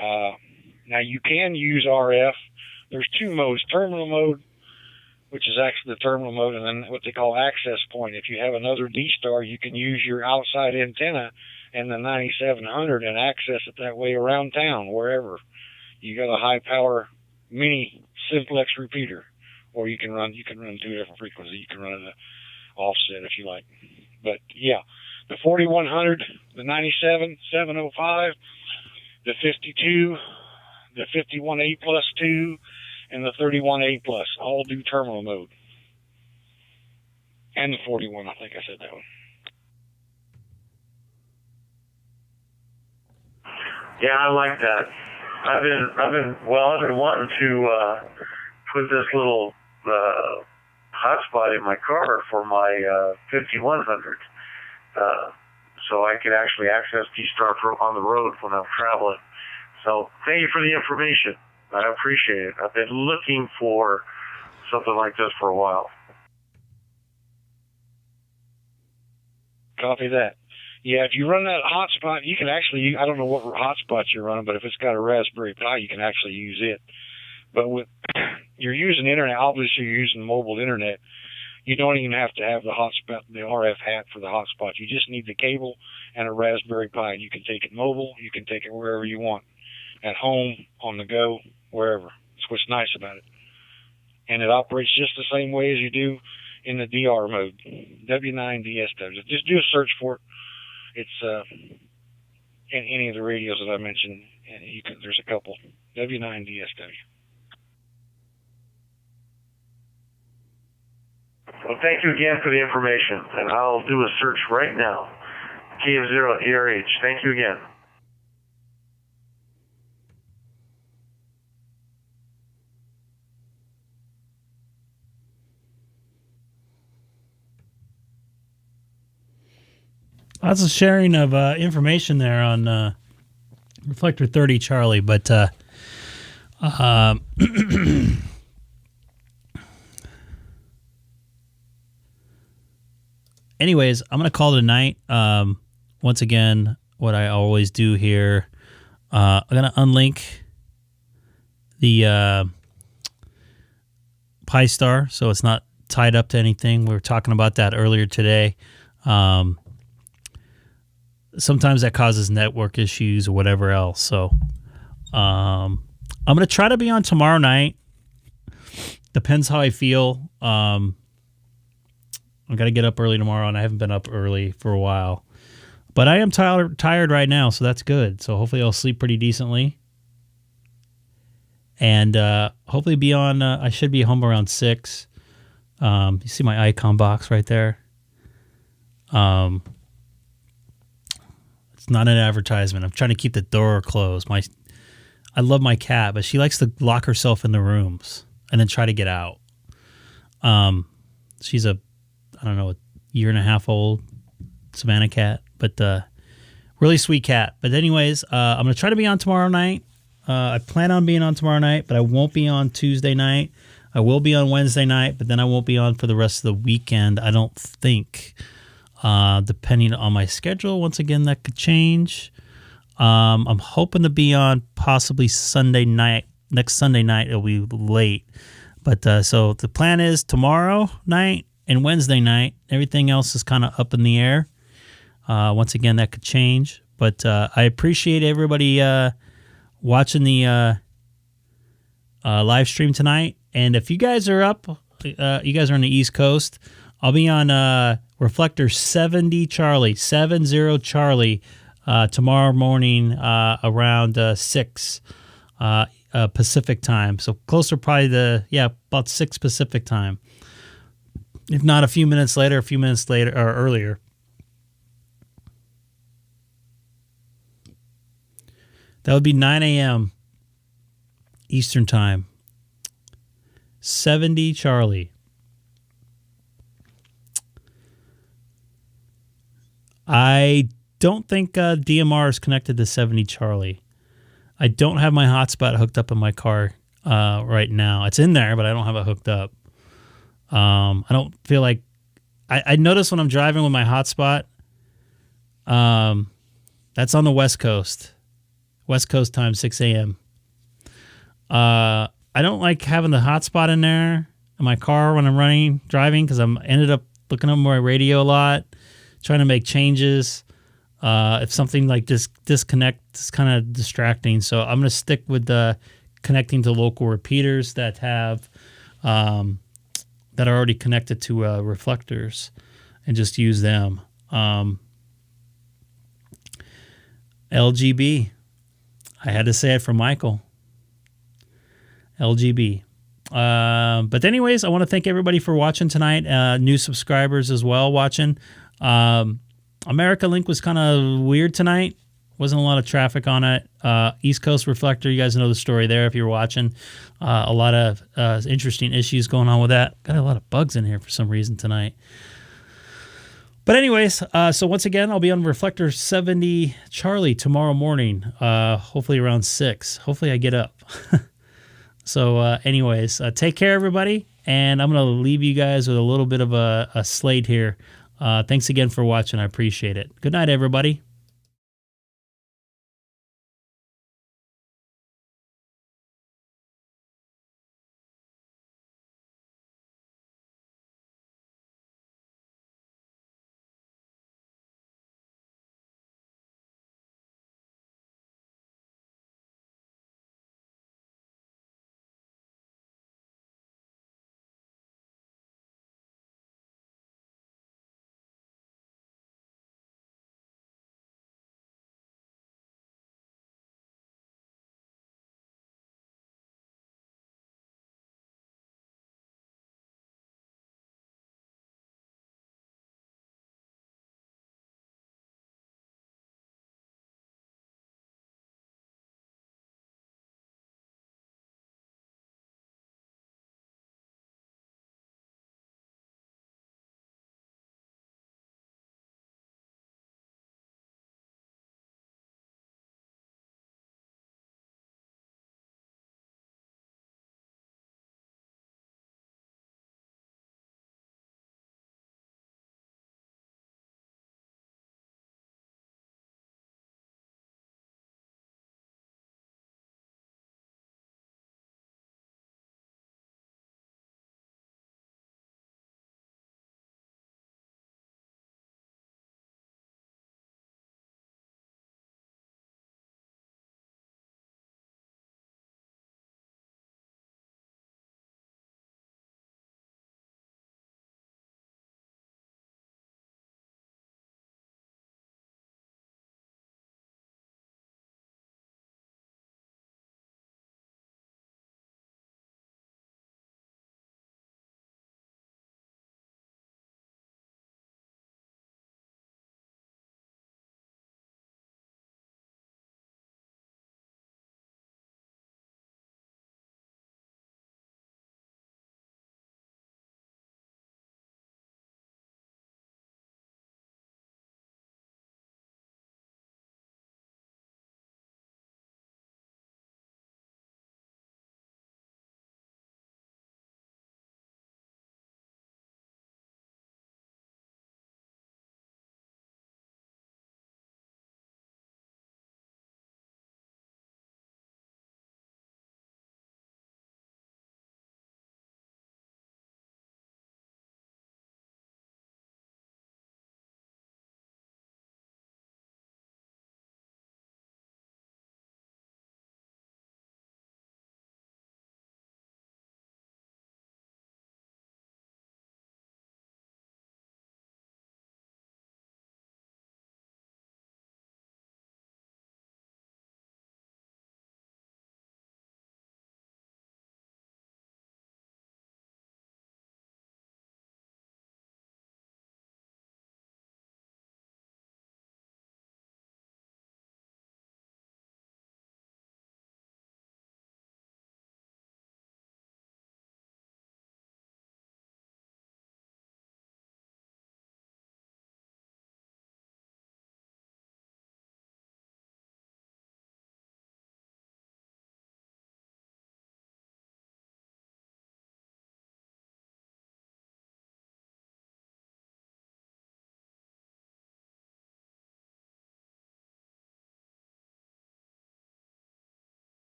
Now you can use RF. There's two modes: terminal mode, which is actually the terminal mode, and then what they call access point. If you have another DStar, you can use your outside antenna and the 9700 and access it that way around town, wherever. You got a high power mini simplex repeater, or you can run two different frequencies. You can run an offset if you like. But yeah, the 4100, the 97-705, the 52, the 51A plus 2, and the 31A plus all do terminal mode. And the 41, I think I said that one. Yeah, I like that. I've been wanting to put this little hotspot in my car for my 5100, so I can actually access DStar on the road when I'm traveling. So thank you for the information. I appreciate it. I've been looking for something like this for a while. Copy that. Yeah, if you run that hotspot, you can actually, I don't know what hotspot you're running, but if it's got a Raspberry Pi, you can actually use it. But you're using internet, obviously you're using mobile internet. You don't even have to have the hotspot, the RF hat for the hotspot. You just need the cable and a Raspberry Pi. You can take it mobile. You can take it wherever you want. at home, on the go, wherever. That's what's nice about it. And it operates just the same way as you do in the DR mode, W9DSW. Just do a search for it. It's in any of the radios that I mentioned. And there's a couple. W9DSW. Well, thank you again for the information, and I'll do a search right now. KF0ERH. Thank you again. Lots of sharing of information there on Reflector 30 Charlie, but anyways, I'm going to call it a night. Once again, what I always do here, I'm going to unlink the Pi-Star so it's not tied up to anything. We were talking about that earlier today. Sometimes that causes network issues or whatever else. So I'm going to try to be on tomorrow night. Depends how I feel. I got to get up early tomorrow, and I haven't been up early for a while. But I am tired right now, so that's good. So hopefully I'll sleep pretty decently. And hopefully be on, I should be home around 6. You see my icon box right there. It's not an advertisement. I'm trying to keep the door closed. I love my cat, but she likes to lock herself in the rooms and then try to get out. She's a 1.5 old Savannah cat, but really sweet cat. But anyways, I'm going to try to be on tomorrow night. I plan on being on tomorrow night, but I won't be on Tuesday night. I will be on Wednesday night, but then I won't be on for the rest of the weekend, I don't think. Depending on my schedule. Once again, that could change. I'm hoping to be on possibly Sunday night. Next Sunday night, it'll be late. But so the plan is tomorrow night and Wednesday night. Everything else is kind of up in the air. Once again, that could change. But I appreciate everybody watching the live stream tonight. And if you guys are up, you guys are on the East Coast, I'll be on Reflector 70 Charlie tomorrow morning around 6 Pacific time. So closer probably about 6 Pacific time. If not a few minutes later or earlier. That would be 9 a.m. Eastern time. 70 Charlie. I don't think DMR is connected to 70 Charlie. I don't have my hotspot hooked up in my car right now. It's in there, but I don't have it hooked up. I don't feel like... I notice when I'm driving with my hotspot, that's on the West Coast. West Coast time, 6 a.m. I don't like having the hotspot in there in my car when I'm driving, because I'm ended up looking at my radio a lot, trying to make changes. If something like this disconnects, it's kind of distracting. So I'm going to stick with connecting to local repeaters that have that are already connected to reflectors, and just use them. LGB. I had to say it for Michael. LGB. But anyways, I want to thank everybody for watching tonight. New subscribers as well watching. America Link was kind of weird tonight. Wasn't a lot of traffic on it. East Coast Reflector, you guys know the story there if you're watching. A lot of interesting issues going on with that. Got a lot of bugs in here for some reason tonight. But anyways, so once again, I'll be on Reflector 70 Charlie tomorrow morning, hopefully around 6. Hopefully I get up. So anyways, take care, everybody. And I'm going to leave you guys with a little bit of a slate here. Thanks again for watching. I appreciate it. Good night, everybody.